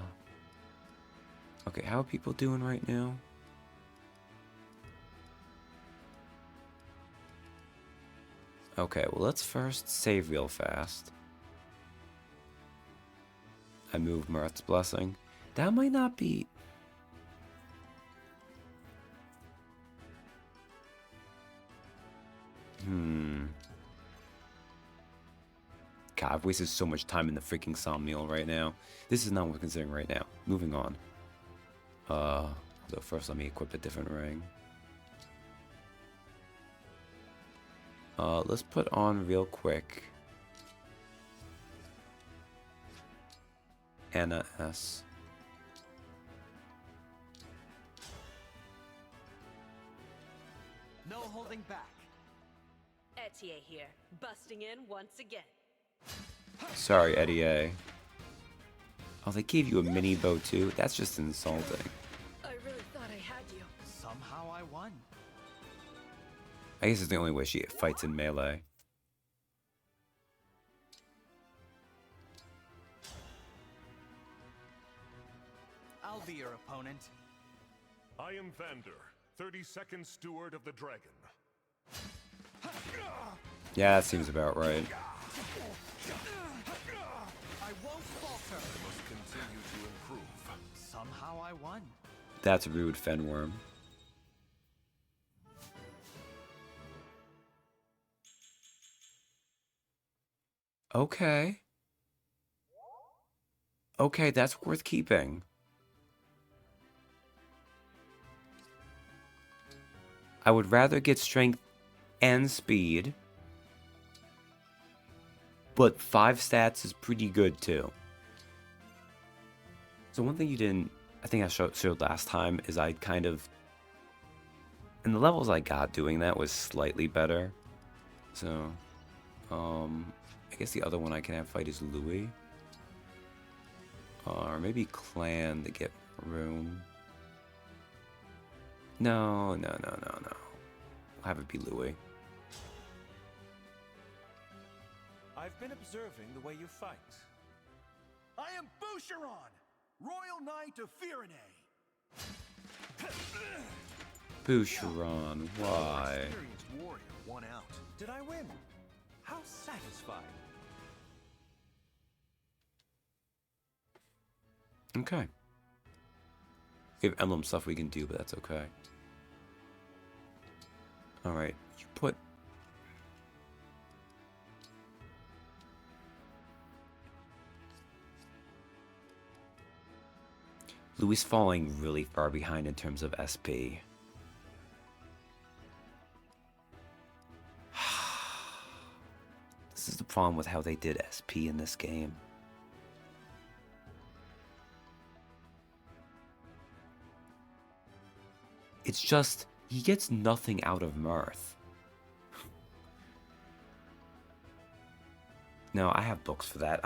Okay, how are people doing right now? Okay, well let's first save real fast. I move Mirth's Blessing. That might not be... God, I've wasted so much time in the freaking Somnial right now. This is not what I'm considering right now. Moving on. So first let me equip a different ring. Let's put on real quick. Anna S. No holding back. Etier here, busting in once again. Sorry, Eddie A. Oh, they gave you a mini bow too? That's just insulting. I really thought I had you. Somehow I won. I guess it's the only way she fights in melee. I'll be your opponent. I am Vander, 32nd Steward of the Dragon. Yeah, that seems about right. I won't falter. I must continue to improve. Somehow I won. That's rude, Fenworm. Okay. Okay, that's worth keeping. I would rather get strength and speed. But 5 stats is pretty good too. So one thing you didn't, I think I showed last time, is I kind of, and the levels I got doing that was slightly better. So, I guess the other one I can have fight is Louis. Or maybe Clan to get room. No. I'll have it be Louis. I've been observing the way you fight. I am Boucheron, Royal Knight of Firene. Boucheron, why? Experienced warrior won out. Did I win? How satisfying. Okay. We have emblem stuff we can do, but that's okay. Alright, you put... Louis falling really far behind in terms of SP. This is the problem with how they did SP in this game. It's just, he gets nothing out of Mirth. No, I have books for that.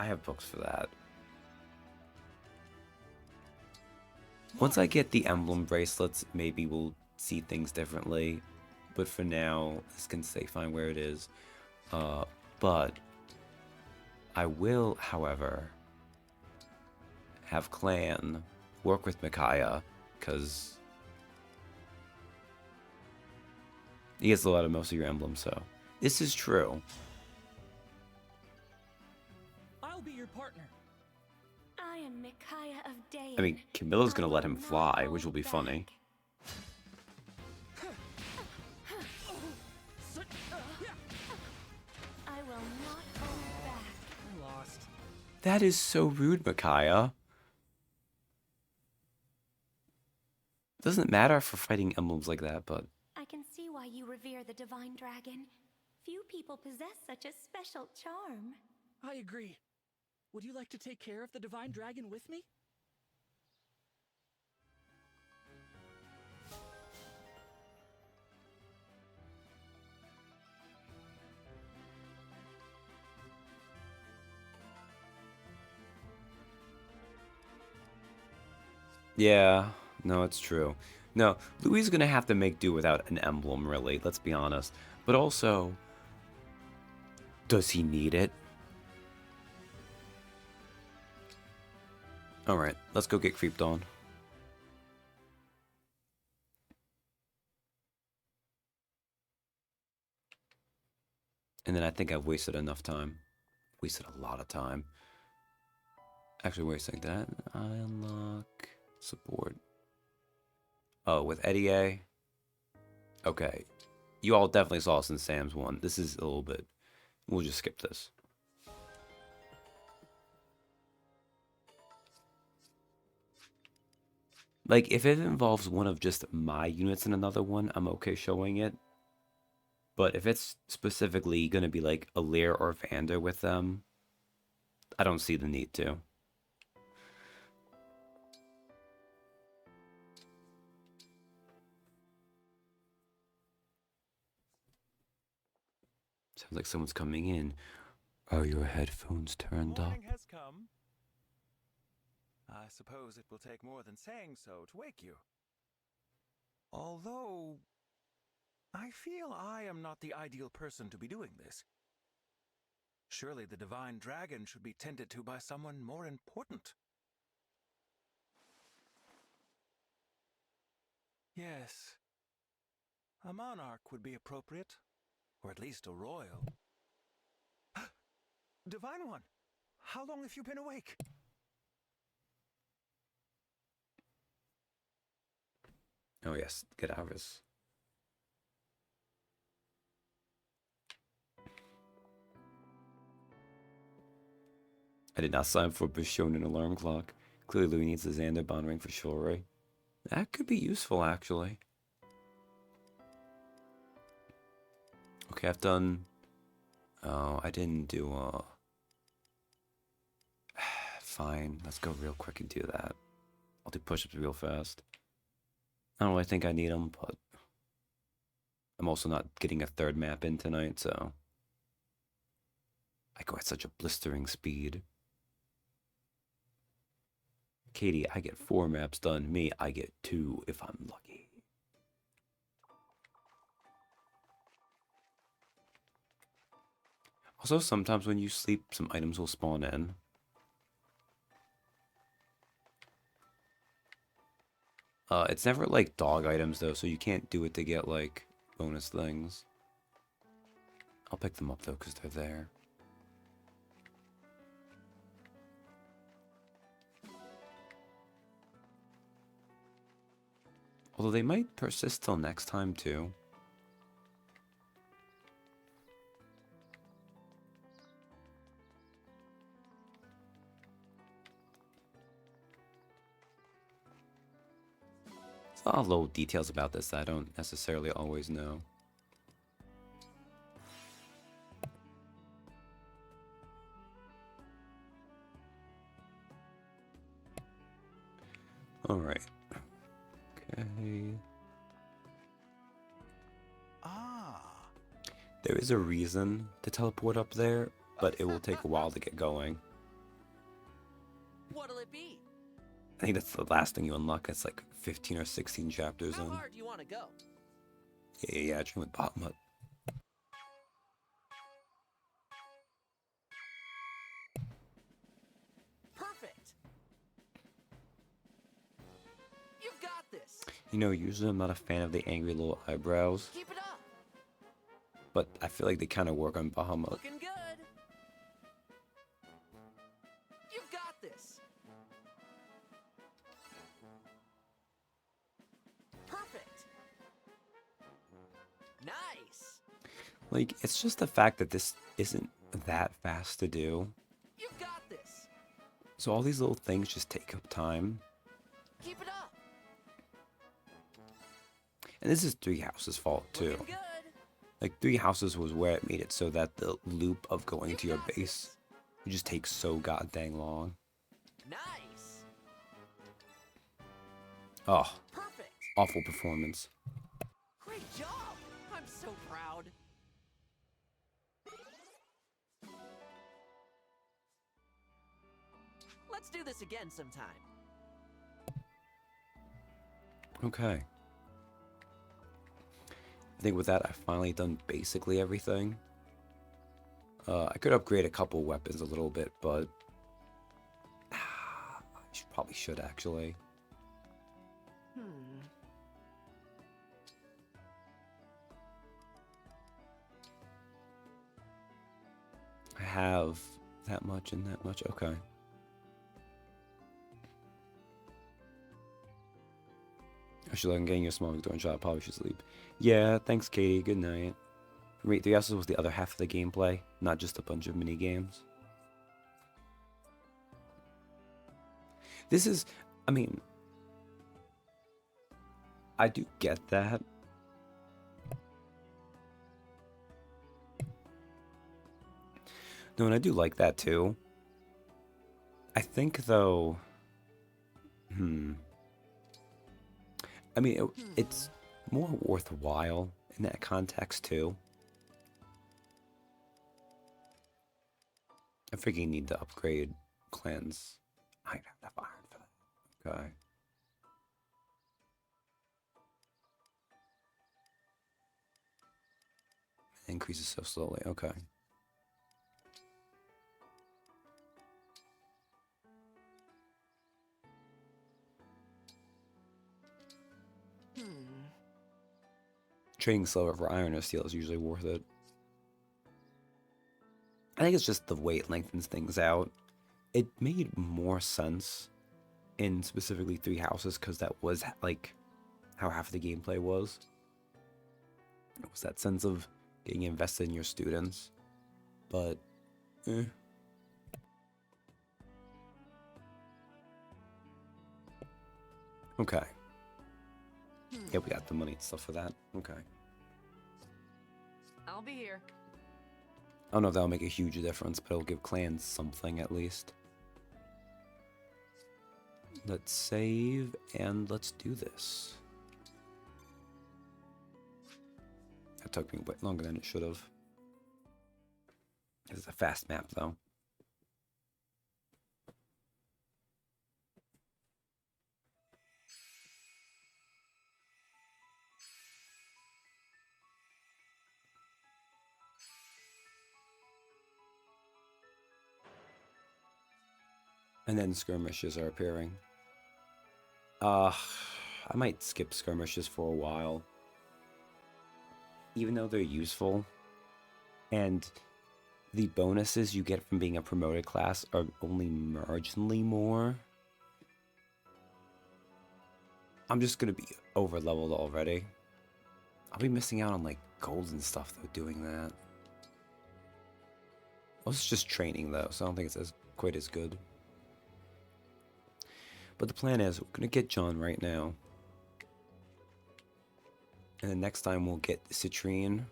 Once I get the emblem bracelets, maybe we'll see things differently. But for now, this can stay fine where it is. But I will, however, have Clan work with Micaiah, because he gets a lot of most of your emblems, so this is true. I'll be your partner. I am Micaiah of Dayan. I mean, Camilla's gonna let him fly, which will be funny. I will not hold back. I lost. That is so rude, Micaiah. Doesn't matter for fighting emblems like that, but... I can see why you revere the divine dragon. Few people possess such a special charm. I agree. Would you like to take care of the divine dragon with me? Yeah, no, it's true. No, Louis is gonna have to make do without an emblem, really, let's be honest. But also, does he need it? Alright, let's go get creeped on. And then I think I've wasted enough time. Wasted a lot of time. Actually, wait a second. Did I unlock support? Oh, with Eddie A? Okay. You all definitely saw us in Sam's one. This is a little bit... We'll just skip this. Like, if it involves one of just my units in another one, I'm okay showing it. But if it's specifically going to be like a Lear or Vander with them, I don't see the need to. Sounds like someone's coming in. Are your headphones turned up? Morning has come. I suppose it will take more than saying so to wake you. Although, I feel I am not the ideal person to be doing this. Surely the divine dragon should be tended to by someone more important. Yes, a monarch would be appropriate, or at least a royal. Divine One, how long have you been awake? Oh yes, get Aris. I did not sign for a Bishonen alarm clock. Clearly Louis needs a Xander bond ring for Shorey. That could be useful, actually. Okay, I've done... Oh, I didn't do, Fine, let's go real quick and do that. I'll do push-ups real fast. I don't really think I need them, but... I'm also not getting a third map in tonight, so... I go at such a blistering speed. Katie, I get 4 maps done. Me, I get 2 if I'm lucky. Also, sometimes when you sleep, some items will spawn in. It's never like dog items though, so you can't do it to get like bonus things. I'll pick them up though, because they're there. Although they might persist till next time too. There's a lot of little details about this that I don't necessarily always know. Alright. Okay. There is a reason to teleport up there, but it will take a while to get going. What'll it be? I think that's the last thing you unlock. It's like 15 or 16 chapters How in. hard do you want to go? Yeah, train with Bahamut. Perfect. You've got this. You know, usually I'm not a fan of the angry little eyebrows, Keep it up. but I feel like they kind of work on Bahamut. Looking good. You've got this. Like, it's just the fact that this isn't that fast to do. You got this. So all these little things just take up time. Keep it up. And this is Three Houses' fault, too. Like, Three Houses was where it made it so that the loop of going to your base would just take so goddamn long. Nice. Oh, Perfect. awful performance. Great job. I'm so proud. Let's do this again sometime. Okay. I think with that, I've finally done basically everything. I could upgrade a couple weapons a little bit, but I probably should actually. I have that much and that much. Okay. Actually, I'm getting you a small Victorian shot. I probably should sleep. Yeah, thanks, Katie. Good night. Wait, 3 S's was the other half of the gameplay, not just a bunch of mini games. This is, I mean, I do get that. No, and I do like that too. I think though, I mean, it's more worthwhile in that context too. I freaking need to upgrade clans. I don't have enough iron for that. Okay. It increases so slowly. Okay. Trading silver for iron or steel is usually worth it. I think it's just the way it lengthens things out. It made more sense in specifically 3 Houses because that was like how half the gameplay was. It was that sense of getting invested in your students. But, Okay. Yeah, we got the money and stuff for that. Okay. I'll be here. I don't know if that'll make a huge difference, but it'll give clans something at least. Let's save and let's do this. That took me way longer than it should have. It's a fast map though. And then skirmishes are appearing. I might skip skirmishes for a while. Even though they're useful. And the bonuses you get from being a promoted class are only marginally more. I'm just gonna be over leveled already. I'll be missing out on like gold and stuff though doing that. Well, it's just training though, so I don't think it's quite as good. But the plan is, we're gonna get John right now. And then next time we'll get Citrine.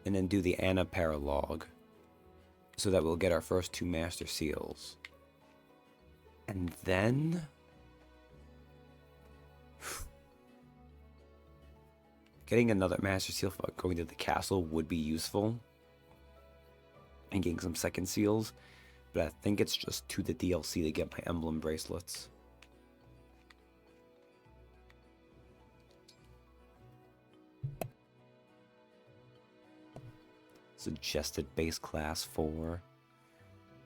And then do the Anna paralogue. So that we'll get our first 2 Master Seals. And then... getting another Master Seal for going to the castle would be useful. And getting some second seals. But I think it's just to the DLC to get my emblem bracelets. Suggested base class 4.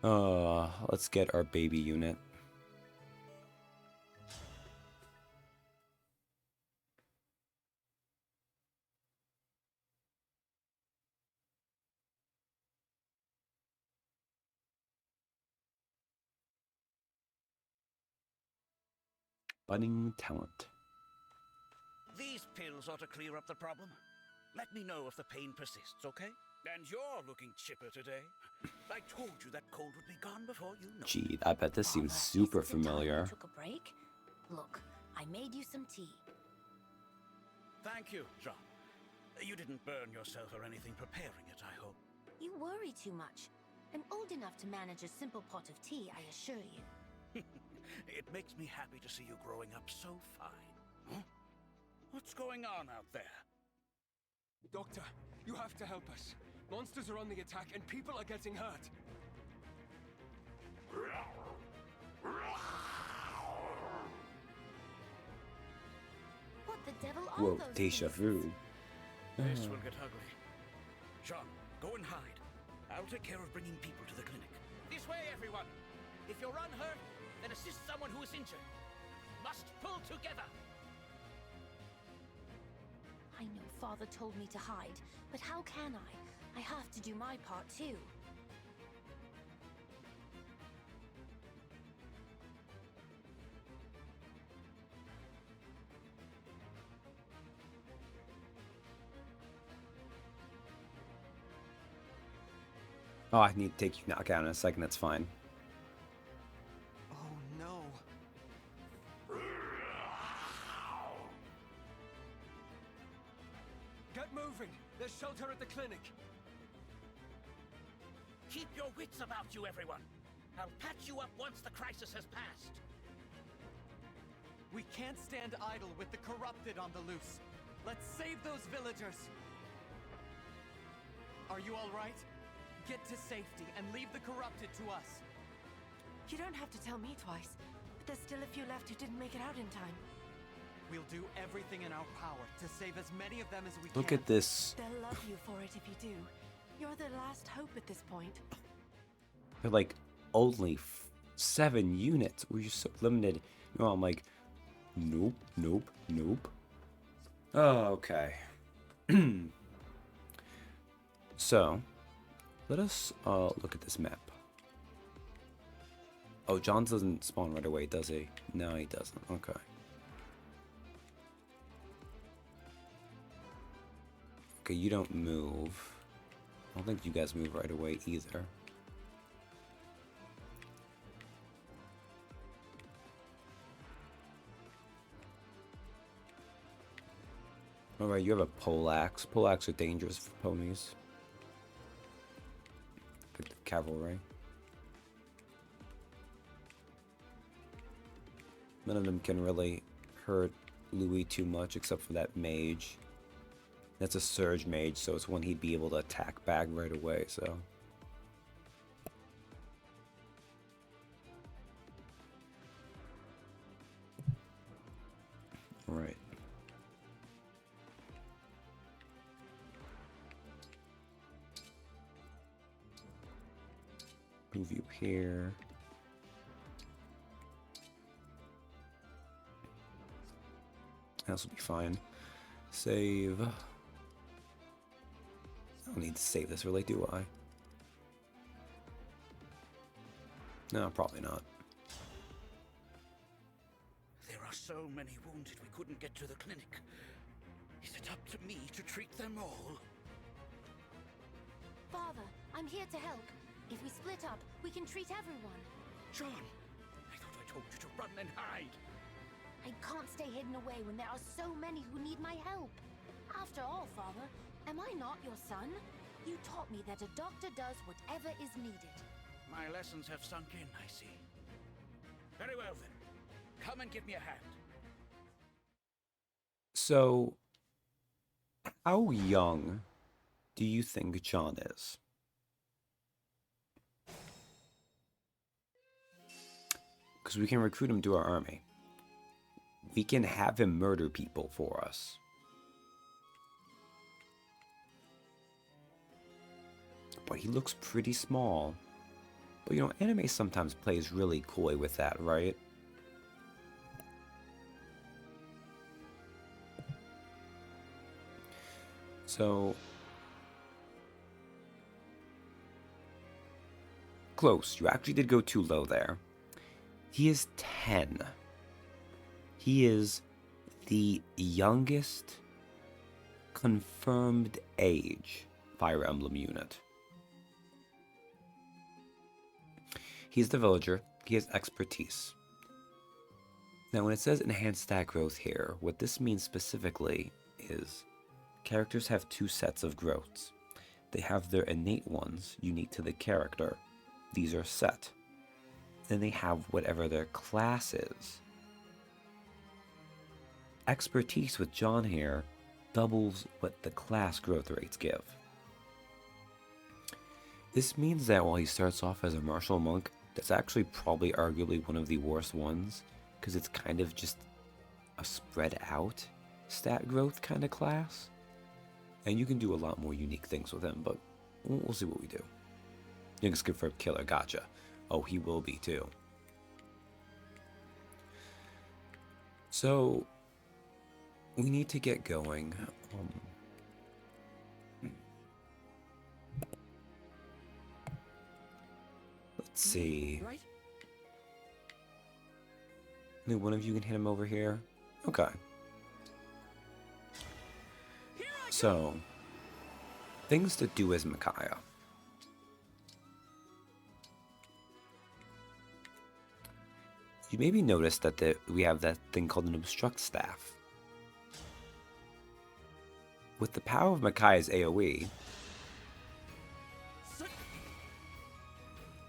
Let's get our baby unit. Budding talent. These pills ought to clear up the problem. Let me know if the pain persists, okay? And you're looking chipper today. I told you that cold would be gone before you know. Gee, I bet this seems super familiar. Took a break. Look, I made you some tea. Thank you, Jean. You didn't burn yourself or anything preparing it, I hope. You worry too much. I'm old enough to manage a simple pot of tea, I assure you. It makes me happy to see you growing up so fine. Huh? What's going on out there? Doctor, you have to help us. Monsters are on the attack and people are getting hurt. What the devil are Whoa, those deja things? vu. This will get ugly. Jean, go and hide. I'll take care of bringing people to the clinic. This way, everyone! If you're unhurt, then assist someone who is injured. Must pull together! I know Father told me to hide, but how can I? I have to do my part too. Oh, I need to take you knockout in a second, that's fine. Oh no. Get moving! There's shelter at the clinic! Keep your wits about you, everyone! I'll patch you up once the crisis has passed. We can't stand idle with the corrupted on the loose. Let's save those villagers! Are you all right? Get to safety and leave the corrupted to us. You don't have to tell me twice, but there's still a few left who didn't make it out in time. We'll do everything in our power to save as many of them as we Look can. at this. They'll love you for it if you do. You're their last hope at this point. They're like only 7 units. We're just so limited. No, I'm like, nope, nope, nope. Oh, okay. So, let us look at this map. Oh, John doesn't spawn right away, does he? No, he doesn't. Okay. Okay, you don't move. I don't think you guys move right away either. Alright, you have a poleaxe. Poleaxe are dangerous for ponies. Pick the cavalry. None of them can really hurt Louis too much except for that mage. That's a surge mage, so it's when he'd be able to attack back right away, so. Alright. Move you here. This will be fine. Save. I don't need to save this really, do I? No, probably not. There are so many wounded we couldn't get to the clinic. Is it up to me to treat them all? Father, I'm here to help. If we split up, we can treat everyone. John, I thought I told you to run and hide. I can't stay hidden away when there are so many who need my help. After all, Father, am I not your son? You taught me that a doctor does whatever is needed. My lessons have sunk in, I see. Very well then. Come and give me a hand. So, how young do you think John is? Because we can recruit him to our army. We can have him murder people for us. But he looks pretty small. But you know, anime sometimes plays really coy with that, right? So... close. You actually did go too low there. He is 10. He is the youngest confirmed age Fire Emblem unit. He's the villager. He has expertise. Now, when it says enhanced stat growth here, what this means specifically is characters have two sets of growths. They have their innate ones, unique to the character. These are set. Then they have whatever their class is. Expertise with John here doubles what the class growth rates give. This means that while he starts off as a martial monk, that's actually probably arguably one of the worst ones, because it's kind of just a spread out stat growth kind of class. And you can do a lot more unique things with him, but we'll see what we do. Young's confirmed killer, gotcha. Oh, he will be too. So, we need to get going. Let's see. Right? Maybe one of you can hit him over here? Okay. So, things to do as Micaiah. You maybe noticed that we have that thing called an obstruct staff. With the power of Micaiah's AoE,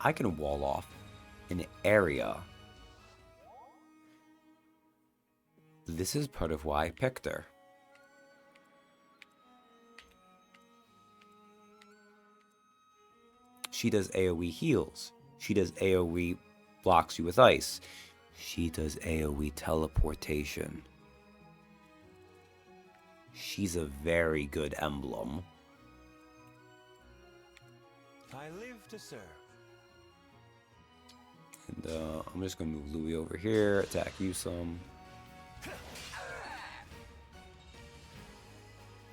I can wall off an area. This is part of why I picked her. She does AoE heals. She does AoE blocks you with ice. She does AoE teleportation. She's a very good emblem. I live to serve. And I'm just gonna move Louis over here, attack you some.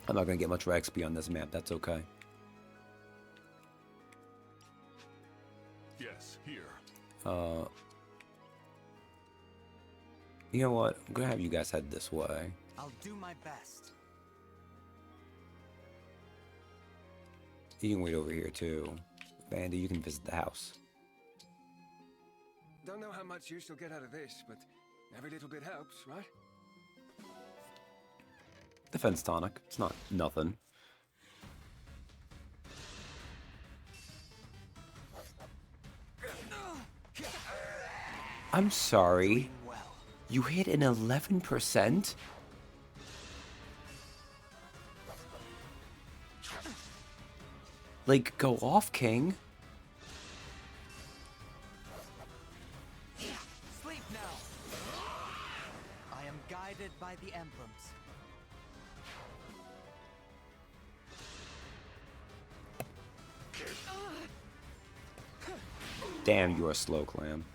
I'm not gonna get much XP on this map, that's okay. Yes, here. You know what? I'm gonna have you guys head this way. I'll do my best. You can wait over here too. Vandy, you can visit the house. Don't know how much use you'll get out of this, but every little bit helps, right? Defense tonic. It's not nothing. I'm sorry. You hit an 11%? Like, go off, King. Sleep now. I am guided by the emblems. Damn, you are slow, Clam.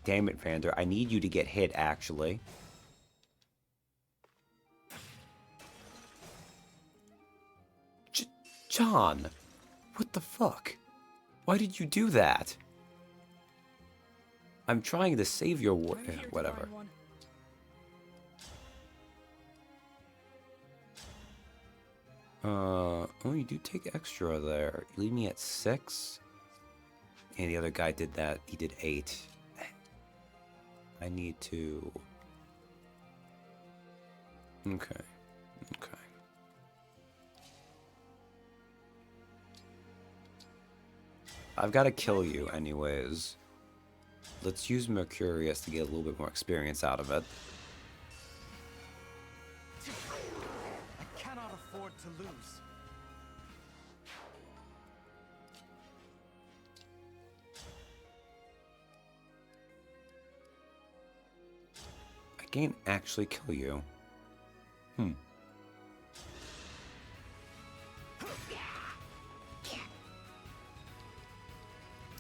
Damn it, Vander. I need you to get hit, actually. John! What the fuck? Why did you do that? I'm trying to save your whatever. Oh, you do take extra there. You leave me at 6? And the other guy did that. He did 8. I need to... Okay. Okay. I've got to kill you anyways. Let's use Mercurius to get a little bit more experience out of it. I cannot afford to lose. I can't actually kill you.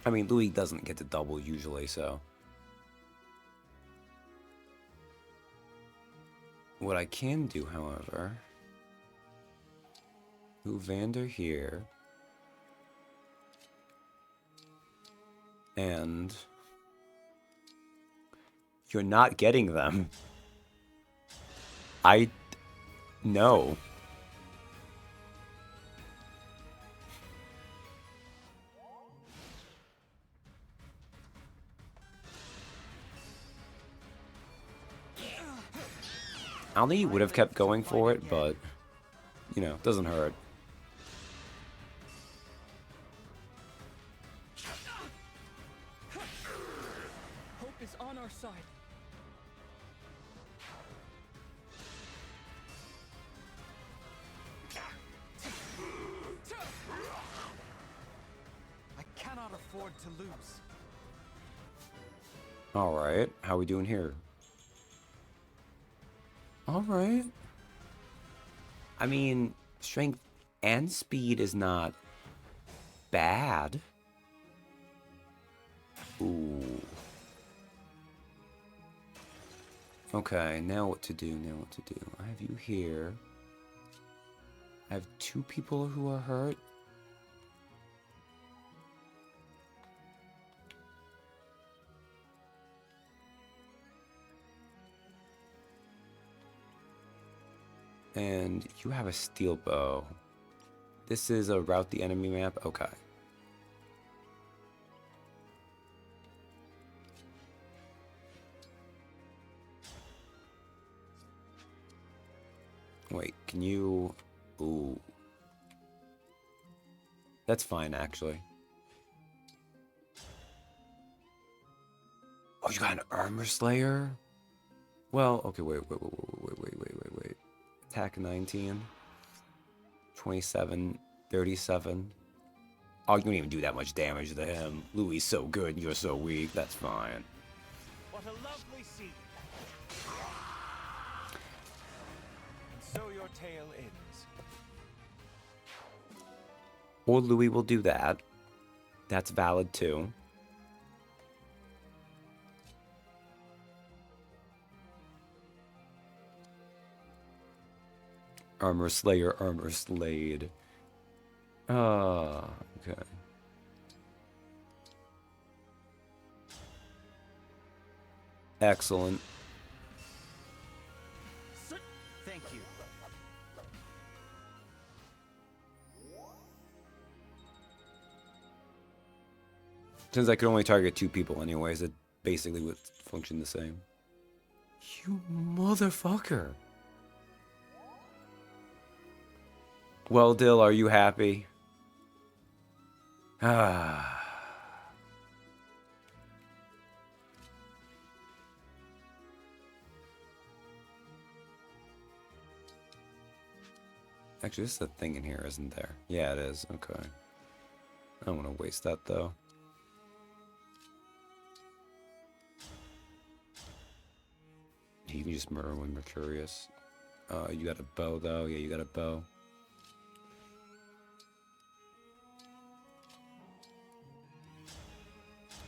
I mean, Louis doesn't get to double usually, so... What I can do, however... Move Vander here. And you're not getting them. No. I don't think he would have kept going for it, but, you know, doesn't hurt. Hope is on our side. I cannot afford to lose. Alright, how we doing here? Alright. I mean, strength and speed is not bad. Ooh. Okay, now what to do, I have you here. I have 2 people who are hurt. And you have a steel bow. This is a route the enemy map? Okay. Wait, can you... Ooh. That's fine, actually. Oh, you got an armor slayer? Well, okay, wait. Attack 19. 27. 37. Oh, you don't even do that much damage to him. Louis is so good and you're so weak. That's fine. What a lovely scene. And so your tale ends. Or Louis will do that. That's valid too. Armor Slayer, Armor Slayed. Okay. Excellent. Thank you. Since I could only target 2 people anyways, it basically would function the same. You motherfucker. Well, Dill, are you happy? Ah. Actually, this is a thing in here, isn't there? Yeah, it is. Okay. I don't want to waste that, though. You can just murder when we're curious. You got a bow, though? Yeah, you got a bow.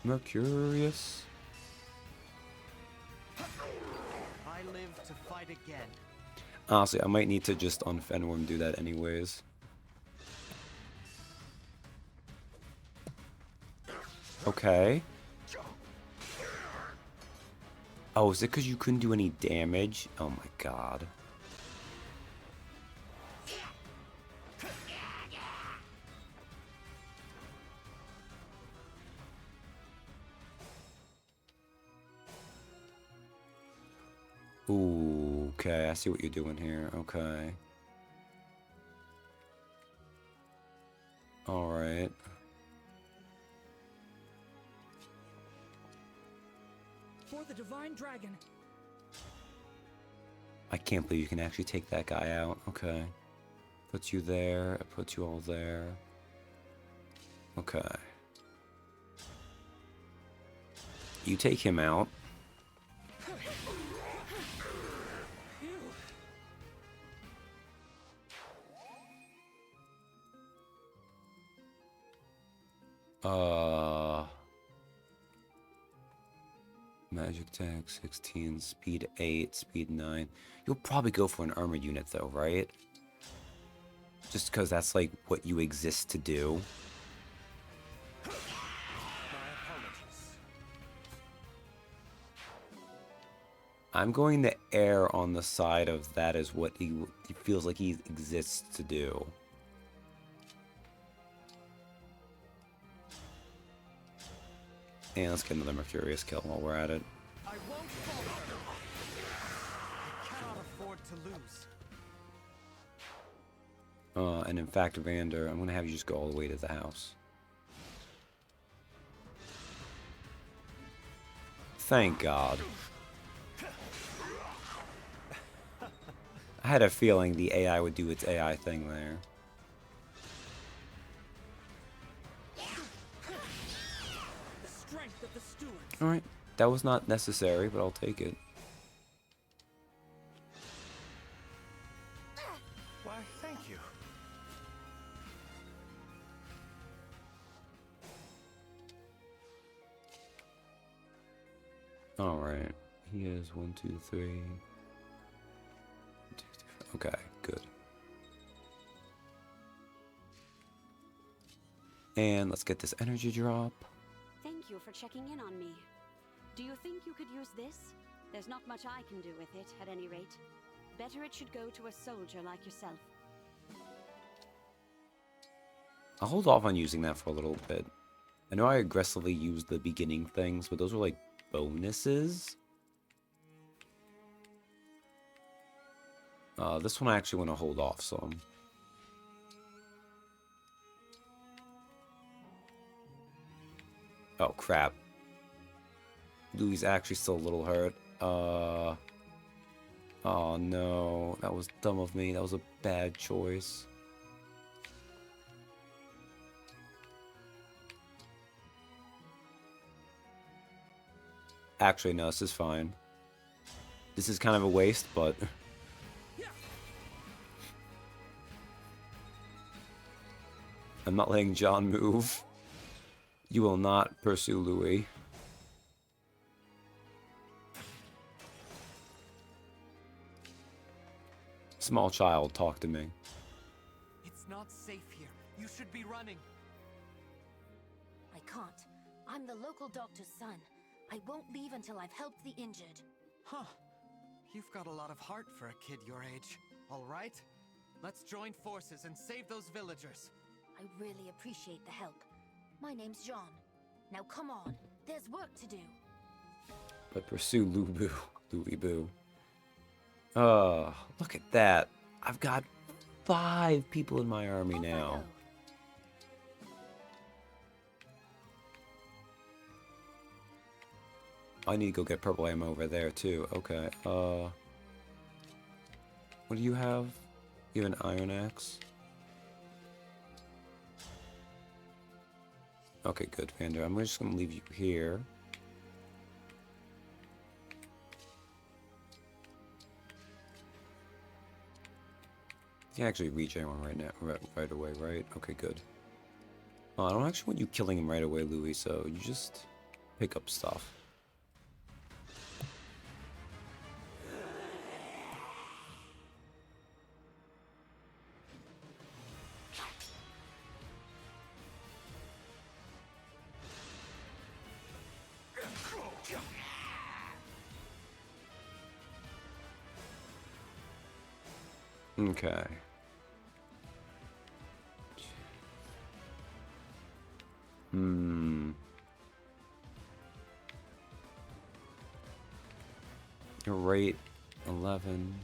Mercurius. I live to fight again. Honestly, I might need to just on Fenworm do that anyways. Okay. Oh, is it because you couldn't do any damage? Oh my god. Ooh, okay, I see what you're doing here. Okay. Alright. For the Divine Dragon. I can't believe you can actually take that guy out. Okay. Puts you there. It puts you all there. Okay. You take him out. Magic attack 16, speed 8, speed 9. You'll probably go for an armor unit though, right? Just because that's like what you exist to do. My apologies. I'm going to err on the side of that is what he feels like he exists to do. And let's get another Mercurius kill while we're at it. I won't falter. I cannot afford to lose. And in fact, Vander, I'm going to have you just go all the way to the house. Thank God. I had a feeling the AI would do its AI thing there. Alright, that was not necessary, but I'll take it. Why, thank you. Alright, he is 1, 2, 3. Okay, good. And let's get this energy drop. Thank you for checking in on me. Do you think you could use this? There's not much I can do with it, at any rate. Better it should go to a soldier like yourself. I'll hold off on using that for a little bit. I know I aggressively used the beginning things, but those were like bonuses. This one I actually want to hold off some. Oh, crap. Louis actually still a little hurt. Oh, no. That was dumb of me. That was a bad choice. Actually, no, this is fine. This is kind of a waste, but... I'm not letting John move. You will not pursue Louis. Small child, talk to me. It's not safe here. You should be running. I can't. I'm the local doctor's son. I won't leave until I've helped the injured. Huh. You've got a lot of heart for a kid your age. All right. Let's join forces and save those villagers. I really appreciate the help. My name's Jean. Now come on. There's work to do. But pursue Louis Boo. Look at that. I've got 5 people in my army now. I need to go get purple ammo over there too. Okay. What do you have? You have an iron axe? Okay, good, Vander. I'm just gonna leave you here. You can actually reach anyone right now, right away, right? Okay, good. I don't actually want you killing him right away, Louis, so you just pick up stuff. Okay. Your rate 11.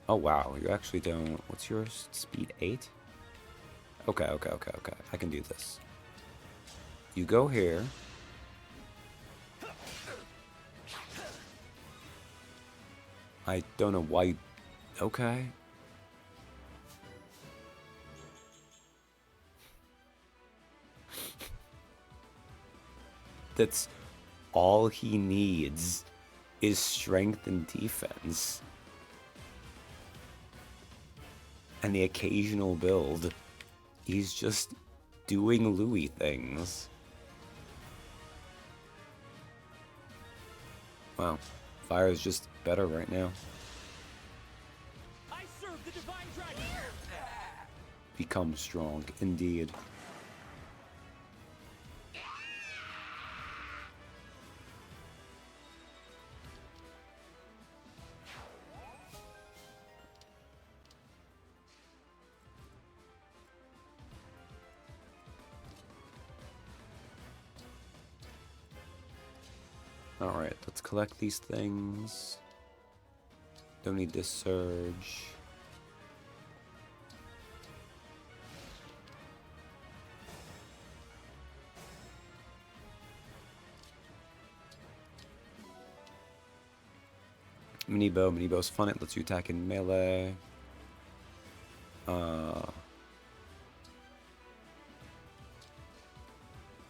Oh wow, you actually don't. What's your speed? 8? Okay. I can do this. You go here. I don't know why you... Okay. That's all he needs is strength and defense. And the occasional build. He's just doing Louis things. Wow. Fire is just better right now. I serve the divine dragon. Become strong, indeed. Alright, let's collect these things. Don't need this surge. Mini bow's fun. It lets you attack in melee.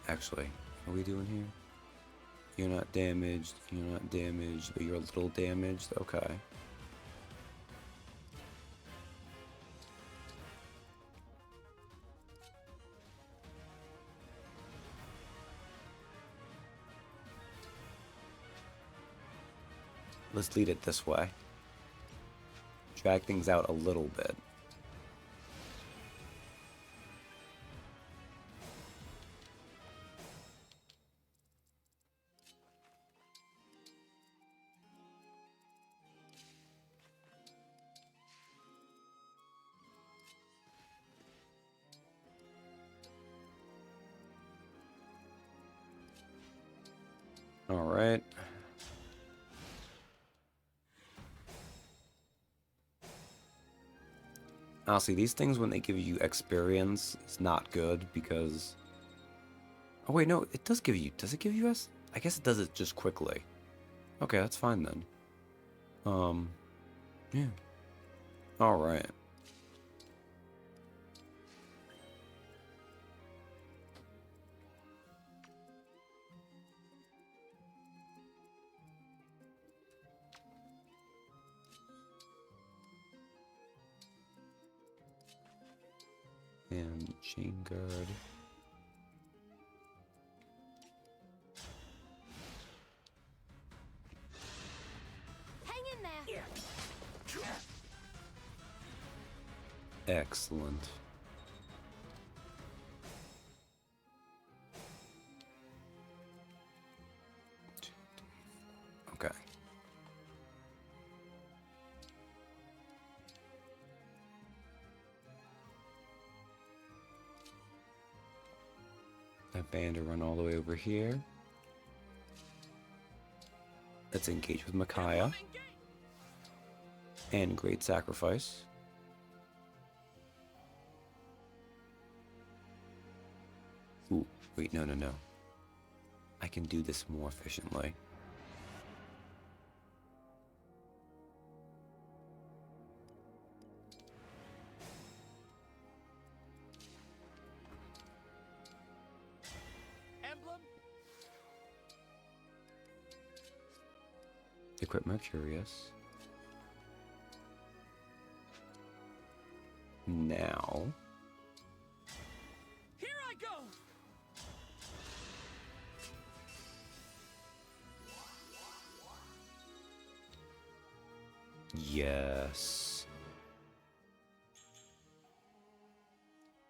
Actually, what are we doing here? You're not damaged, but you're a little damaged. Okay. Let's lead it this way. Drag things out a little bit. All right. Honestly, these things, when they give you experience, it's not good because... Oh wait, no, it does give you... Does it give you S? I guess it does it just quickly. Okay, that's fine then. Yeah. Alright. And chain guard. Hang in there. Excellent. Okay. That band to run all the way over here. Let's engage with Micaiah. And Great Sacrifice. Ooh, wait, no. I can do this more efficiently. Emblem? Equip Mercurius. Now... Here I go! Yes.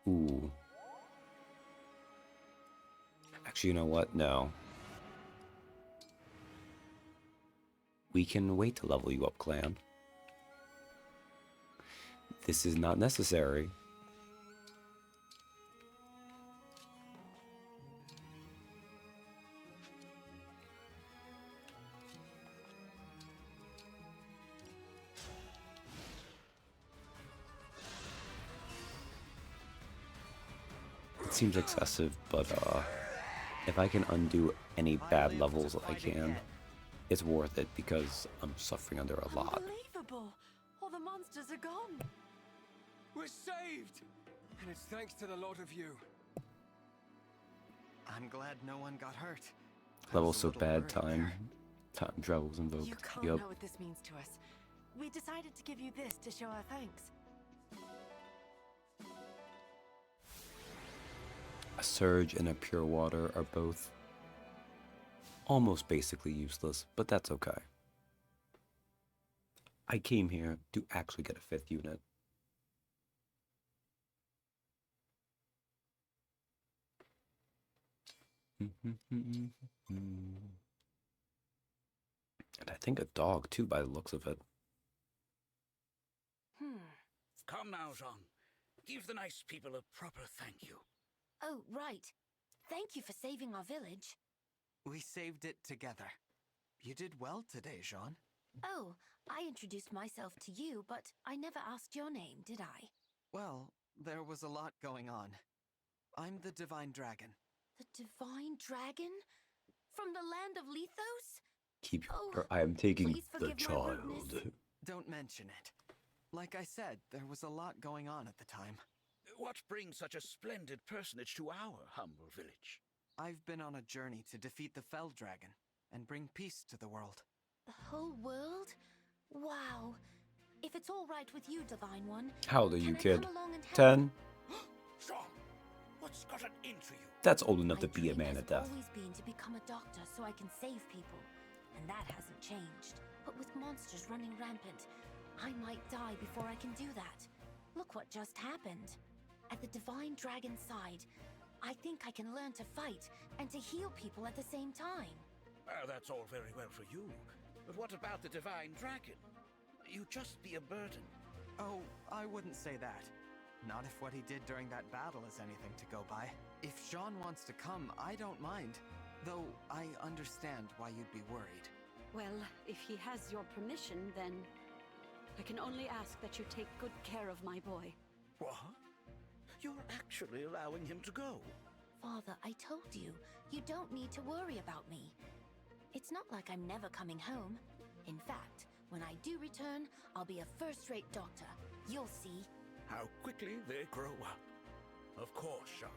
Ooh. Actually, you know what? No. We can wait to level you up, clan. This is not necessary. It seems excessive, but if I can undo any bad levels I can, it's worth it because I'm suffering under a lot. Unbelievable! All the monsters are gone. We're saved! And it's thanks to the lot of you. I'm glad no one got hurt. Level so bad, time travels invoked. You can't Yup. know what this means to us. We decided to give you this to show our thanks. A surge and a pure water are both almost basically useless, but that's okay. I came here to actually get a 5th unit. And I think a dog too, by the looks of it. Come now, Jean. Give the nice people a proper thank you. Oh, right. Thank you for saving our village. We saved it together. You did well today, Jean. Oh, I introduced myself to you, but I never asked your name, did I? Well, there was a lot going on. I'm the Divine Dragon. The Divine Dragon? From the land of Lethos? Keep Oh, your. I am taking please the forgive my child. rudeness. Don't mention it. Like I said, there was a lot going on at the time. What brings such a splendid personage to our humble village? I've been on a journey to defeat the Fell Dragon and bring peace to the world. The whole world? Wow. If it's all right with you, Divine One, How old are you, can I kid? come along and help? 10? Jean, what's gotten into you? That's old enough to My be a dream man has of death. always been to become a doctor so I can save people, and that hasn't changed. But with monsters running rampant, I might die before I can do that. Look what just happened. At the Divine Dragon's side, I think I can learn to fight and to heal people at the same time. That's all very well for you, but what about the Divine Dragon? You'd just be a burden. Oh, I wouldn't say that. Not if what he did during that battle is anything to go by. If Jean wants to come, I don't mind. Though I understand why you'd be worried. Well, if he has your permission, then I can only ask that you take good care of my boy. What? You're actually allowing him to go? Father, I told you, you don't need to worry about me. It's not like I'm never coming home. In fact, when I do return, I'll be a first-rate doctor. You'll see. How quickly they grow up. Of course, Jean.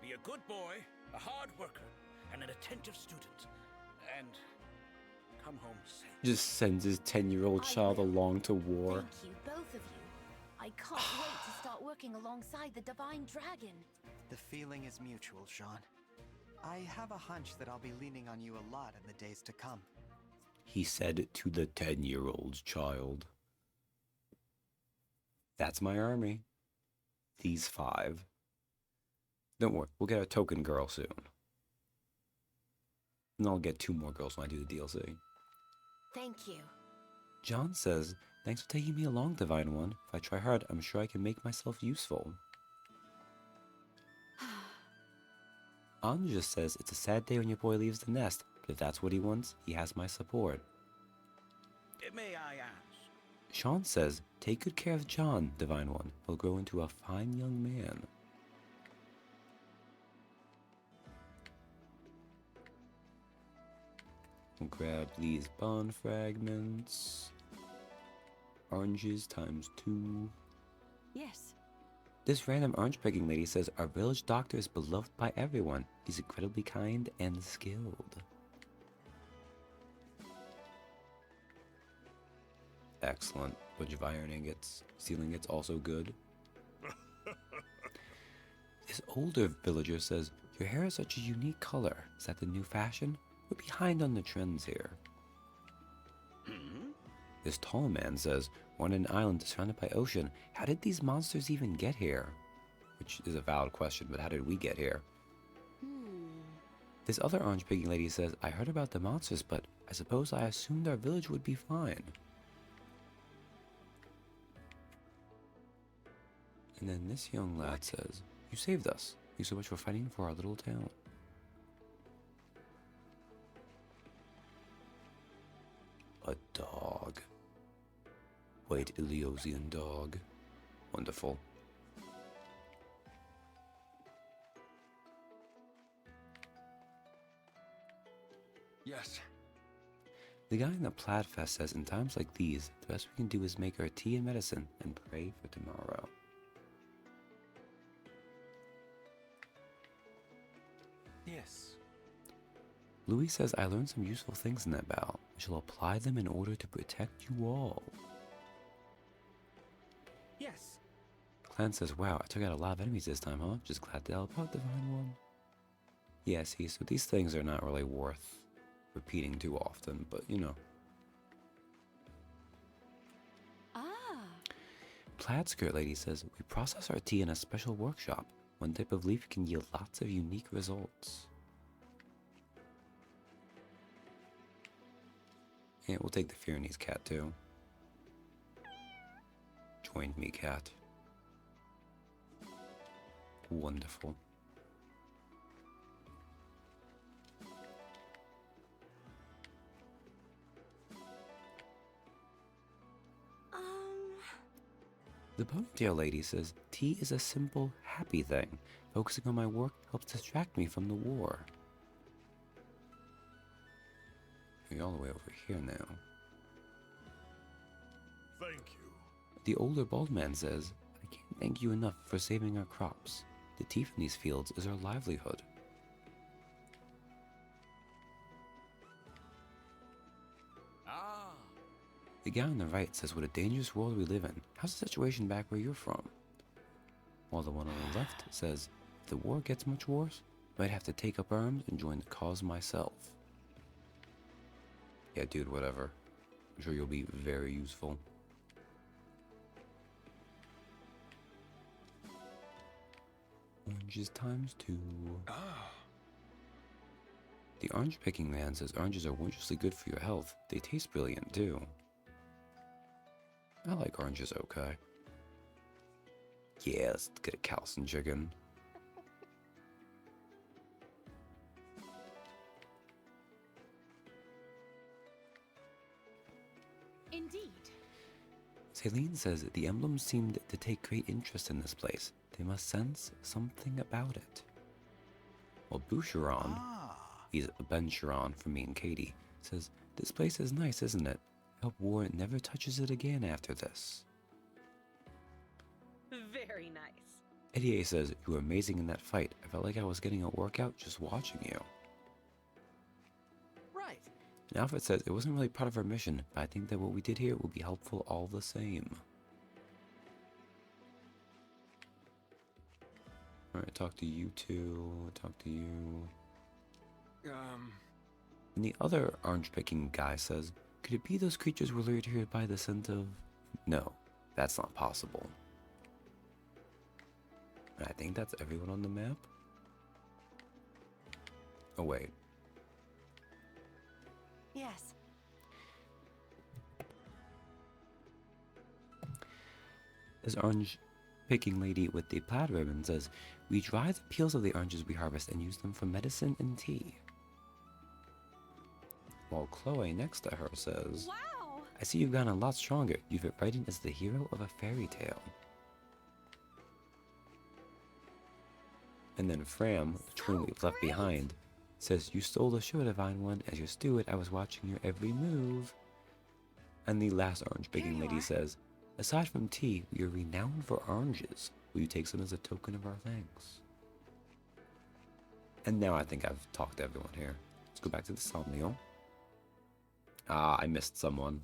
Be a good boy, a hard worker, and an attentive student. And come home safe. Just sends his 10-year-old child along to war. Thank you, both of you. I can't wait to start working alongside the Divine Dragon. The feeling is mutual, Jean. I have a hunch that I'll be leaning on you a lot in the days to come. He said to the 10-year-old child. That's my army. These 5. Don't worry, we'll get a token girl soon. And I'll get 2 more girls when I do the DLC. Thank you. John says, thanks for taking me along, Divine One. If I try hard, I'm sure I can make myself useful. Anja says, it's a sad day when your boy leaves the nest, but if that's what he wants, he has my support. May I ask? Sean says, take good care of John, Divine One. He'll grow into a fine young man. We'll grab these bond fragments. Oranges times 2. Yes. This random orange picking lady says our village doctor is beloved by everyone. He's incredibly kind and skilled. Excellent. Bunch of iron ingots. Steel ingots also good. This older villager says, your hair is such a unique color. Is that the new fashion? We're behind on the trends here. This tall man says, we're on an island surrounded by ocean. How did these monsters even get here? Which is a valid question, but how did we get here? This other orange piggy lady says, I heard about the monsters, but I suppose I assumed our village would be fine. And then this young lad says, you saved us. Thank you so much for fighting for our little town. A dog. White Iliosian dog. Wonderful. Yes. The guy in the plaid vest says, in times like these, the best we can do is make our tea and medicine and pray for tomorrow. Yes. Louis says, I learned some useful things in that battle. I shall apply them in order to protect you all. Yes. Clan says, wow, I took out a lot of enemies this time, huh? Just glad to help out, Divine One. Yeah, see, so these things are not really worth repeating too often, but you know. Plaid Skirt Lady says, we process our tea in a special workshop. One type of leaf can yield lots of unique results. Yeah, we'll take the Pyrenees cat too. Join me, cat. Wonderful. The ponytail lady says tea is a simple, happy thing. Focusing on my work helps distract me from the war. You're all the way over here now. Thank you. The older bald man says, I can't thank you enough for saving our crops. The tea from these fields is our livelihood. Ah. The guy on the right says, what a dangerous world we live in. How's the situation back where you're from? While the one on the left says, if the war gets much worse, I might have to take up arms and join the cause myself. Yeah, dude, whatever. I'm sure you'll be very useful. Oranges times 2. The orange picking man says oranges are wondrously good for your health. They taste brilliant too. I like oranges okay. Yeah, let's get a calcium chicken. Indeed. Celine says that the Emblem seemed to take great interest in this place. They must sense something about it. Well, Boucheron, he's Ben Chiron from me and Katie, says, this place is nice, isn't it? I hope war never touches it again after this. Very nice. Eddie says, you were amazing in that fight. I felt like I was getting a workout just watching you. Right. And Alfred says, it wasn't really part of our mission, but I think that what we did here will be helpful all the same. Alright, talk to you two, talk to you. And the other orange-picking guy says, could it be those creatures were lured here by the scent of... No, that's not possible. I think that's everyone on the map. Oh, wait. Yes. This orange-picking lady with the plaid ribbon says, we dry the peels of the oranges we harvest and use them for medicine and tea. While Chloe next to her says, wow! I see you've gotten a lot stronger. You've been writing as the hero of a fairy tale. And then Fram, the twin we've left behind, says, you stole the show, Divine One. As your steward, I was watching your every move. And the last orange-picking lady says, aside from tea, we are renowned for oranges. Will you take some as a token of our thanks? And now I think I've talked to everyone here. Let's go back to the Somnial. Ah, I missed someone.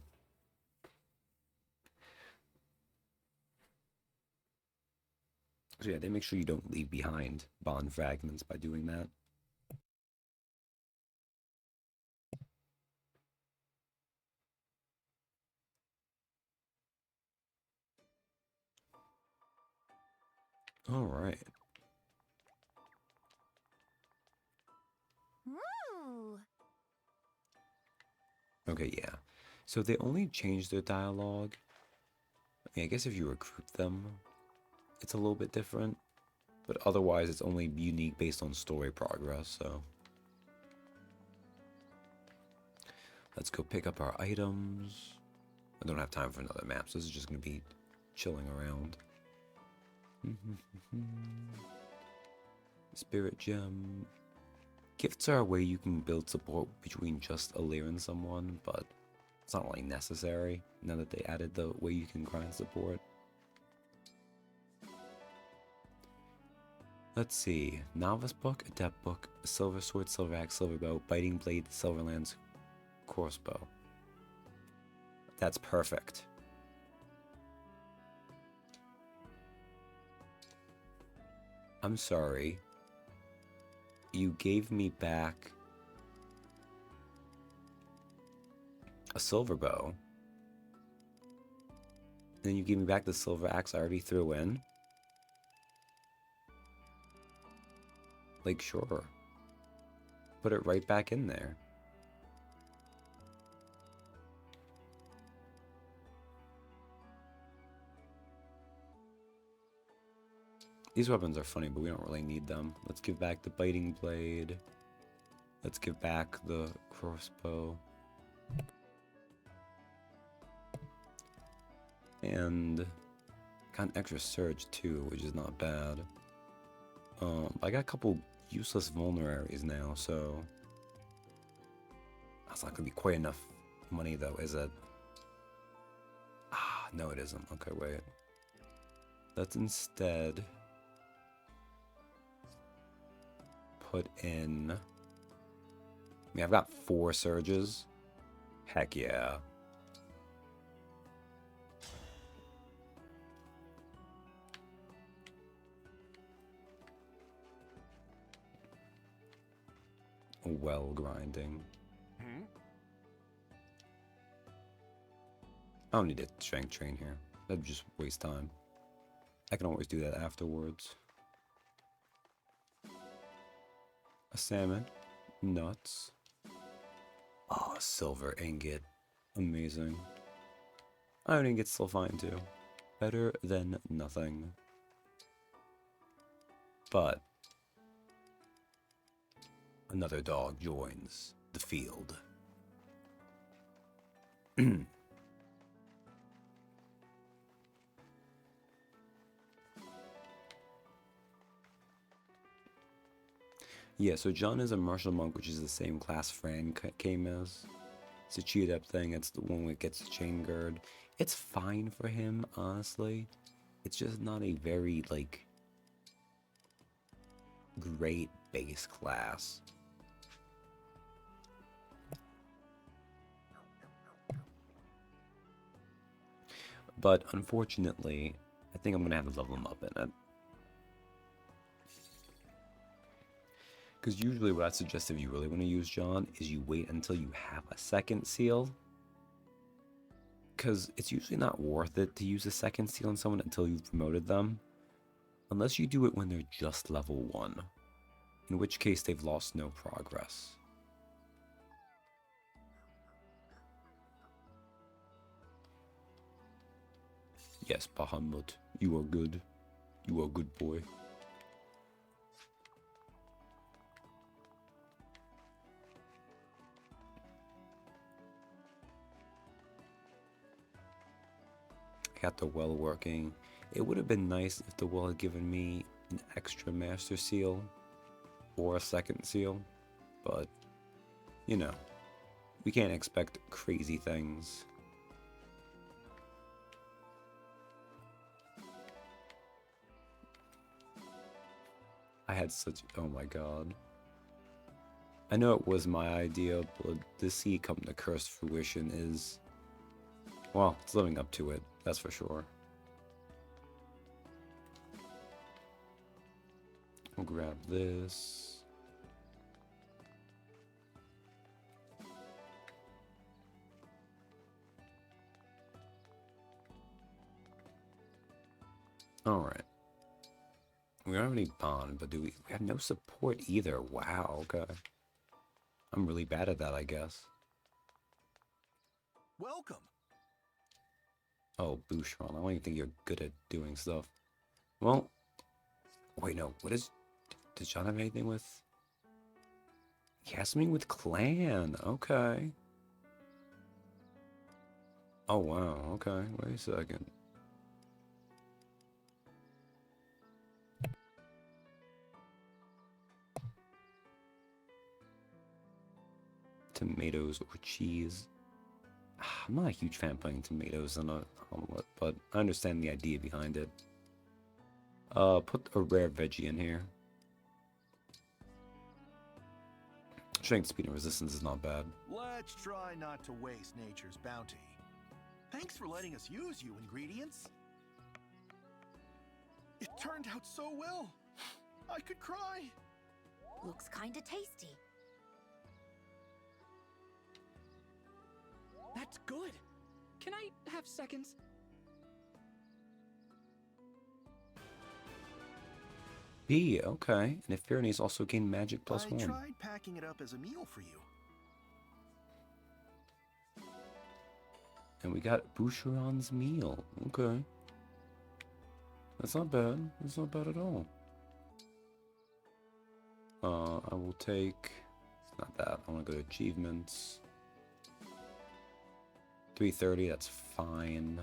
So yeah, they make sure you don't leave behind bond fragments by doing that. All right. Woo! Okay, yeah. So they only changed their dialogue. I mean, I guess if you recruit them, it's a little bit different. But otherwise, it's only unique based on story progress, so. Let's go pick up our items. I don't have time for another map, so this is just going to be chilling around. Spirit gem. Gifts are a way you can build support between just Alir and someone, but it's not really necessary now that they added the way you can grind support. Let's see. Novice book, adept book, silver sword, silver axe, silver bow, biting blade, silver lance, crossbow. That's perfect. I'm sorry. You gave me back a silver bow. Then you gave me back the silver axe I already threw in. Like, sure. Put it right back in there. These weapons are funny, but we don't really need them. Let's give back the biting blade. Let's give back the crossbow. And kind Got an extra surge too, which is not bad. I got a couple useless vulneraries now, so that's not gonna be quite enough money though, is it? Ah, no it isn't. Okay, wait. Let's instead put in... I mean, I've got 4 surges. Heck yeah. Well grinding. I don't need to strength train here. That'd just waste time. I can always do that afterwards. A salmon. Nuts. Oh, a silver ingot. Amazing. Iron ingot's still fine too. Better than nothing. But another dog joins the field. Yeah, so John is a martial monk, which is the same class Fran came as. It's a cheat up thing. It's the one that gets the chain guard. It's fine for him, honestly. It's just not a very, like, great base class. But unfortunately, I think I'm going to have to level him up in it. Because usually what I suggest if you really want to use John is you wait until you have a second seal. Because it's usually not worth it to use a second seal on someone until you've promoted them. Unless you do it when they're just level 1. In which case they've lost no progress. Yes, Bahamut, you are good. You are a good boy. Got the well working. It would have been nice if the well had given me an extra master seal or a second seal, but you know, we can't expect crazy things. I had such, oh my god. I know it was my idea, but to see it come to cursed fruition is, well, it's living up to it. That's for sure. We'll grab this. Alright. We don't have any bond, but do we have no support either. Wow, okay. I'm really bad at that, I guess. Welcome. Oh, Boucheron, I don't even think you're good at doing stuff. Well, wait, no. What is... Does John have anything with... He has something with clan. Okay. Oh, wow. Okay. Wait a second. Tomatoes or cheese. I'm not a huge fan of putting tomatoes in a omelet, but I understand the idea behind it. Put a rare veggie in here. Strength, speed, and resistance is not bad. Let's try not to waste nature's bounty. Thanks for letting us use you, ingredients. It turned out so well. I could cry. Looks kinda tasty. That's good. Can I have seconds? B, okay. And if Fairness also gained magic +1. I tried packing it up as a meal for you. And we got Boucheron's meal. Okay. That's not bad. That's not bad at all. I will take... Not that. I want to go to achievements. 330, that's fine.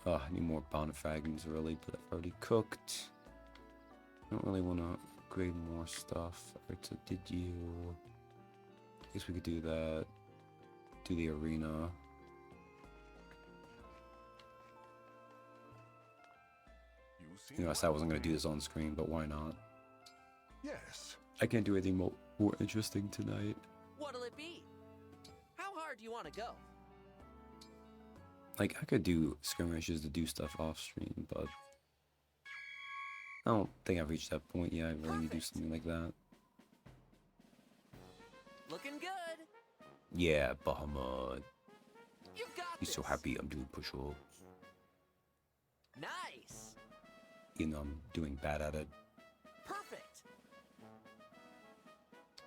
Oh, I need more bonfragons really, but I've already cooked. I don't really want to upgrade more stuff. Alright, so did you... I guess we could do that. Do the arena. You know, I said I wasn't going to do this on screen, but why not? Yes. I can't do anything more interesting tonight. What'll it be? How hard do you want to go? Like, I could do skirmishes to do stuff off stream, but I don't think I've reached that point yet. I really need to do something like that. Looking good. Yeah, Bahamut. You got He's so happy I'm doing push-ups. Nice. You know, I'm doing bad at it. Perfect.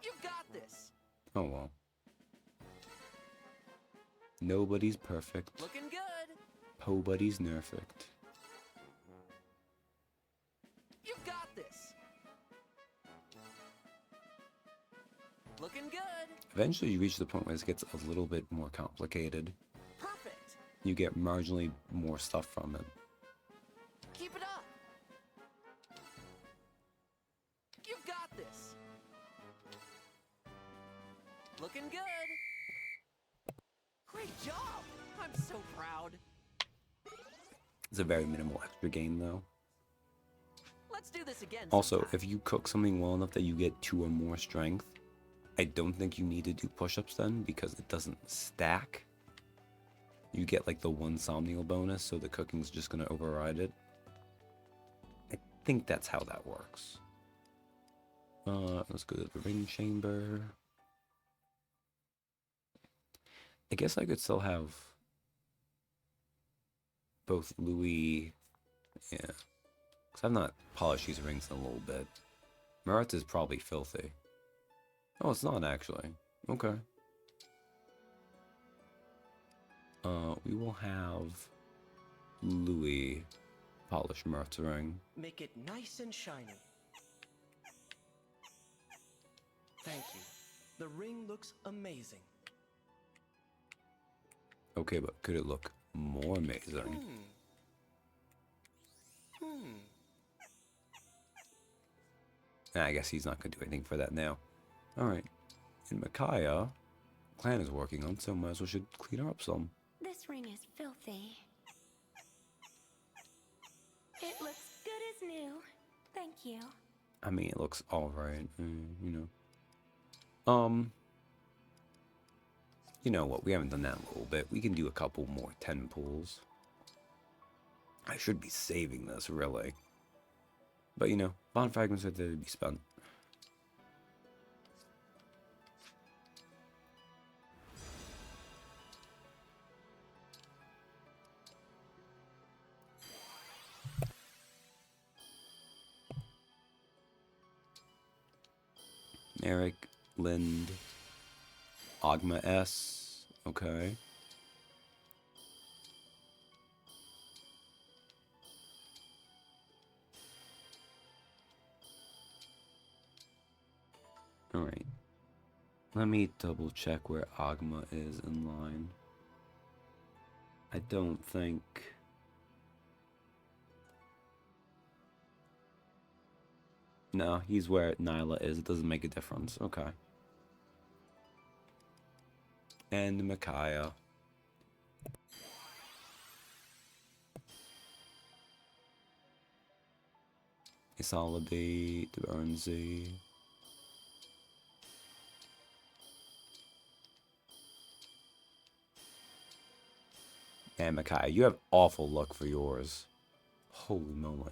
You got this. Oh well. Nobody's perfect. Looking good. Nobody's nerfect. You got this. Looking good. Eventually you reach the point where it gets a little bit more complicated. Perfect. You get marginally more stuff from it. Keep it up. You got this. Looking good. Great job. I'm so proud. It's a very minimal extra gain though. Let's do this again. Also, sometime. if you cook something well enough that you get 2 or more strength, I don't think you need to do push-ups then, because it doesn't stack. You get like the 1 somnial bonus, so the cooking's just gonna override it. I think that's how that works. Let's go to the ring chamber. I guess I could still have both Louis, yeah, because I've not polished these rings in a little bit. Marat is probably filthy. Oh, it's not actually. Okay. We will have Louis polish Marat's ring. Make it nice and shiny. Thank you. The ring looks amazing. Okay, but could it look more amazing? I guess he's not going to do anything for that now. Alright. And Micaiah, clan is working on, so might as well should clean her up some. This ring is filthy. It looks good as new. Thank you. I mean, it looks alright, you know. You know what, we haven't done that in a little bit. We can do a couple more 10 pulls. I should be saving this, really. But, you know, bond fragments are there to be spent. Eric, Lind, Ogma S, okay. Alright. Let me double check where Ogma is in line. I don't think... No, he's where Nyla is. It doesn't make a difference. Okay. And Micaiah. Isalabi, Dubernzi. And Micaiah, you have awful luck for yours. Holy moly.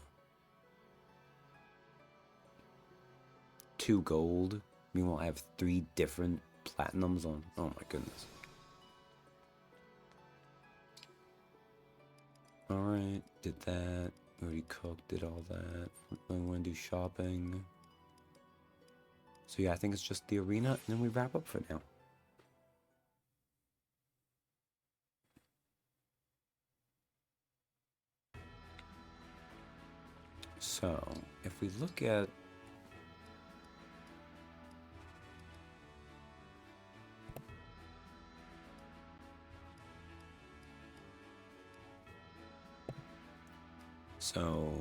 2 gold. Meanwhile, I have 3 different platinums on. Oh my goodness. Alright, did that. Already cooked, did all that. I want to do shopping. So yeah, I think it's just the arena, and then we wrap up for now. So, if we look at... So,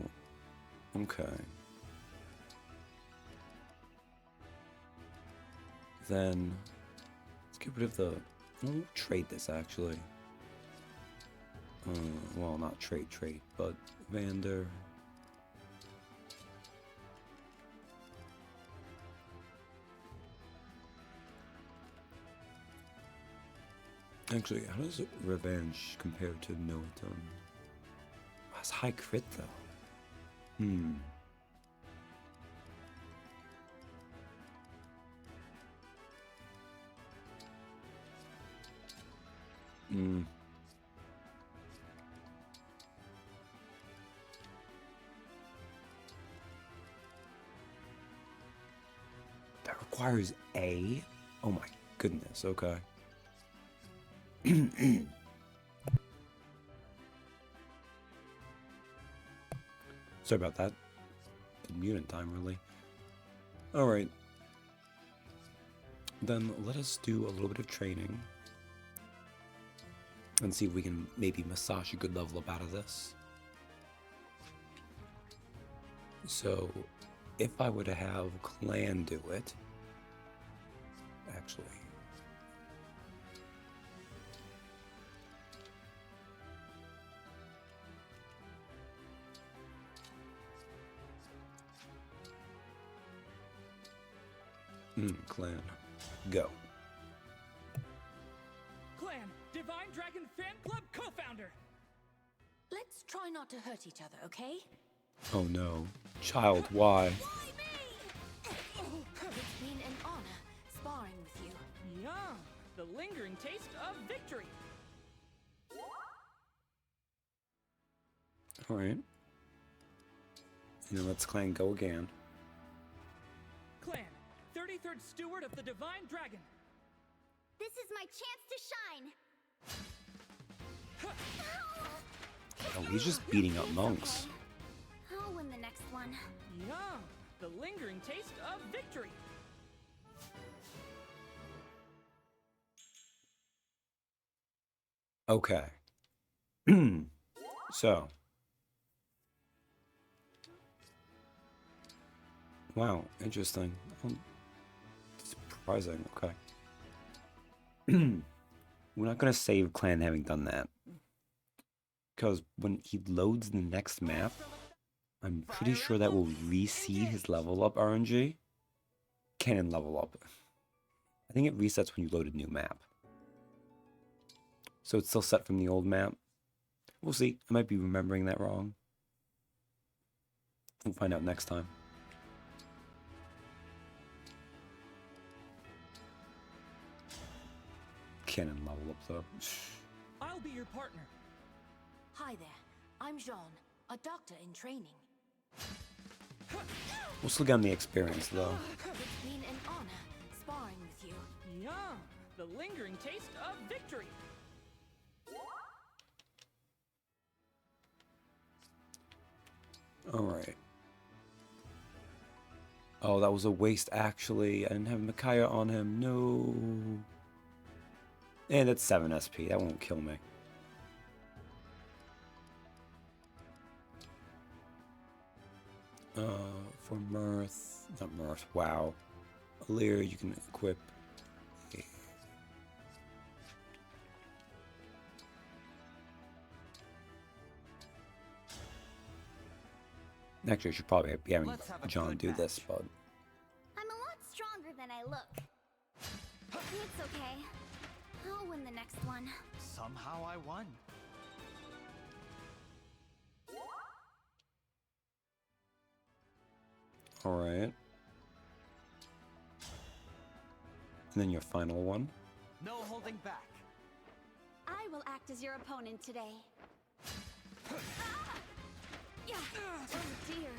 okay. Then, let's get rid of the... We'll trade this, actually. Well, not trade, but Vander. Actually, how does Revenge compare to Noaton? That's high crit, though. That requires A? Oh my goodness, okay. Sorry about that. Didn't mute in time, really. Alright. Then let us do a little bit of training. And see if we can maybe massage a good level up out of this. So, if I were to have Clan do it... Actually... Clan. Go. Clan, Divine Dragon Fan Club co-founder! Let's try not to hurt each other, okay? Oh no. Child, why? It's been an honor sparring with you. Yum! The lingering taste of victory! Alright. Now let's Clan go again. Clan, 33rd Steward of the Divine Dragon. This is my chance to shine. Oh, he's just beating up monks. I'll win the next one. Yum! The lingering taste of victory! Okay. So. Wow, interesting. Surprising, okay. We're not going to save Clan having done that. Because when he loads the next map, I'm pretty sure that will reseed his level up RNG. Cannon level up. I think it resets when you load a new map. So it's still set from the old map. We'll see. I might be remembering that wrong. We'll find out next time. Cannon level up though. I'll be your partner. Hi there. I'm Jean, a doctor in training. We'll still get on the experience though. It's been an honor sparring with you. Yum! The lingering taste of victory! Alright. Oh, that was a waste actually. I didn't have Micaya on him. No. And it's 7 SP. That won't kill me. For Mirth. Not Mirth. Wow. Alir, you can equip. Actually, I should probably be having John do this, but... I'm a lot stronger than I look. It's okay. I'll win the next one. Somehow I won. Alright. And then your final one. No holding back. I will act as your opponent today. Oh dear.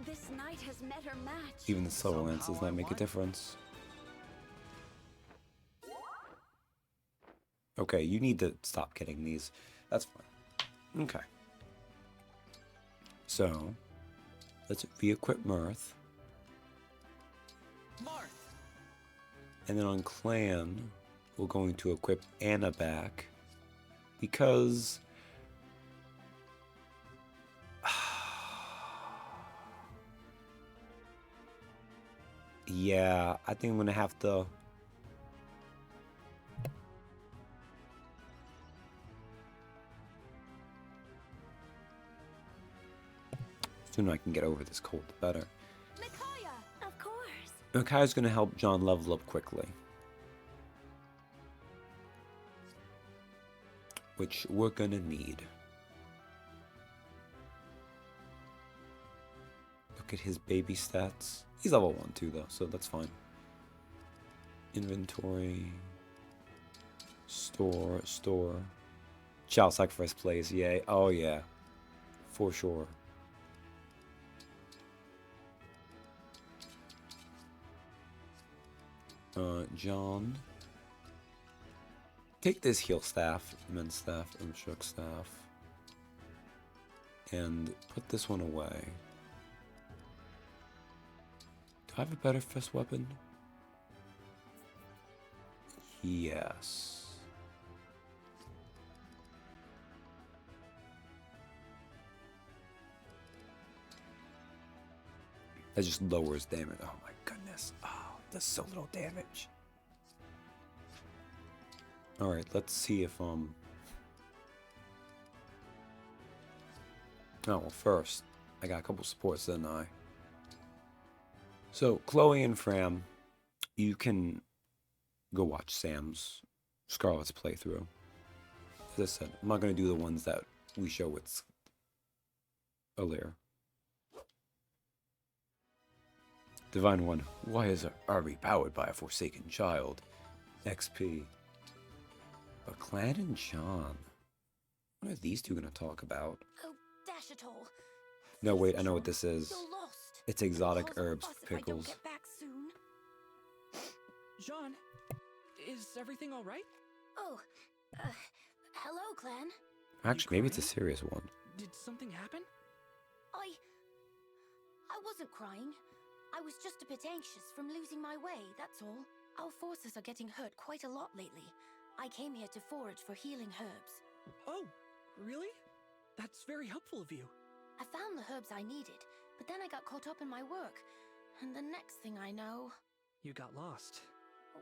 This knight has met her match. Even the slower lances might make a difference. Okay, you need to stop getting these. That's fine. Okay. So, let's re-equip Mirth. And then on Clan, we're going to equip Anna back. Because... Yeah, I think I'm gonna have to. Sooner I can get over this cold, the better. Micaya! Of course. Micaiah's gonna help John level up quickly. Which we're gonna need. Look at his baby stats. He's level 1 too though, so that's fine. Inventory. Store. Child sacrifice plays, yay. Oh yeah. For sure. John. Take this heal staff, immense staff, instruct staff. And put this one away. Do I have a better fist weapon? Yes. That just lowers damage. Oh my goodness. Oh, does so little damage. Alright, let's see if Oh, well, first, I got a couple supports, didn't I? So, Chloe and Fram, you can go watch Sam's Scarlet's playthrough. As I said, I'm not going to do the ones that we show with Alir. Divine One, why is Arby powered by a forsaken child? XP. But Clan and John. What are these two going to talk about? Oh, dash it all. No, wait, I know what this is. You're lost. It's exotic Cause herbs fuss for if I don't pickles. get back soon. John, is everything all right? Oh, hello, Clan. Actually, maybe it's a serious one. Did something happen? I wasn't crying. I was just a bit anxious from losing my way, that's all. Our forces are getting hurt quite a lot lately. I came here to forage for healing herbs. Oh, really? That's very helpful of you. I found the herbs I needed, but then I got caught up in my work. And the next thing I know... You got lost.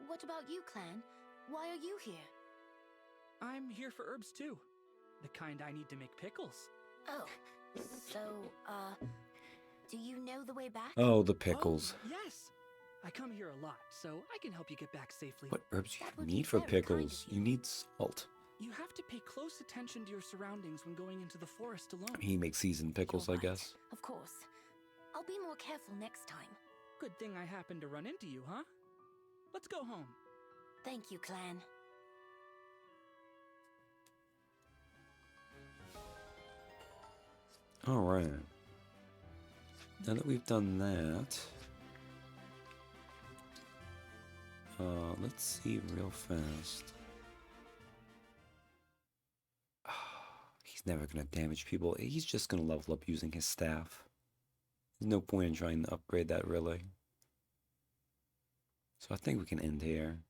What about you, Clan? Why are you here? I'm here for herbs too. The kind I need to make pickles. Oh, so, do you know the way back? Oh, the pickles. Oh, yes! I come here a lot, so I can help you get back safely. What herbs you need for pickles? You need salt. You have to pay close attention to your surroundings when going into the forest alone. He makes seasoned pickles, I guess. Of course. I'll be more careful next time. Good thing I happened to run into you, huh? Let's go home. Thank you, Clan. Alright. Now that we've done that... let's see real fast. He's never gonna damage people. He's just gonna level up using his staff. There's no point in trying to upgrade that, really. So I think we can end here.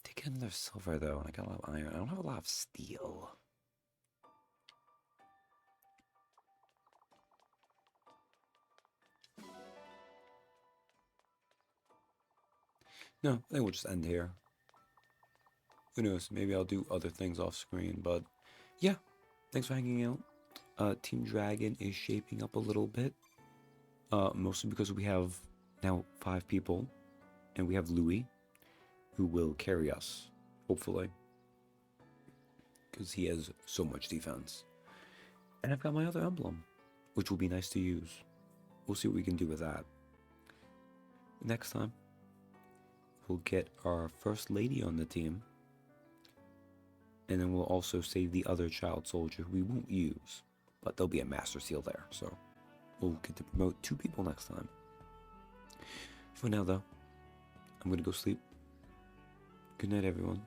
Take another silver, though, and I got a lot of iron. I don't have a lot of steel. No, I think we'll just end here. Who knows, maybe I'll do other things off screen, but yeah, thanks for hanging out. Team Dragon is shaping up a little bit, mostly because we have now 5 people, and we have Louis, who will carry us, hopefully, because he has so much defense. And I've got my other emblem, which will be nice to use. We'll see what we can do with that. Next time, we'll get our first lady on the team. And then we'll also save the other child soldier who we won't use. But there'll be a master seal there. So we'll get to promote 2 people next time. For now though, I'm going to go sleep. Good night everyone.